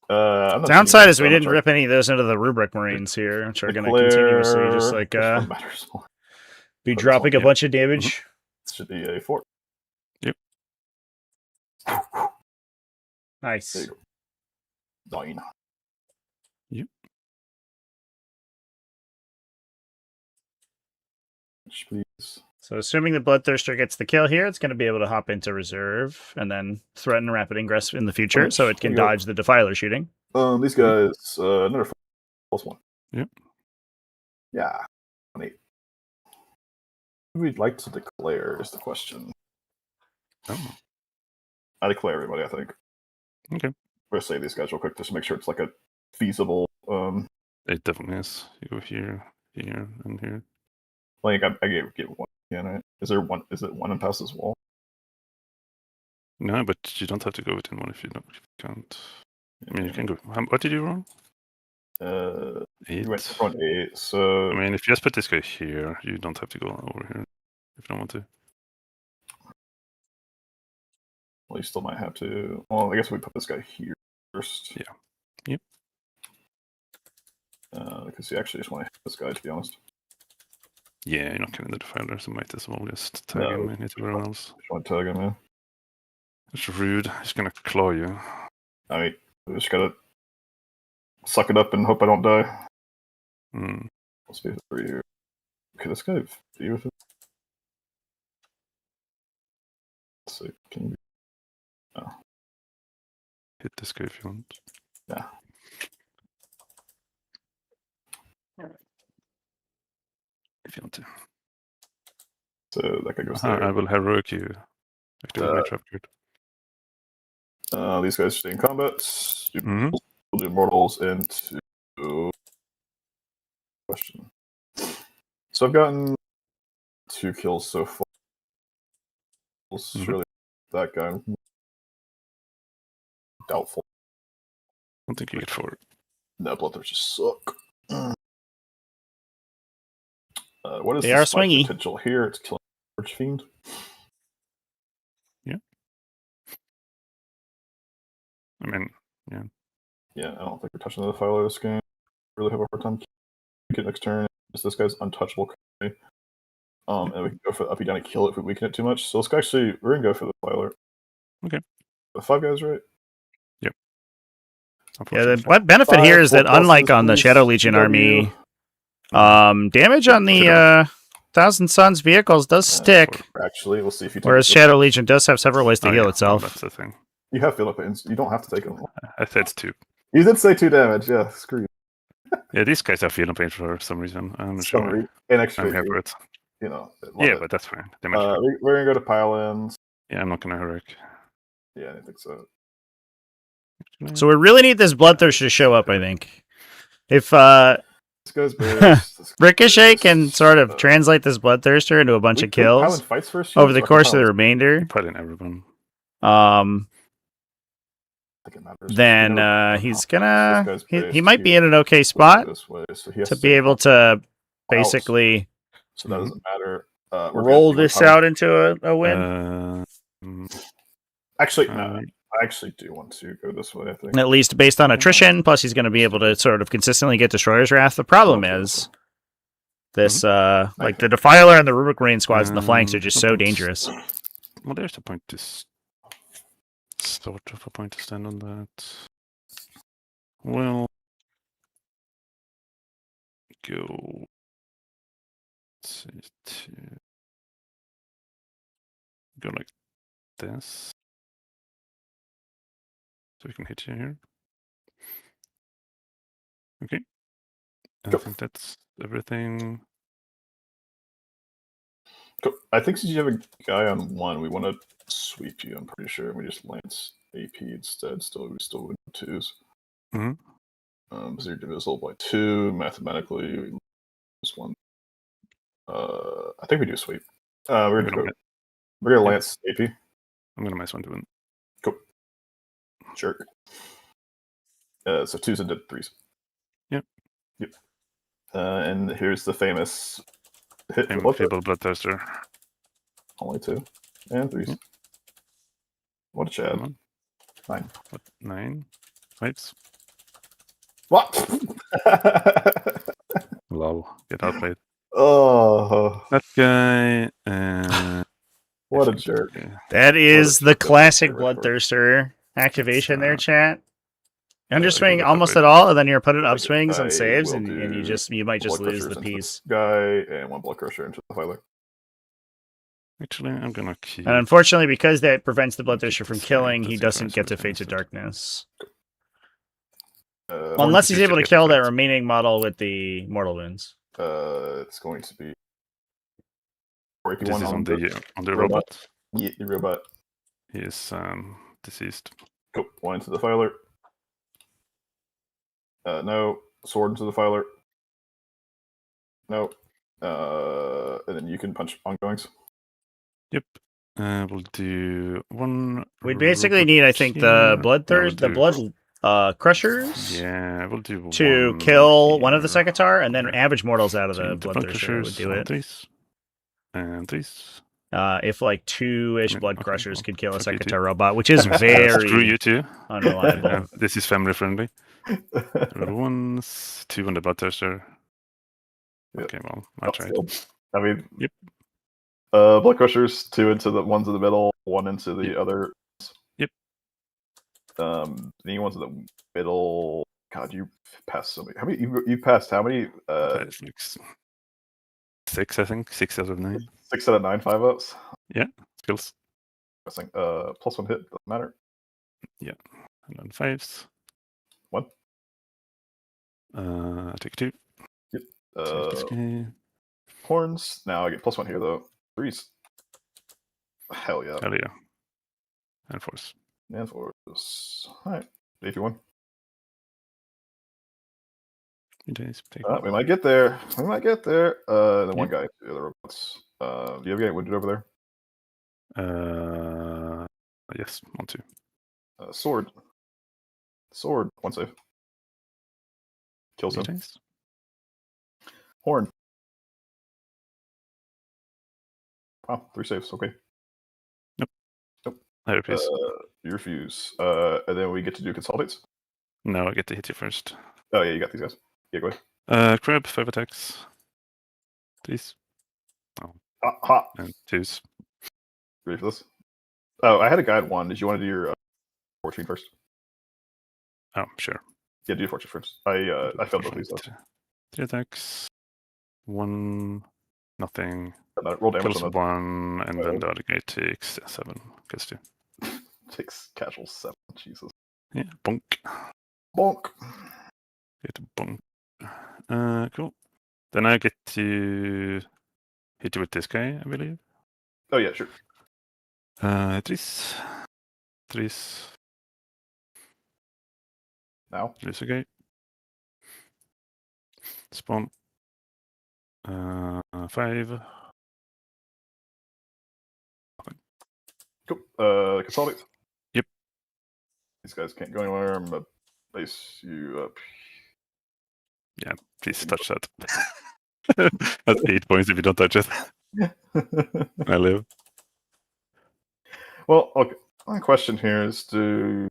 I'm not
Downside
shooting
is we
that, so I'm
didn't
gonna
rip any of those into the Rubric Marines here, which are going to
declare-
continuously just like
which one matters more?
be
Put this
dropping a
one,
bunch of damage.
This should be a 4.
Yep.
Nice.
There you go. 9.
Yep.
Please.
So assuming the Bloodthirster gets the kill here, it's going to be able to hop into reserve and then threaten rapid ingress in the future,
Right,
so it can
there you go.
dodge the Defiler shooting.
These guys, another 4 plus 1.
Yep.
Yeah. 8. Who we'd like to declare is the question.
Oh,
I declare everybody, I think.
okay.
We're gonna say these guys real quick just to make sure it's like a feasible.
It definitely is. You go here, here, and here.
Like I gave 1 again, right? Is there one? Is it 1 and past this wall?
No, but you don't have to go within 1 if you don't. If you can't. I mean, you can go. What did you roll?
8.
8.
You went front 8. So
I mean, if you just put this guy here, you don't have to go over here if you don't want to.
Well, you still might have to. Well, I guess we put this guy here first.
Yeah. Yep.
Because you actually just want to hit this guy, to be honest.
Yeah, you're not killing the defiler, so might as well just tag him and hit everyone else.
Just want to tag him, yeah.
It's rude. He's gonna claw you.
I mean, we just gotta suck it up and hope I don't die.
Mm.
Let's be for you. Okay, this guy be with it. Let's see. Can you... Oh.
Hit this guy if you want.
Yeah.
If you want to.
So that guy goes there.
I will heroic you. Activate my trap card.
These guys stay in combat. We'll do mortals into question. So I've gotten 2 kills so far. Really, that guy. Doubtful.
I don't think you get 4.
No, bloodthirst just suck. What is
They
the
are
spike
swingy.
potential here? It's killing Archfiend.
Yeah. I mean, yeah.
Yeah, I don't think we're touching the Defiler this game. Really have a hard time get next turn. This guy's untouchable currently. And we can go for the uppy down and kill it if we weaken it too much. So let's actually, we're gonna go for the Defiler.
Okay.
The 5 guys, right?
Yep.
Yeah, the benefit here is that unlike on the Shadow Legion army, damage on the Thousand Suns vehicles does stick.
Actually, we'll see if you.
Whereas Shadow Legion does have several ways to heal itself.
That's the thing.
You have field up buttons. You don't have to take them.
I said 2.
You did say 2 damage. Yeah, screw you.
Yeah, these guys have field pain for some reason. I'm not sure.
And extra.
I'm here for it.
You know.
Yeah, but that's fine.
We're gonna go to pile-ins.
Yeah, I'm not gonna heroic.
Yeah, I think so.
So we really need this Bloodthirster to show up, I think. If
this guy's burst,
Ricochet can sort of translate this Bloodthirster into a bunch of kills over the course of the remainder,
put in everyone.
then he's gonna he might be in an okay spot to be able to basically
so that doesn't matter.
Roll this out into a win.
Actually, no. I actually do want to go this way, I think.
At least based on attrition, plus he's going to be able to sort of consistently get Destroyer's Wrath. The problem is this, like the Defiler and the Rubric Marine squads in the flanks are just so dangerous.
Well, there's a point to sort of a point to stand on that. Well, go. Let's see, go like this. So we can hit you here. Okay. I think that's everything.
Cool. I think since you have a guy on 1, we want to sweep you, I'm pretty sure. We just lance AP instead. We still win 2s. So you're divisible by 2. Mathematically, we lose 1. I think we do sweep. We're gonna lance AP.
I'm gonna -1 to win.
Cool. Jerk. So 2s and 3s.
Yep.
And here's the famous hit.
Feeble Bloodthirster.
Only 2 and 3s. Yep. What a chad. 9.
What? 9? 5s?
What?
Lol. Get outplayed.
Oh.
That guy.
What a jerk.
That is the classic Bloodthirster activation there, chat. Underswing almost at all, and then your opponent upswings and saves, and you might just lose the piece.
Guy and 1 Blood Crusher into the Defiler.
Actually, I'm gonna keep.
And unfortunately, because that prevents the Bloodthirster from killing, he doesn't get to Fates of Darkness. Unless he's able to kill that remaining model with the mortal wounds.
It's going to be.
This is on the robot.
Yeah, the robot.
He is deceased.
Go 1 into the Defiler. No. Sword into the Defiler. No. And then you can punch ongoings.
Yep. We'll do 1.
We'd basically need, I think, the blood crushers.
Yeah, we'll do
to kill one of the Sekitar, and then average mortals out of the Bloodthirster would do it.
And 3s.
if like 2-ish blood
okay,
crushers
well,
could kill a
fuck you
secretary robot, which is
Screw
very
you too.
unreliable.
This is family friendly. Once, 2 on the bloodthirster.
Yep.
Okay, well, I tried.
I mean,
Yep.
blood crushers, 2 into the ones in the middle, 1 into the other.
Yep.
Any ones in the middle. God, you passed so many. How many? You passed how many?
Like 6, I think. 6 out of 9.
6 out of 9 5-0s.
Yeah, skills.
Interesting. +1 hit doesn't matter.
Yeah, and then 5s.
1.
I take 2.
Yep.
Take this guy.
Horns. Now I get +1 here though. 3s. Hell yeah.
Hell yeah. And 4s.
And 4s. All right. AP1. We might get there. We might get there. Then one guy, the other robots. Do you have any wounded over
there? Yes, 1, 2.
Sword. 1 save. Kills him.
Nice.
Horn. Wow, 3 saves. Okay.
Nope.
Nope.
I refuse.
You refuse. And then we get to do consolidates.
No, I get to hit you first.
Oh yeah, you got these guys. Yeah, go ahead.
Crab, 5 attacks. Please. Oh.
Ha.
And 2s.
Ready for this? Oh, I had a guide 1. Did you want to do your fortune first?
Oh, sure.
Yeah, do your fortune first. I failed both these though.
3 attacks. 1, nothing.
Roll damage
Kills
on the
1, and then the other guy takes 7. Kills 2.
takes casual 7. Jesus.
Yeah, bonk.
Bonk.
Get a bonk. Cool. Then I get to hit you with this guy, I believe.
Oh yeah, sure.
3s.
Now.
Lose a guy. Spawn. 5.
Cool. Consolidate.
Yep.
These guys can't go anywhere. I'm gonna base you up.
Yeah, please touch that. That's 8 points if you don't touch it. I live.
Well, okay. My question here is: do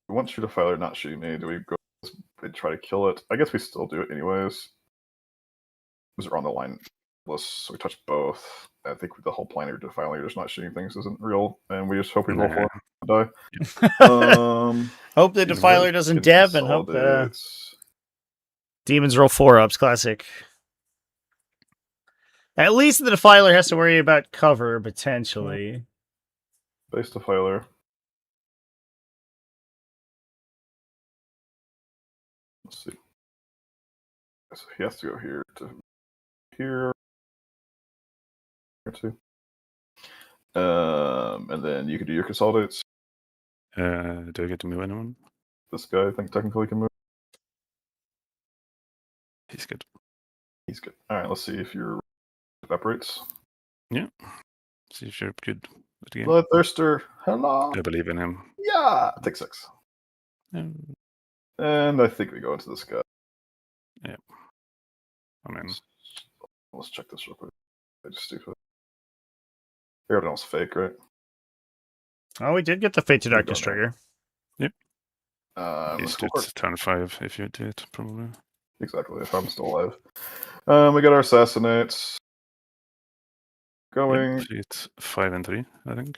we want to shoot a filer, not shoot me? Do we go and try to kill it? I guess we still do it anyways. Because we're on the line list, so we touch both. I think the whole plan of defiling just not shooting things isn't real, and we just hope we roll for it and die.
Hope the Defiler doesn't dev, and hope the Demons roll 4-ups. Classic. At least the Defiler has to worry about cover, potentially.
Base Defiler. Let's see. So he has to go here to here. Here too. And then you can do your consolidates.
Do I get to move anyone?
This guy, I think, technically can move.
He's good.
He's good. All right, let's see if your evaporates.
Yeah. See if you're good at the game.
Bloodthirster, hello.
I believe in him.
Yeah, take 6.
Um,
And I think we go into this guy.
Yeah. I mean,
let's check this real quick. I just stupid. Everything else fake, right?
Oh, we did get the Fate to Darkness trigger.
Yep.
Let's go
it's turn 5 if you do it, probably.
Exactly, if I'm still alive. We got our assassinates. Going.
Yep, it's 5 and 3, I think.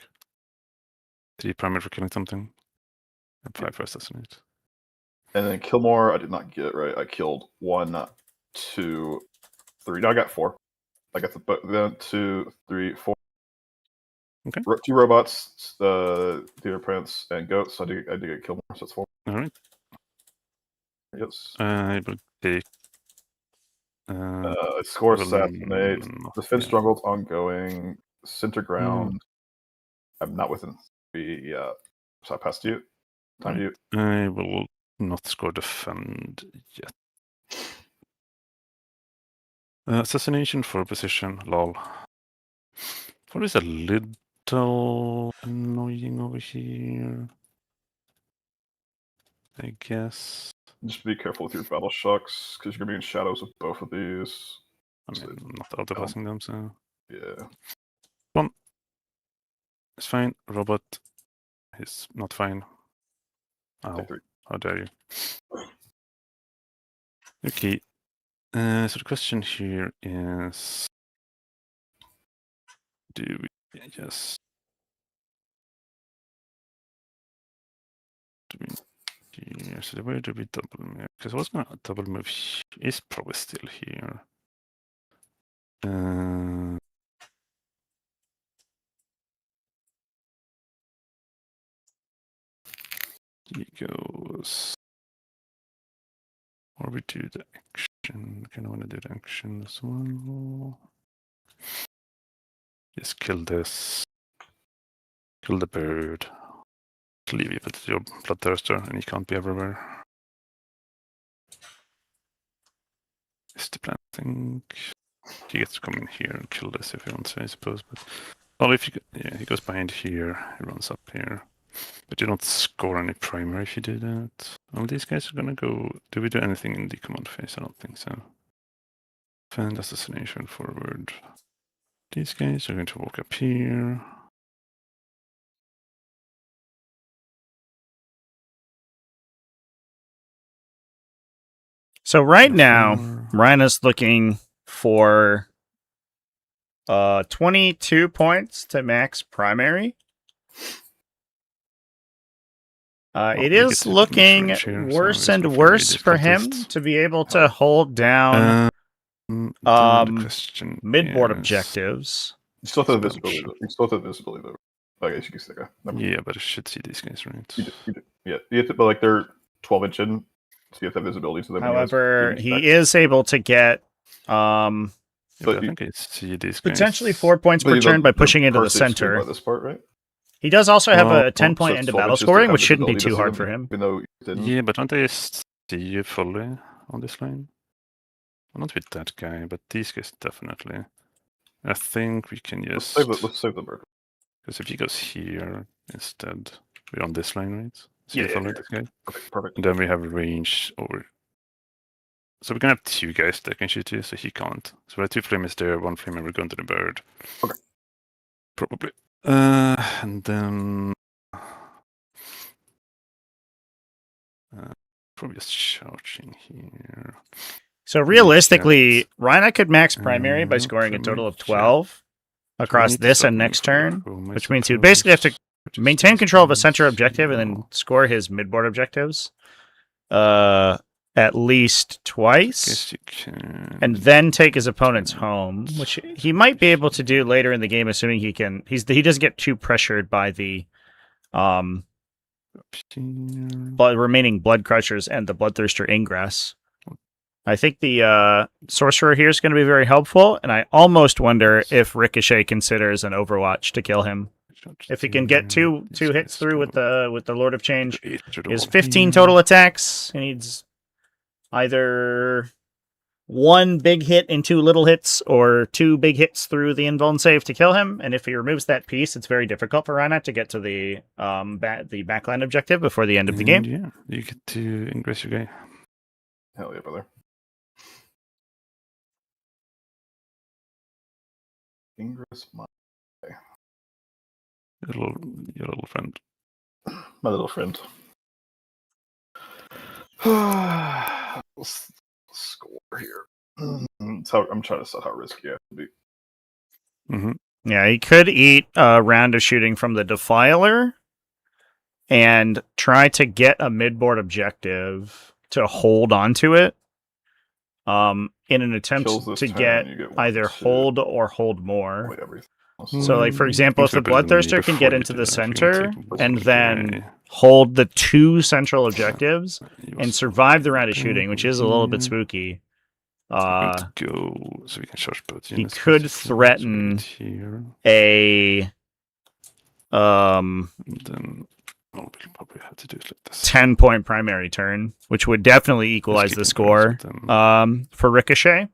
3 primary for killing something. And 5 for assassinate.
And then kill more, I did not get right. I killed 1, 2, 3. No, I got 4. I got the 2, 3, 4.
Okay.
2 robots, theater prince, and goats. So I did get kill more, so it's 4.
All right.
Yes.
I will take.
Score assassinate. Defense strongholds ongoing. Center ground. I'm not within 3. So I passed you. Time to you.
I will not score defend yet. Assassination for position. Lol. What is a little annoying over here? I guess.
Just be careful with your battle shocks, because you're going to be in shadows with both of these.
I mean, I'm not auto-passing them, so...
Yeah.
One. fine. Robot is not fine. Ow.
Take 3.
How dare you? Okay. So the question here is, do we just here? So where do we double move? Because I was gonna double move. Is probably still here. He goes. Or we do the action. Kind of want to do the action as well. Just kill this. Kill the bird. Leave you with your bloodthirster, and he can't be everywhere. Is the plan? I think he gets to come in here and kill this if he wants to, I suppose. But well, if you he goes behind here, he runs up here. But you don't score any primary if you do that. Well, these guys are gonna go. Do we do anything in the command phase? I don't think so. Fan assassination forward. These guys are going to walk up here.
So right now, Rinah's looking for 22 points to max primary. It is looking worse and worse for him to be able to hold down mid-board objectives.
You still have the visibility. You still have the visibility though. I guess you can stick
Yeah, but I should see these guys, right?
You do. Yeah, you have to, but like they're 12-inch in, so you have to have visibility to them.
However, he is able to get
but I think I see these guys.
Potentially 4 points per turn by pushing into the center.
This part, right?
He does also have a 10-point end of battle scoring, which shouldn't be too hard for him.
Yeah, but don't they see you fully on this line? Well, not with that guy, but these guys definitely. I think we can just...
Let's save the bird.
Because if he goes here instead, we're on this line, right? So
yeah,
follow this guy.
Okay, perfect.
And then we have range over. So we're gonna have 2 guys that can shoot you, so he can't. So we have 2 flamers there, 1 flamer, we're going to the bird.
Okay.
Probably. And then probably just charging here.
So realistically, Rinah could max primary by scoring a total of 12 across this and next turn, which means he would basically have to maintain control of a center objective and then score his mid-board objectives at least twice, and then take his opponent's home, which he might be able to do later in the game, assuming he can. He doesn't get too pressured by the remaining Blood Crushers and the Bloodthirster Ingress. I think the Sorcerer here is going to be very helpful, and I almost wonder if Ricochet considers an Overwatch to kill him. If he can get two hits through with the Lord of Change, is 15 total attacks. He needs either 1 big hit and 2 little hits, or 2 big hits through the Invuln save to kill him. And if he removes that piece, it's very difficult for Rinah to get to the backline objective before the end of the game.
Yeah, you get to ingress your guy.
Hell yeah, brother. Ingress my
Your little friend.
My little friend. Let's score here. I'm trying to set how risky I have to be.
Mm-hmm.
Yeah, he could eat a round of shooting from the Defiler and try to get a mid-board objective to hold onto it in an attempt to get either hold or hold more. So, like, for example, if the Bloodthirster can get into the center and then hold the 2 central objectives and survive the round of shooting, which is a little bit spooky, he could threaten a
then we'll probably have to do it like this.
10-point primary turn, which would definitely equalize the score for Ricochet.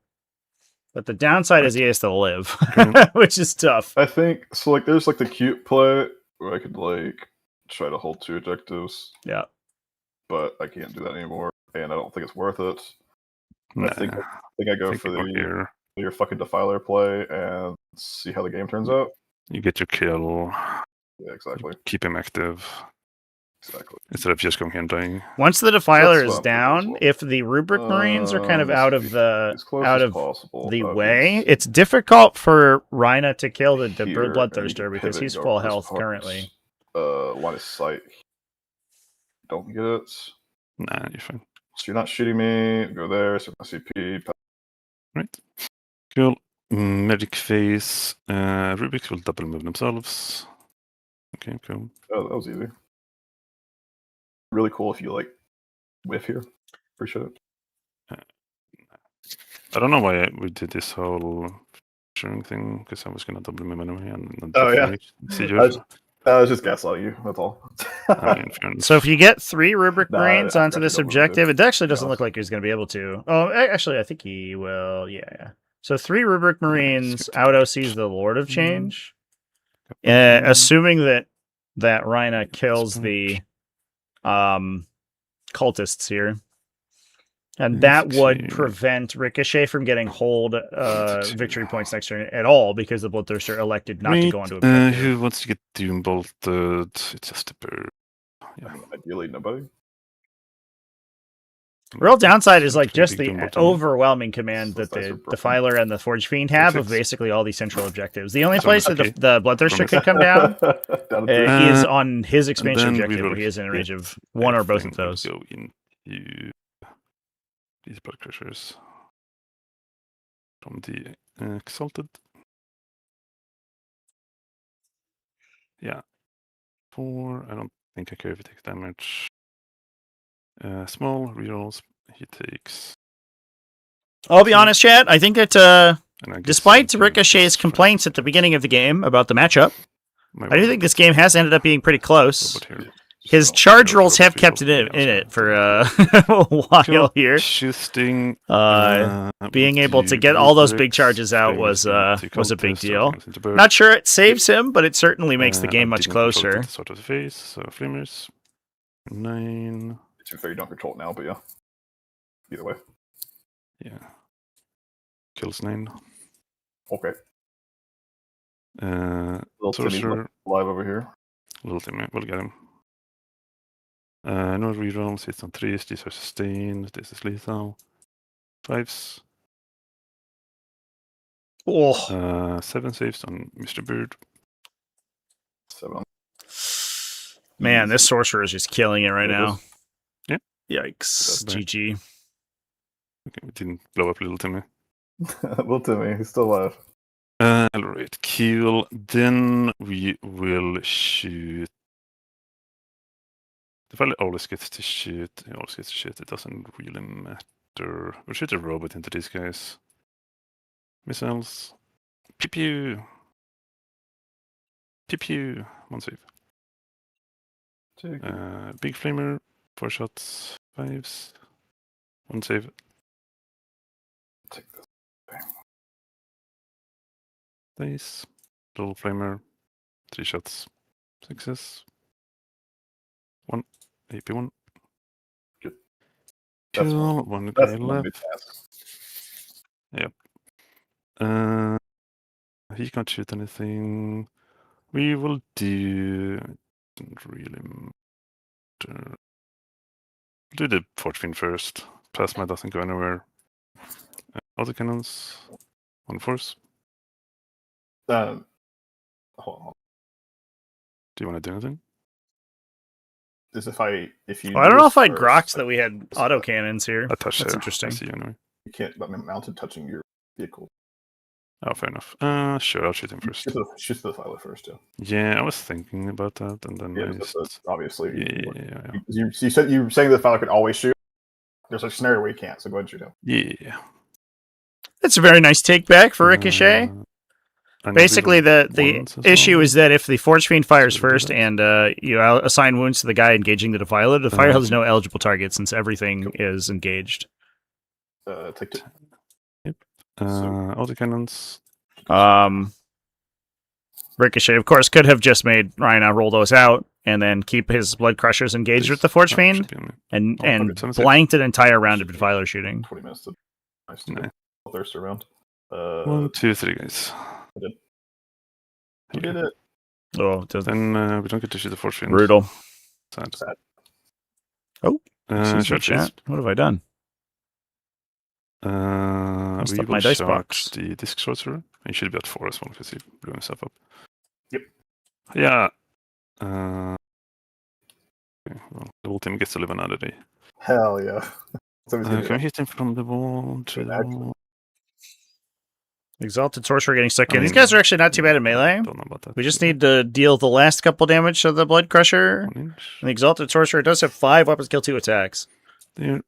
But the downside is he has to live, which is tough.
I think so. Like, there's like the cute play where I could like try to hold 2 objectives.
Yeah,
but I can't do that anymore, and I don't think it's worth it. I think I go for your fucking Defiler play and see how the game turns out.
You get your kill.
Yeah, exactly.
Keep him active.
Exactly.
Instead of just going here and dying.
Once the Defiler
That's
is
what I'm thinking as
down,
well.
if the Rubric Marines are kind of out of the
as close as possible,
way, it's difficult for Rinah to kill the
here,
Bloodthirster because he's full health currently.
Line of sight. Don't get it.
Nah, you're fine.
So you're not shooting me. Go there. So my CP.
Right. Cool. Magic phase. Rubiks will double move themselves. Okay, cool.
Oh, that was easy. Really cool if you like whiff here. Appreciate it.
I don't know why we did this whole sharing thing, because I was going to double move anyway. And
Oh, yeah.
See
I was just gaslighting you. That's all.
So if you get 3 Rubric
Nah,
Marines
I
onto
forgot
this
to double move
objective,
it.
it actually doesn't
Yeah.
look like he's going to be able to. Oh, actually, I think he will. Yeah. So 3 Rubric Marines out OCs the Lord of Change. Assuming that Rinah kills the cultists here. And that would prevent Ricochet from getting hold victory points next turn at all, because the Bloodthirster elected not to go onto objective.
Who wants to get doom bolted? It's just a bird. Yeah.
I mean, ideally, nobody.
Real downside is like just
Big
the
doom bolt.
overwhelming command
So
that the
those are broken.
Defiler and the Forge Fiend have of
6.
basically all these central objectives. The only
So,
place
okay.
that the Bloodthirster
Promise.
could come down
Down to
is on his expansion
then we
objective,
will
where he is in
hit
range of one or both of
everything will
those.
Go into these blood crushers from the Exalted. Yeah. 4. I don't think I care if he takes damage. Small rerolls. He takes.
I'll be honest, Chad. I think that
And I guess
despite
I can
Ricochet's
just
complaints at the beginning of the game about the matchup,
my
I do think this game has ended up being pretty close.
robot here.
His
So,
charge
no,
rolls have
robot
kept it
visual.
in
Yeah,
it
so-
for a while
Cool.
here.
Shifting.
Being able to get all those big charges out was a big deal. Not sure it saves him, but it certainly makes the game much closer.
Sort of the face. So flamers. 9.
to be fair, you don't control it now, but yeah. Either way.
Yeah. Kills 9.
Okay. Little Timmy's
Sorcerer.
live over here.
Little Timmy. We'll get him. No rerolls. Hits on 3s. These are sustained. This is lethal. 5s.
Oh,
7 saves on Mr. Bird.
7.
man, this sorcerer is just killing it right now.
Yeah.
Yikes.
That's bad.
GG.
Okay, we didn't blow up Little Timmy.
Little Timmy, he's still alive.
Alright, cool. Then we will shoot. The fella always gets to shoot. He always gets to shoot. It doesn't really matter. We'll shoot a robot into these guys. Missiles. Pew pew. Pew pew. 1 save. Big flamer. 4 shots. 5s. 1 save.
Take this.
Nice. Little flamer. 3 shots. 6s. 1. AP1.
Good. That's
Cool. 1 guy
That's one
left.
big task.
He can't shoot anything. We will do. Doesn't really matter. Do the Forge Fiend first. Plasma doesn't go anywhere. Autocannons. 1 force.
Hold on.
Do you want to do anything?
This if you.
Well, I don't know if I
first,
grokked that we had autocannons here.
I touched
That's
there.
interesting.
I see you anyway.
You can't mounted touching your vehicle.
Oh, fair enough. Sure, I'll shoot him first.
Shoot the Defiler first, yeah.
Yeah, I was thinking about that, and then
Yeah,
I
that's obviously.
Yeah.
You said you were saying the Defiler could always shoot. There's a scenario where you can't, so go ahead and shoot him.
Yeah.
It's a very nice take back for Ricochet. Basically, the issue is that if the Forge Fiend fires first and you assign wounds to the guy engaging the Defiler, the Defiler has no eligible target since everything is engaged.
Take 2.
Autocannons.
Ricochet, of course, could have just made Rinah roll those out and then keep his Blood Crushers engaged with the Forge Fiend and blanked an entire round of Defiler shooting.
20 minutes to nice
Nice.
thirst around.
1, 2, 3 guys.
You did it.
Oh, it doesn't.
Then we don't get to shoot the force field.
Brutal.
Sad.
Oh, excuse me,
Charge this.
chat. What have I done?
We
up
will
my dice
charge
box.
the disc sorcerer. You should be at 4 as well because you're blowing stuff up.
Yep.
Yeah. Okay, well, the whole team gets to live another day.
Hell yeah.
Can we hit him from the wall to the wall?
Exalted Sorcerer getting stuck
I
in. These
mean,
guys are actually not too bad in melee.
Don't know about that.
We just need to deal the last couple damage to the Blood Crusher.
1 inch.
And the Exalted Sorcerer does have 5 weapon skill 2 attacks.
There.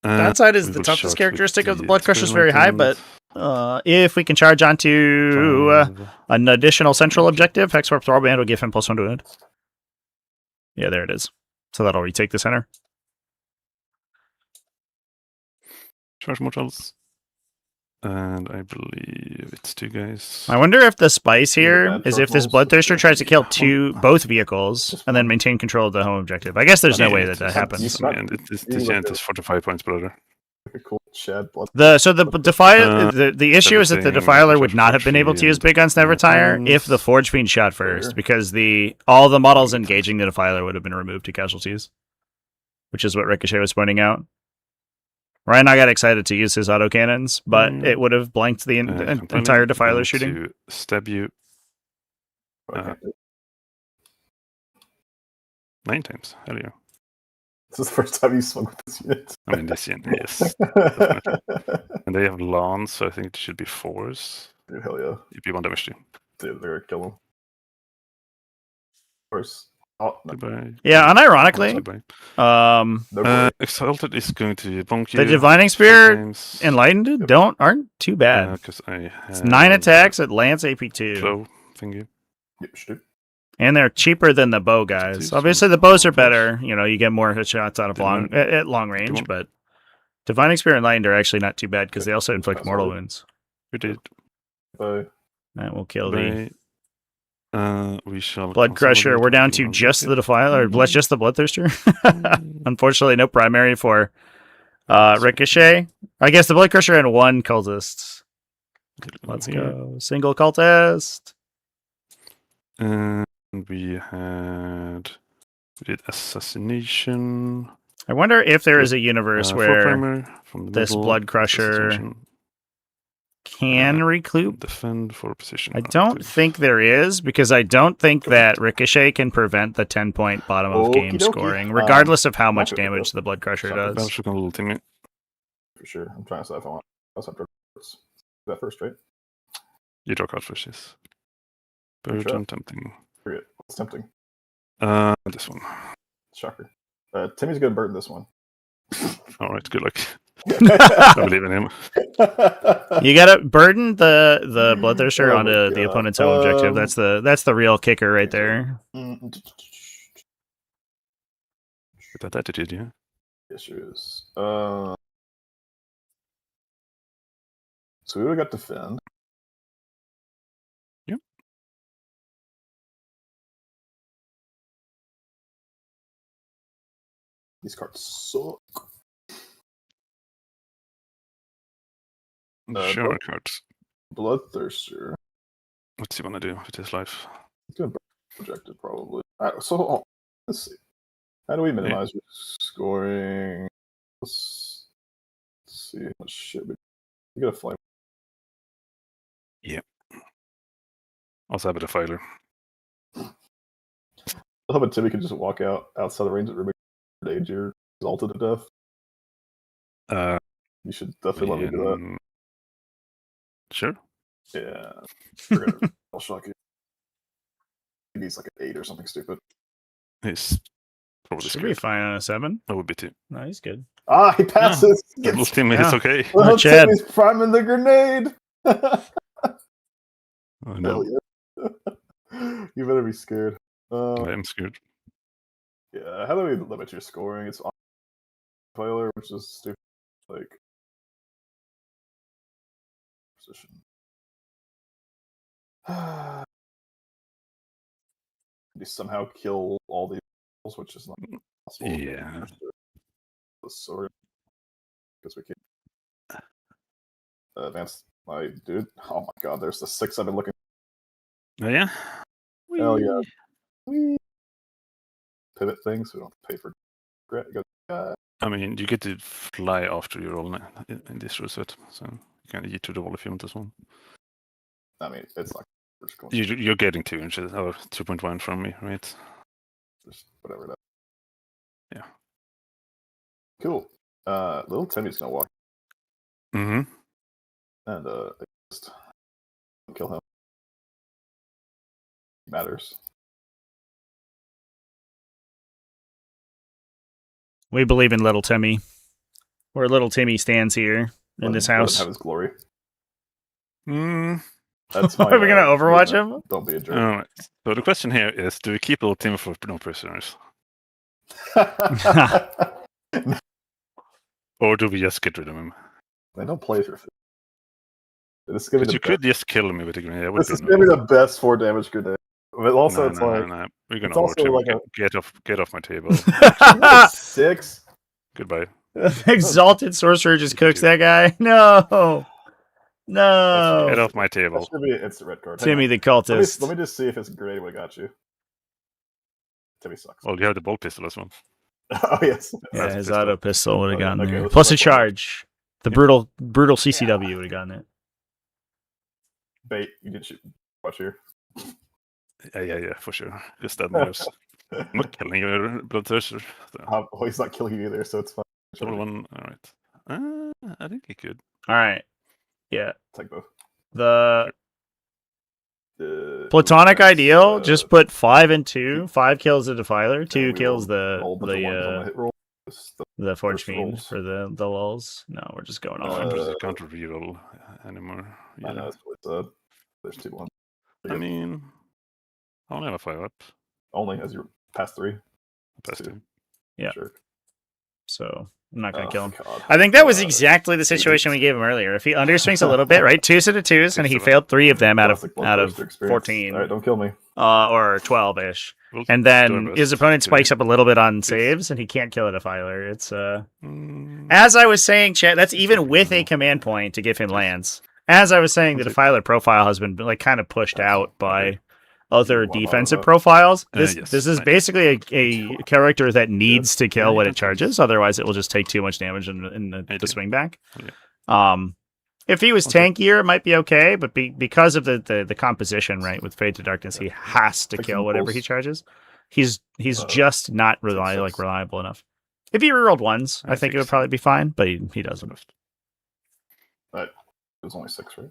Downside is
we
the
will
toughest
charge
characteristic
with
of the Blood Crusher is very
experiment
high, but if we can charge onto
and
an additional central objective, Hexwarp Throbband will give him +1 to wound. Yeah, there it is. So that'll retake the center.
charge mortals. And I believe it's 2 guys.
I wonder if the spice
Yeah,
here
bad
is if this
charge rolls.
Bloodthirster tries to kill both vehicles and then maintain control of the home objective. I guess there's no way that that happens.
And this giant is 45 points brother.
Like a cool Chad blood.
The issue is that the Defiler would not have been able to use Big Guns Never Tire if the Forge Fiend shot first, because all the models engaging the Defiler would have been removed to casualties, which is what Ricochet was pointing out. Rhinah got excited to use his autocannons, but it would have blanked the entire Defiler shooting.
To stab you
Okay.
9 times. Hell yeah.
This is the first time you swung with this unit.
I mean, this unit, yes. And they have lawns, so I think it should be 4s.
Dude, hell yeah.
If you want damage to.
Dude, they're gonna kill him. Of course. Oh, no.
Goodbye.
Yeah, unironically,
Goodbye. Exalted is going to bonk you.
the Divining Spear
times.
Enlightened aren't too bad.
Because I have
It's 9 attacks at Lance AP2.
Flow thingy.
Yep, shoot.
And they're cheaper than the bow guys.
Two,
Obviously, the bows are better. You know, you get more shots out of
Didn't
at long range, but Divining Spear and Enlightened are actually not too bad because they also inflict mortal wounds.
We did.
Bye.
That will kill the
we shall
Blood Crusher. We're down to just the Defiler, or just the Bloodthirster. Unfortunately, no primary for Ricochet. I guess the Blood Crusher and 1 cultist. Let's go. Single cultist.
And we did Assassination.
I wonder if there is a universe where
from
this
middle,
Blood Crusher can recloop.
Defend for position.
I don't think there is, because I don't think that Ricochet can prevent the 10-point bottom of game
Okie dokie.
scoring, regardless of how much
not gonna
damage
go.
the Blood Crusher does.
Battleship on little teammate.
For sure. I'm trying to decide if I want. I also have to that first, right?
You draw card first, yes.
Good
Burden
job.
tempting.
Forget. It's tempting.
This one.
Shocker. Timmy's gonna burn this one.
Alright, good luck. I believe in him.
You gotta burden the Bloodthirster
Oh
onto
my
the
God.
opponent's home objective. That's the real kicker right there.
With that attitude, yeah.
Yes, sure is. So we would have got defend.
Yep.
These cards suck.
Sure, cards.
Bloodthirster.
What's he wanna do with his life?
It's gonna burn projected probably. So let's see. How do we minimize your scoring? Let's see how much shit we get a flame.
Also have a Defiler.
I hope Timmy can just walk outside the range of Rubik danger, exalted to death. You should definitely let me do that.
Sure.
Yeah. Forget it. I'll shock you. Maybe he's like an 8 or something stupid.
He's probably
Should be
scared.
fine on a 7.
That would be 2.
No, he's good.
Ah, he passes!
Little teammate is
Yeah.
okay.
Well,
Chad.
Timmy's priming the grenade!
Oh, no.
Hell yeah. You better be scared.
I am scared.
Yeah, how do we limit your scoring? It's on failure, which is stupid. Like, position. You somehow kill all these, which is not possible.
Yeah.
The sword, because we can't advance my dude. Oh my god, there's the 6 I've been looking.
Oh, yeah?
Hell Hell yeah. Whee! Pivot thing, so we don't pay for
I mean, you get to fly after you roll in this reset, so you can eat to the wall if you want as well.
I mean, it's not.
You're getting 2 inches or 2.1 from me, right?
Just whatever that.
Yeah.
Cool. Little Timmy's gonna walk.
Mm-hmm.
And just kill him. Matters.
We believe in little Timmy. Where little Timmy stands here in this house.
Have his glory.
Mm.
That's my,
Are we gonna Overwatch him?
Don't be a jerk.
So the question here is, do we keep little Timmy for no prisoners? Or do we just get rid of him?
I don't play for. This is gonna be
you could just kill me with a grenade.
This is gonna be the best 4 damage grenade. But also,
no. We're gonna
also
Overwatch him.
like
Get off my table.
6.
Goodbye.
Exalted sorcerer just cooks that guy. No.
Get off my table.
That should be an instant red card.
Timmy the cultist.
Let me just see if it's a grenade what got you. Timmy sucks.
Well, you have the bolt pistol as well.
Oh yes.
Yeah, his auto pistol would have gotten
Okay,
there.
let's
Plus a
go.
charge. The brutal CCW would have gotten it.
Bait, you did shoot. Watch here.
Yeah, for sure. Just that moves. I'm not killing your bloodthirster. So.
Oh, he's not killing you either, so it's fine.
Double one. All right. I think he could.
All right. Yeah.
Take both.
The platonic ideal, just put 5 and 2. 5 kills the Defiler, 2 kills the Forge Fiend for the lulls. No, we're just going all in.
I can't reroll anymore. Yeah.
I know, that's what there's 2-1.
I mean, I only have a 5-up.
Only as you're past 3.
Past 2.
Yeah.
Sure.
So I'm not going to kill him.
God.
I think that was exactly the situation we gave him earlier. If he underswings a little bit, right? 2 set of 2s, and he failed 3 of them out of 14.
All right, don't kill me.
Or 12-ish. And then his opponent spikes up a little bit on saves, and he can't kill a Defiler. It's as I was saying, chat, that's even with a command point to give him lands. As I was saying, the Defiler profile has been like kind of pushed out by other defensive profiles. This is basically a character that needs to kill when it charges, otherwise it will just take too much damage in the swing back. If he was tankier, it might be okay, but because of the composition, right, with Fade to Darkness, he has to kill whatever he charges. He's just not reliable enough. If he rerolled ones, I think it would probably be fine, but he doesn't.
But it was only 6, right?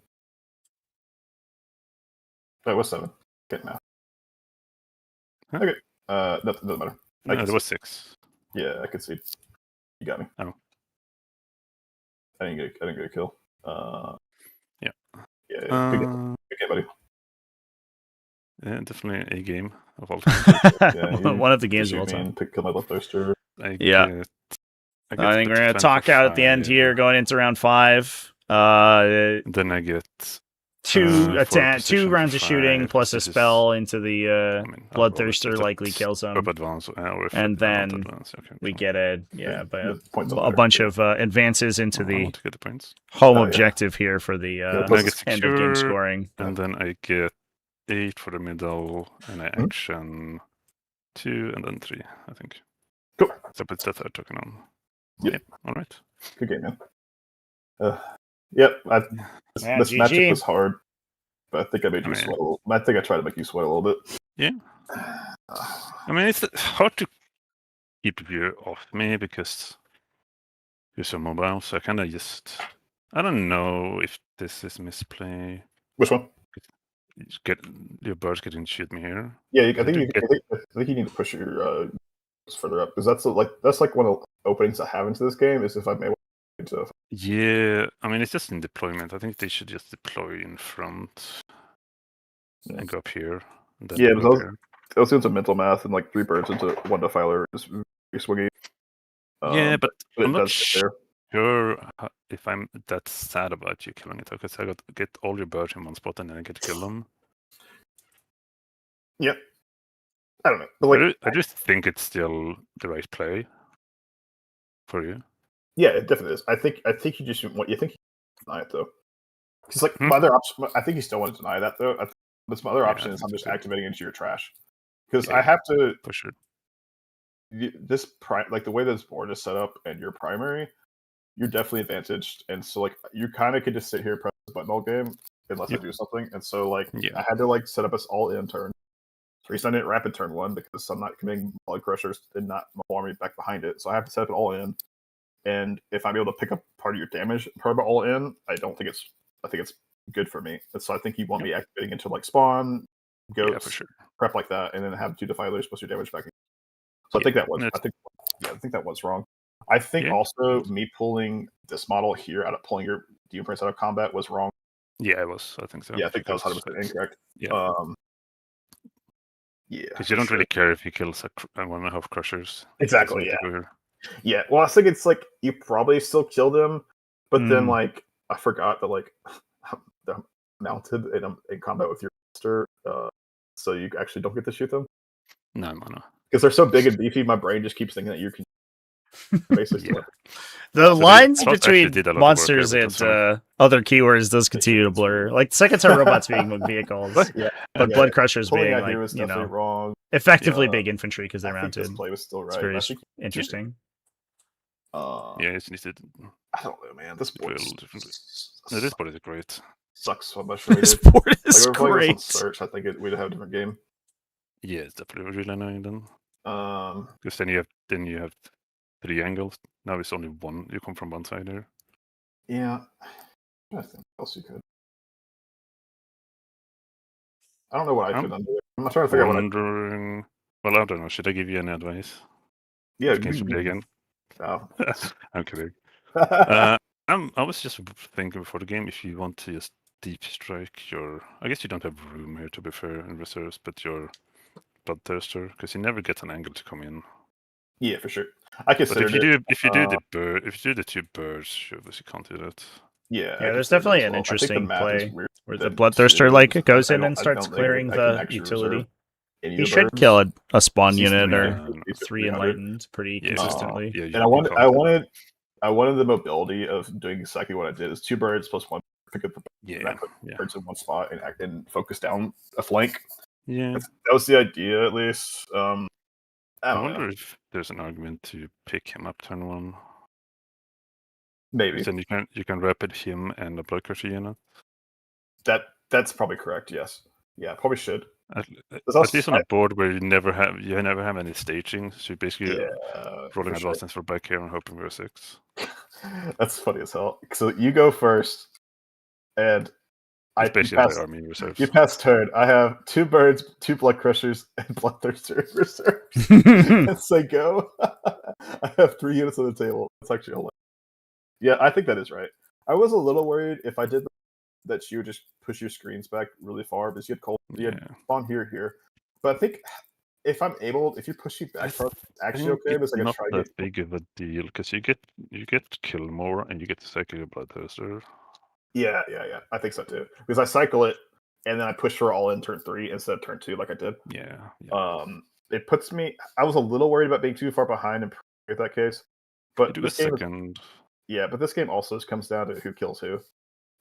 That was 7. Okay, now. Okay. That doesn't matter.
No, it was 6.
Yeah, I could see. You got me.
Oh.
I didn't get a kill.
Yeah.
Yeah. Good game, buddy.
Yeah, definitely a game of all time.
One of the games of all time.
Kill my bloodthirster.
I think we're gonna talk out at the end here, going into round 5.
Then I get
2 rounds of shooting plus a spell into the bloodthirster likely kills him, and then we get a bunch of advances into the home objective here for the end of game scoring,
and then I get 8 for the middle, and I action 2 and then 3, I think.
Cool.
So put that third token on.
Yep.
All right.
Good game, man. Yep. This matchup was hard, but I think I made you sweat a little. I think I tried to make you sweat a little bit.
Yeah. I mean, it's hard to keep you off me because you're so mobile. So I kind of I don't know if this is misplay.
Which one?
Your birds getting to shoot me here.
Yeah, I think you need to push your further up because that's like one of the openings I have into this game is if I may.
Yeah, I mean it's just in deployment. I think they should just deploy in front and go up here. And then
yeah, but those doing some mental math and like 3 birds into 1 Defiler is very swingy.
Yeah, but I'm not sure if I'm that sad about you killing it because I get all your birds in one spot and then I get to kill them.
Yep. I don't know. But
I just think it's still the right play for you.
Yeah, it definitely is. I think you just want. You think you deny it though, because like my other option. I think you still want to deny that though. But my other
Yeah,
option
I
is
think
I'm just
so too.
activating into your trash. Because
Yeah,
I have to
for sure.
like the way this board is set up and your primary, you're definitely advantaged. And so like you kind of could just sit here and press the button all game unless
Yep.
I do something. And so like
Yeah.
I had to like set up us all in turn. The reason I didn't rapid turn 1 because I'm not committing blood crushers and not army back behind it. So I have to set up it all in. And if I'm able to pick up part of your damage part of it all in, I think it's good for me. And so I think you want me activating into like spawn, goats,
Yeah, for sure.
prep like that, and then have 2 defilers plus your damage back. So I think that was I think that was wrong. I think also me pulling this model here out of pulling your Demon Prince out of combat was wrong.
Yeah, it was. I think so.
Yeah, I think that was 100% incorrect.
Yeah.
Yeah.
Because you don't really care if he kills a 1.5 crushers.
Exactly. Yeah. Yeah. Well, I think it's like you probably still killed him, but then like I forgot that like they're mounted in combat with your master, so you actually don't get to shoot them.
No.
Because they're so big and beefy, my brain just keeps thinking that you can basically.
The lines
Trot
between
did a lot of work
monsters
here,
and
but
other keywords does continue to blur. Like second turn robots being vehicles, but blood crushers
Pulling
being
out
like
here was definitely wrong.
effectively big infantry because they're
I think
mounted.
this play was still right.
It's very interesting.
yeah, it's needed.
I don't know, man. This board
this board is great.
Sucks so much.
This board is
like,
great.
On search, I think we'd have a different game.
Yeah, it's definitely really annoying then. Because then you have 3 angles. Now it's only one. You come from one side there.
Yeah. I think else you could. I don't know what I could undo. I'm not trying to figure out.
Well, I don't know. Should I give you any advice?
Yeah,
you can play again.
Oh.
I'm kidding. I was just thinking before the game if you want to just deep strike your. I guess you don't have room here to be fair in reserves, but your Bloodthirster, because he never gets an angle to come in.
Yeah, for sure. I
But if you do the 2 birds, you obviously can't do that.
Yeah,
there's definitely an interesting play where the Bloodthirster like goes in and starts clearing the utility. He should kill a spawn unit or 3 enlightened pretty consistently.
And I wanted the mobility of doing exactly what I did: is 2 birds plus 1 pick up the birds in one spot and focus down a flank.
Yeah,
that was the idea at least. I
wonder if there's an argument to pick him up turn 1.
Maybe.
Then you can rapid him and a blood crusher unit.
That's probably correct. Yes. Yeah, probably should.
At least on a board where you never have any staging, so you're basically rolling advancements for back here and hoping for a 6.
That's funny as hell. So you go first, and
you
pass turn. I have 2 birds, 2 blood crushers, and bloodthirster in reserves. And say go. I have 3 units on the table. That's actually hilarious. Yeah, I think that is right. I was a little worried if I did that you would just push your screens back really far because you had spawn here. But I think if you push it back far, it's actually okay. It's like
not that big of a deal because you get kill more and you get to cycle your bloodthirster.
Yeah. I think so too. Because I cycle it and then I push her all in turn 3 instead of turn 2 like I did.
Yeah.
It puts me. I was a little worried about being too far behind in that case. But
this game.
But this game also comes down to who kills who,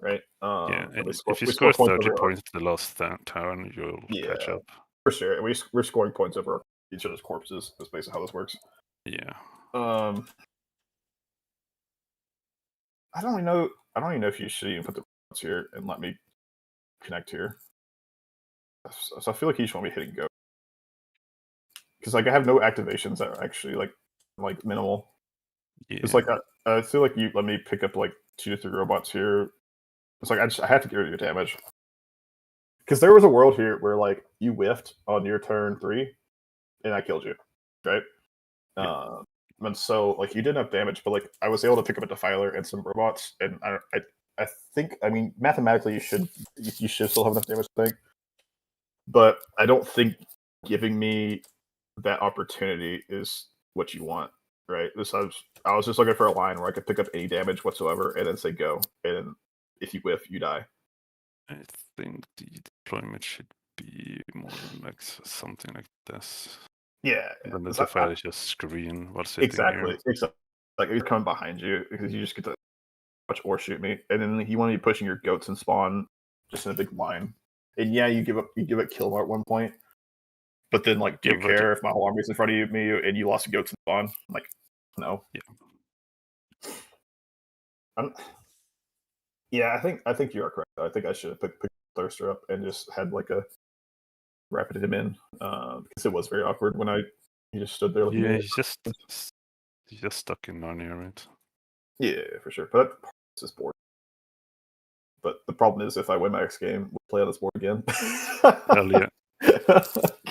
right?
If you score 30 points to the last turn, you'll catch up.
For sure. We're scoring points over each other's corpses. That's basically how this works.
Yeah.
I don't even know if you should even put the robots here and let me connect here. So I feel like you just want me hitting go. Because like I have no activations that are actually like minimal. Yeah. It's like I feel like you let me pick up like 2 to 3 robots here. It's like I have to get rid of your damage. Because there was a world here where like you whiffed on your turn 3, and I killed you, right? Yeah. And so like you didn't have damage, but like I was able to pick up a defiler and some robots, and I think mathematically you should still have enough damage, I think. But I don't think giving me that opportunity is what you want, right? I was just looking for a line where I could pick up any damage whatsoever and then say go, and if you whiff, you die.
I think the deployment should be more like something like this.
Yeah.
And then the defiler is just screen while sitting here.
Exactly. Like he's coming behind you because you just get to watch or shoot me, and then you want to be pushing your goats and spawn just in a big line. And yeah, you give it kill bar at one point. But then, like, do you
Yeah, but-
care if my whole army's in front of me and you lost a goat to the spawn? Like, no.
Yeah.
Yeah, I think you are correct. I think I should have picked Thirster up and just had like a rapid him in because it was very awkward when he just stood there looking
Yeah,
at
he's just stuck in Narnia, right?
Yeah, for sure. But it's just bored. But the problem is, if I win my next game, we'll play on this board again.
Hell yeah.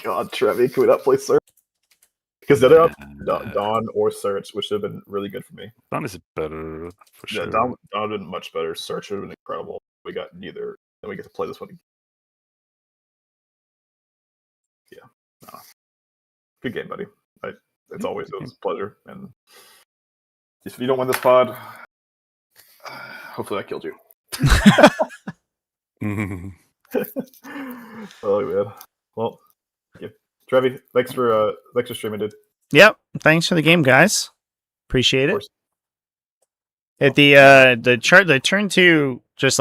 God, Trevi, can we not play Search? Because the other Dawn or Search, which would have been really good for me.
Dawn is better for
Yeah,
sure.
Dawn would have been much better. Search would have been incredible. We got neither. Then we get to play this one again. Yeah. Good game, buddy. It's always a pleasure. And if you don't win this pod, hopefully I killed you. Oh man. Well, yeah. Trevi, thanks for streaming, dude.
Yep. Thanks for the game, guys. Appreciate it. At the turn 2, just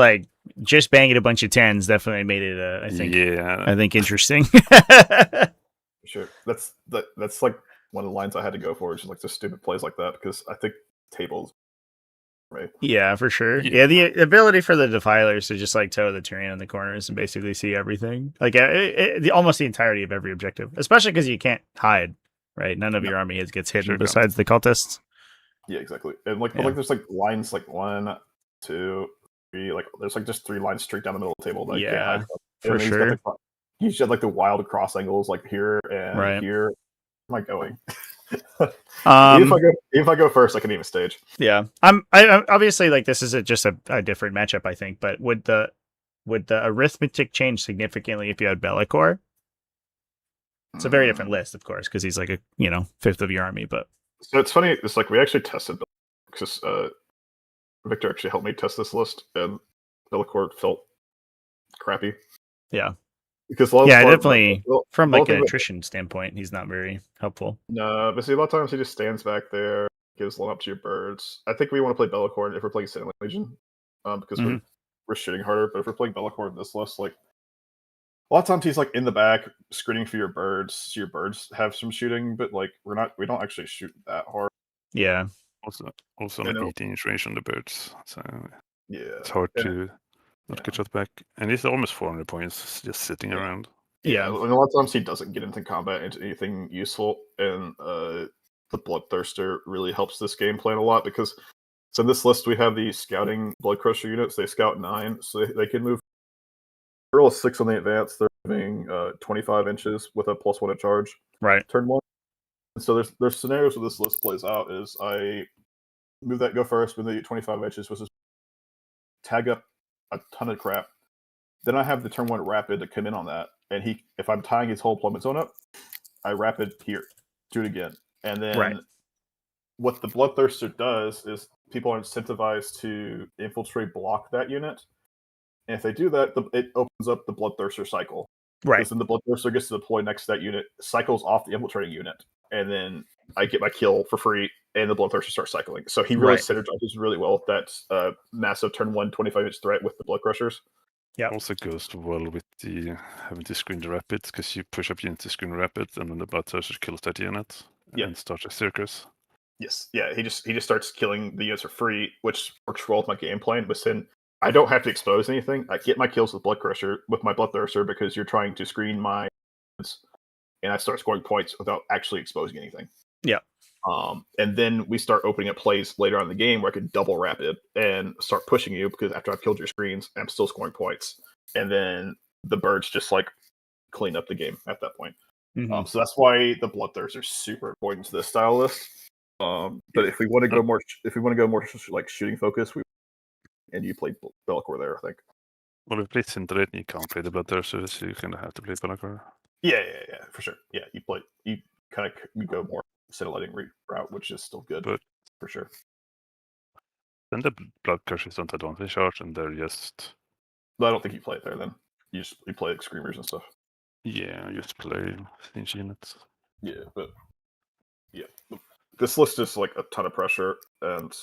banging a bunch of 10s definitely made it I think interesting.
Sure. That's like one of the lines I had to go for, just like the stupid plays like that, because I think tables right.
Yeah, for sure. Yeah, the ability for the defilers to just toe the terrain on the corners and basically see everything, almost the entirety of every objective, especially because you can't hide, right? None of your army gets hidden besides the cultists.
Yeah, exactly. And but there's lines 1, 2, 3, there's just 3 lines straight down the middle of the table that you can't hide from.
For sure.
You should have the wild cross angles here and here. Where am I going? If I go first, I can even stage.
Yeah, I obviously this is just a different matchup, I think. But would the arithmetic change significantly if you had Bellicor? It's a very different list, of course, because he's a fifth of your army. But
so it's funny. It's we actually tested because Victor actually helped me test this list, and Bellicor felt crappy.
Yeah.
Because
definitely from an attrition standpoint, he's not very helpful.
No, but see, a lot of times he just stands back there, gives one up to your birds. I think we want to play Bellicor if we're playing Sailing Legion, because we're shooting harder. But if we're playing Bellicor in this list, a lot of times he's in the back screening for your birds, so your birds have some shooting. But we don't actually shoot that hard.
Yeah.
Also an 18-inch range on the birds, so
yeah,
it's hard to. Not get shot back, and he's almost 400 points just sitting around.
Yeah, and a lot of times he doesn't get into combat into anything useful, and the Bloodthirster really helps this game plan a lot because so in this list we have the scouting Bloodcrusher units. They scout 9, so they can move. Roll a 6 on the advance. They're moving 25 inches with a +1 at charge.
Right.
Turn 1. And so there's scenarios where this list plays out is I move that go first, move the 25 inches, which is tag up a ton of crap. Then I have the turn 1 rapid to come in on that, and if I'm tying his whole deployment zone up, I rapid here, do it again, and then what the Bloodthirster does is people are incentivized to infiltrate, block that unit, and if they do that, it opens up the Bloodthirster cycle.
Right.
Because then the Bloodthirster gets to deploy next to that unit, cycles off the infiltrating unit, and then I get my kill for free, and the Bloodthirster starts cycling. So he really synergizes really well with that massive turn 1 25-inch threat with the Bloodcrushers.
Yeah.
Also goes well with the having to screen the rapids because you push up unit to screen rapids, and then the Bloodthirster kills that unit and starts a circus.
Yes, yeah, he just starts killing the units for free, which works well with my game plan. But then I don't have to expose anything. I get my kills with my Bloodthirster because you're trying to screen my, and I start scoring points without actually exposing anything.
Yeah.
And then we start opening up plays later on in the game where I can double rapid and start pushing you because after I've killed your screens, I'm still scoring points. And then the birds just clean up the game at that point.
Mm-hmm.
So that's why the Bloodthirsts are super important to this style list. But if we want to go more, shooting focus, and you play Bellicor there, I think.
Well, if you play Scintillate, you can't play the Bloodthirster, so you kind of have to play Bellicor.
Yeah, for sure. Yeah, you go more scintillating route, which is still good, but for sure.
Then the Bloodcrushers don't advantage charge, and they're just.
But I don't think you play it there. Then you play screamers and stuff.
Yeah, just play things units.
Yeah, but this list is a ton of pressure, and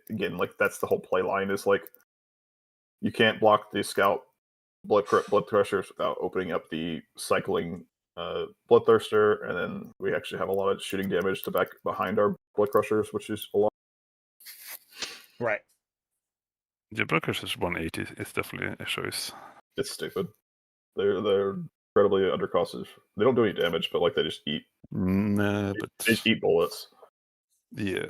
again, that's the whole play line is you can't block the scout blood crushers without opening up the cycling bloodthirster, and then we actually have a lot of shooting damage to back behind our blood crushers, which is a lot.
Right.
The blood crushers 180 is definitely a choice.
It's stupid. They're incredibly undercosted. They don't do any damage, but like they just eat.
Nah, but
They just eat bullets.
yeah,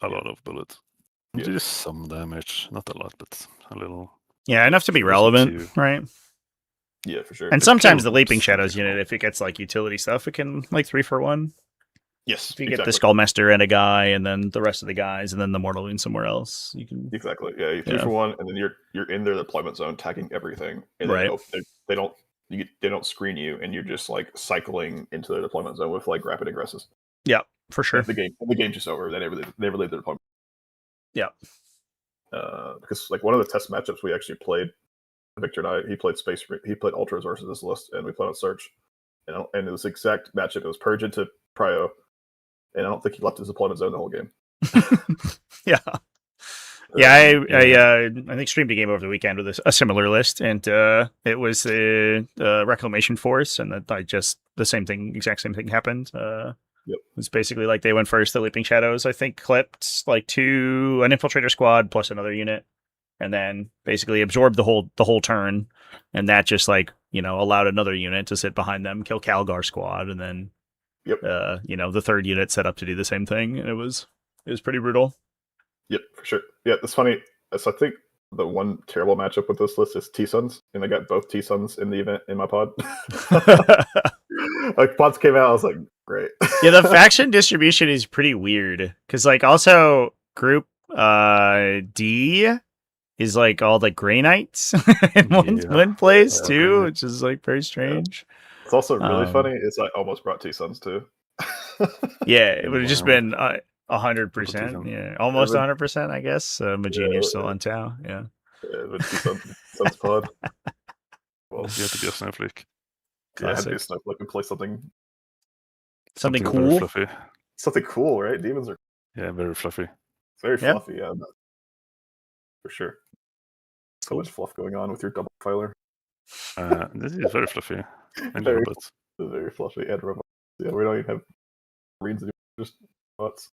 a lot of bullets.
Yeah.
Just some damage, not a lot, but a little.
Yeah, enough to be relevant, right?
Yeah, for sure.
And
It
sometimes the
kills
Leaping
some
Shadows
people.
unit, if it gets like utility stuff, it can like 3-for-1.
Yes,
If you get the Skullmaster and a guy, and then the rest of the guys, and then the Mortal Wound somewhere else, you can.
Exactly. Yeah, you 3-for-1, and then you're in their deployment zone, tagging everything, and
Right.
they don't screen you, and you're just like cycling into their deployment zone with like rapid aggresses.
Yeah, for sure.
The game's just over. They never leave their deployment.
Yeah.
Because like one of the test matchups we actually played, Victor and I, he played Ultra Resources this list, and we played on Search, and it was the exact matchup. It was Purge into Prio, and I don't think he left his deployment zone the whole game.
Yeah. Yeah, I think streamed a game over the weekend with a similar list, and it was the Reclamation Force, and exact same thing happened.
Yep.
It was basically like they went first. The Leaping Shadows, I think, clipped like an infiltrator squad plus another unit, and then basically absorbed the whole turn, and that just like allowed another unit to sit behind them, kill Calgar squad, and then the third unit set up to do the same thing, and it was pretty brutal.
Yep, for sure. Yeah, it's funny. So I think the one terrible matchup with this list is T-Suns, and I got both T-Suns in the event in my pod. Like pods came out, I was like, great.
Yeah, the faction distribution is pretty weird because like also group D is like all the Grey Knights in one place too, which is like very strange.
Yeah. It's also really funny. Is I almost brought T-Suns too.
Yeah, it would have just been 100%. Yeah, almost 100%, I guess. Magini's still on Tau. Yeah.
Yeah, it would be Sun's pod.
Well, you have to be a snowflake.
Yeah, I had to be a snowflake and play something
cool.
Very fluffy.
Something cool, right? Demons are
very fluffy.
Very fluffy, yeah. For sure. So much fluff going on with your double filer.
This is very fluffy. And
very,
robots.
Very fluffy and robots. Yeah, we don't even have Marines anymore, just robots.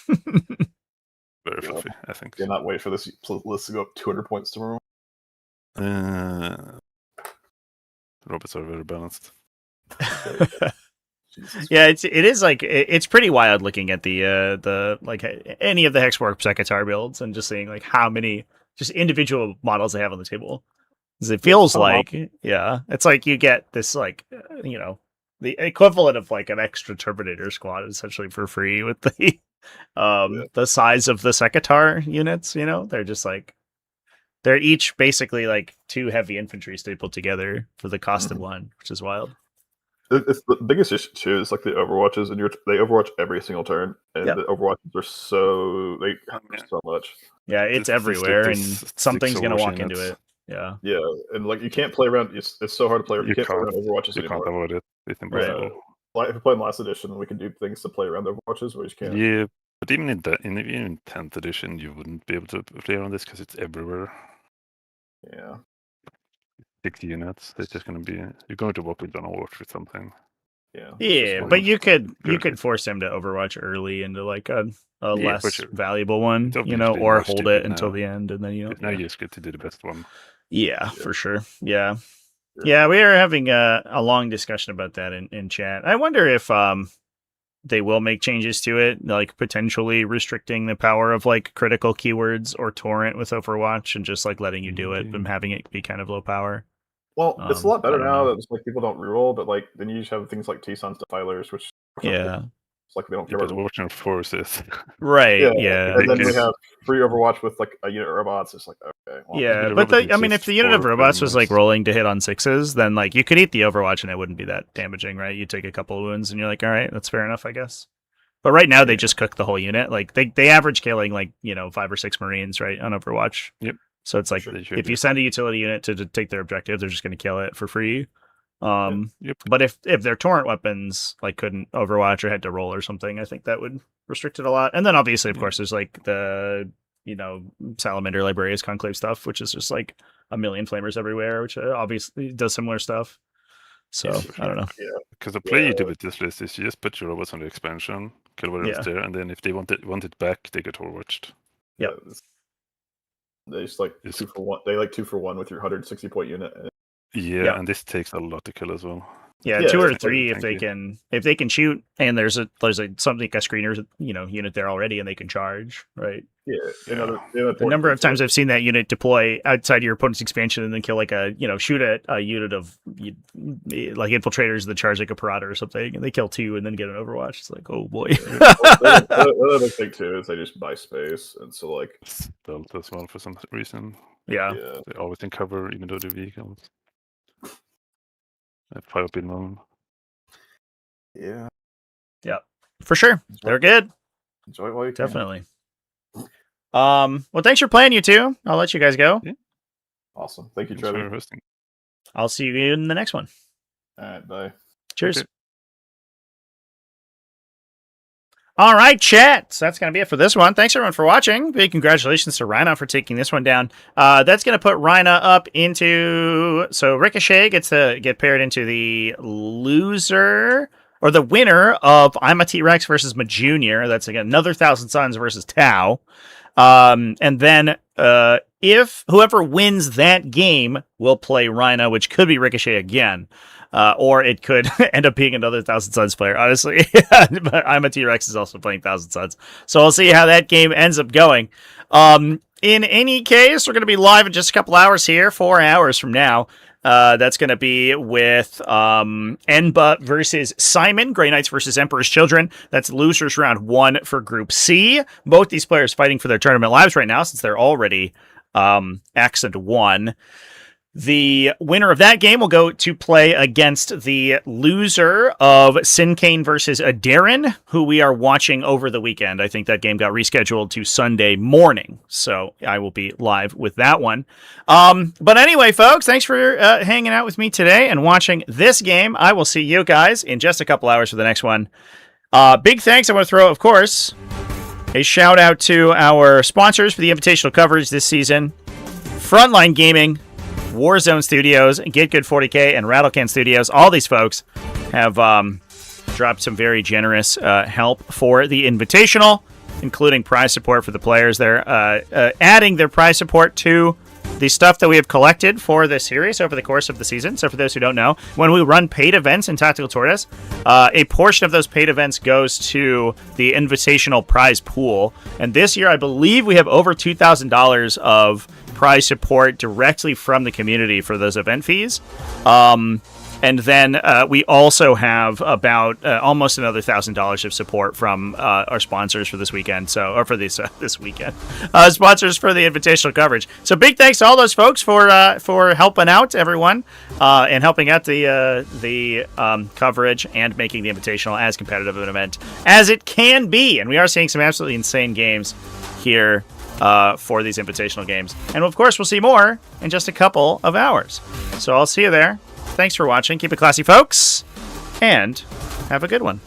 Very fluffy, I think.
Cannot wait for this list to go up 200 points tomorrow.
Robots are very balanced.
Yeah, it is like it's pretty wild looking at the like any of the Hexwork Secatar builds and just seeing like how many just individual models they have on the table. It feels like it's like you get this like the equivalent of like an extra Terminator squad essentially for free with the size of the Secatar units. They're just like they're each basically like 2 heavy infantry stapled together for the cost of one, which is wild.
It's the biggest issue too is like the Overwatches, and they Overwatch every single turn, and the Overwatches are they cover so much.
Yeah, it's everywhere, and something's gonna walk into it. Yeah,
and like you can't play around. It's so hard to play. You can't play around Overwatches anymore.
You can't avoid it. It's impossible.
Right. If we play in last edition, we can do things to play around the Overwatches, we just can't.
Yeah, but even in 10th edition, you wouldn't be able to play around this because it's everywhere.
Yeah.
60 units. It's just going to be you're going to walk with on Overwatch with something.
Yeah, but you could force him to Overwatch early into like a less valuable one, or hold it until the end, and then
now you just get to do the best one.
Yeah, for sure. Yeah, we are having a long discussion about that in chat. I wonder if they will make changes to it, like potentially restricting the power of like critical keywords or torrent with Overwatch, and just like letting you do it and having it be kind of low power.
Well, it's a lot better now that it's like people don't reroll, but like then you just have things like T-Suns defilers, which it's like they don't care about
watching forces.
Right. Yeah.
And then we have free Overwatch with like a unit of robots. It's like okay.
Well, but if the unit of robots was like rolling to hit on 6s, then like you could eat the Overwatch and it wouldn't be that damaging, right? You take a couple of wounds and you're like, all right, that's fair enough, I guess. But right now they just cook the whole unit. Like they average killing like 5 or 6 Marines, right, on Overwatch.
Yep.
So it's like if you send a utility unit to take their objective, they're just going to kill it for free. But if their torrent weapons like couldn't Overwatch or had to roll or something, I think that would restrict it a lot. And then obviously, of course, there's like the Salamander Librarius Conclave stuff, which is just like a million flamers everywhere, which obviously does similar stuff. So I don't know.
Yeah,
because the play you do with this list is you just put your robots on the expansion, kill whatever's there, and then if they want it back, they get overwatched.
Yep.
They just like 2 for 1. They like 2 for 1 with your 160 point unit.
Yeah, and this takes a lot to kill as well.
Yeah,
Yeah,
2 or
it's
3 if
tanky.
they can shoot, and there's something like a screener unit there already, and they can charge, right?
Yeah,
Yeah.
The number of times I've seen that unit deploy outside your opponent's expansion and then kill like shoot at a unit of like infiltrators that charge like a Parada or something, and they kill 2 and then get an Overwatch. It's like, oh boy.
The other thing too is they just buy space, and so like
Stealth as well for some reason.
Yeah.
They always in cover, even though they're vehicles. They have 5 up in them.
Yeah,
For sure. They're good.
enjoy it while you can.
Definitely. Well, thanks for playing, you two. I'll let you guys go.
Awesome. Thank you,
Thanks for
Trevor.
hosting.
I'll see you in the next one.
All right, bye.
Cheers.
Okay.
All right, chat. So that's going to be it for this one. Thanks, everyone, for watching. Big congratulations to Rinah for taking this one down. That's going to put Rinah up into... So Ricochet gets to get paired into the loser... Or the winner of I'm a T-Rex versus Majunior. That's, again, another 1,000 Suns versus Tau. And then if whoever wins that game will play Rinah, which could be Ricochet again. Or it could end up being another 1,000 Suns player, honestly. But I'm a T-Rex is also playing 1,000 Suns. So we'll see how that game ends up going. In any case, we're going to be live in just a couple hours here, 4 hours from now. That's going to be with Enba versus Simon, Grey Knights versus Emperor's Children. That's losers round 1 for Group C. Both these players fighting for their tournament lives right now since they're already X and 1. The winner of that game will go to play against the loser of Sinkane versus Adarin, who we are watching over the weekend. I think that game got rescheduled to Sunday morning, so I will be live with that one. But anyway, folks, thanks for hanging out with me today and watching this game. I will see you guys in just a couple hours for the next one. Big thanks. I want to throw, of course, a shout out to our sponsors for the invitational coverage this season. Frontline Gaming, Warzone Studios, Get Good 40K, and Rattlecan Studios. All these folks have dropped some very generous help for the Invitational, including prize support for the players. They're adding their prize support to the stuff that we have collected for this series over the course of the season. So for those who don't know, when we run paid events in Tactical Tortoise, a portion of those paid events goes to the Invitational prize pool. And this year, I believe we have over $2,000 of prize support directly from the community for those event fees. And then we also have about almost another $1,000 of support from our sponsors for this weekend. Or for this weekend, sponsors for the invitational coverage. So big thanks to all those folks for helping out everyone and helping out the coverage and making the invitational as competitive of an event as it can be. And we are seeing some absolutely insane games here for these invitational games. And of course, we'll see more in just a couple of hours. So I'll see you there. Thanks for watching. Keep it classy, folks, and have a good one.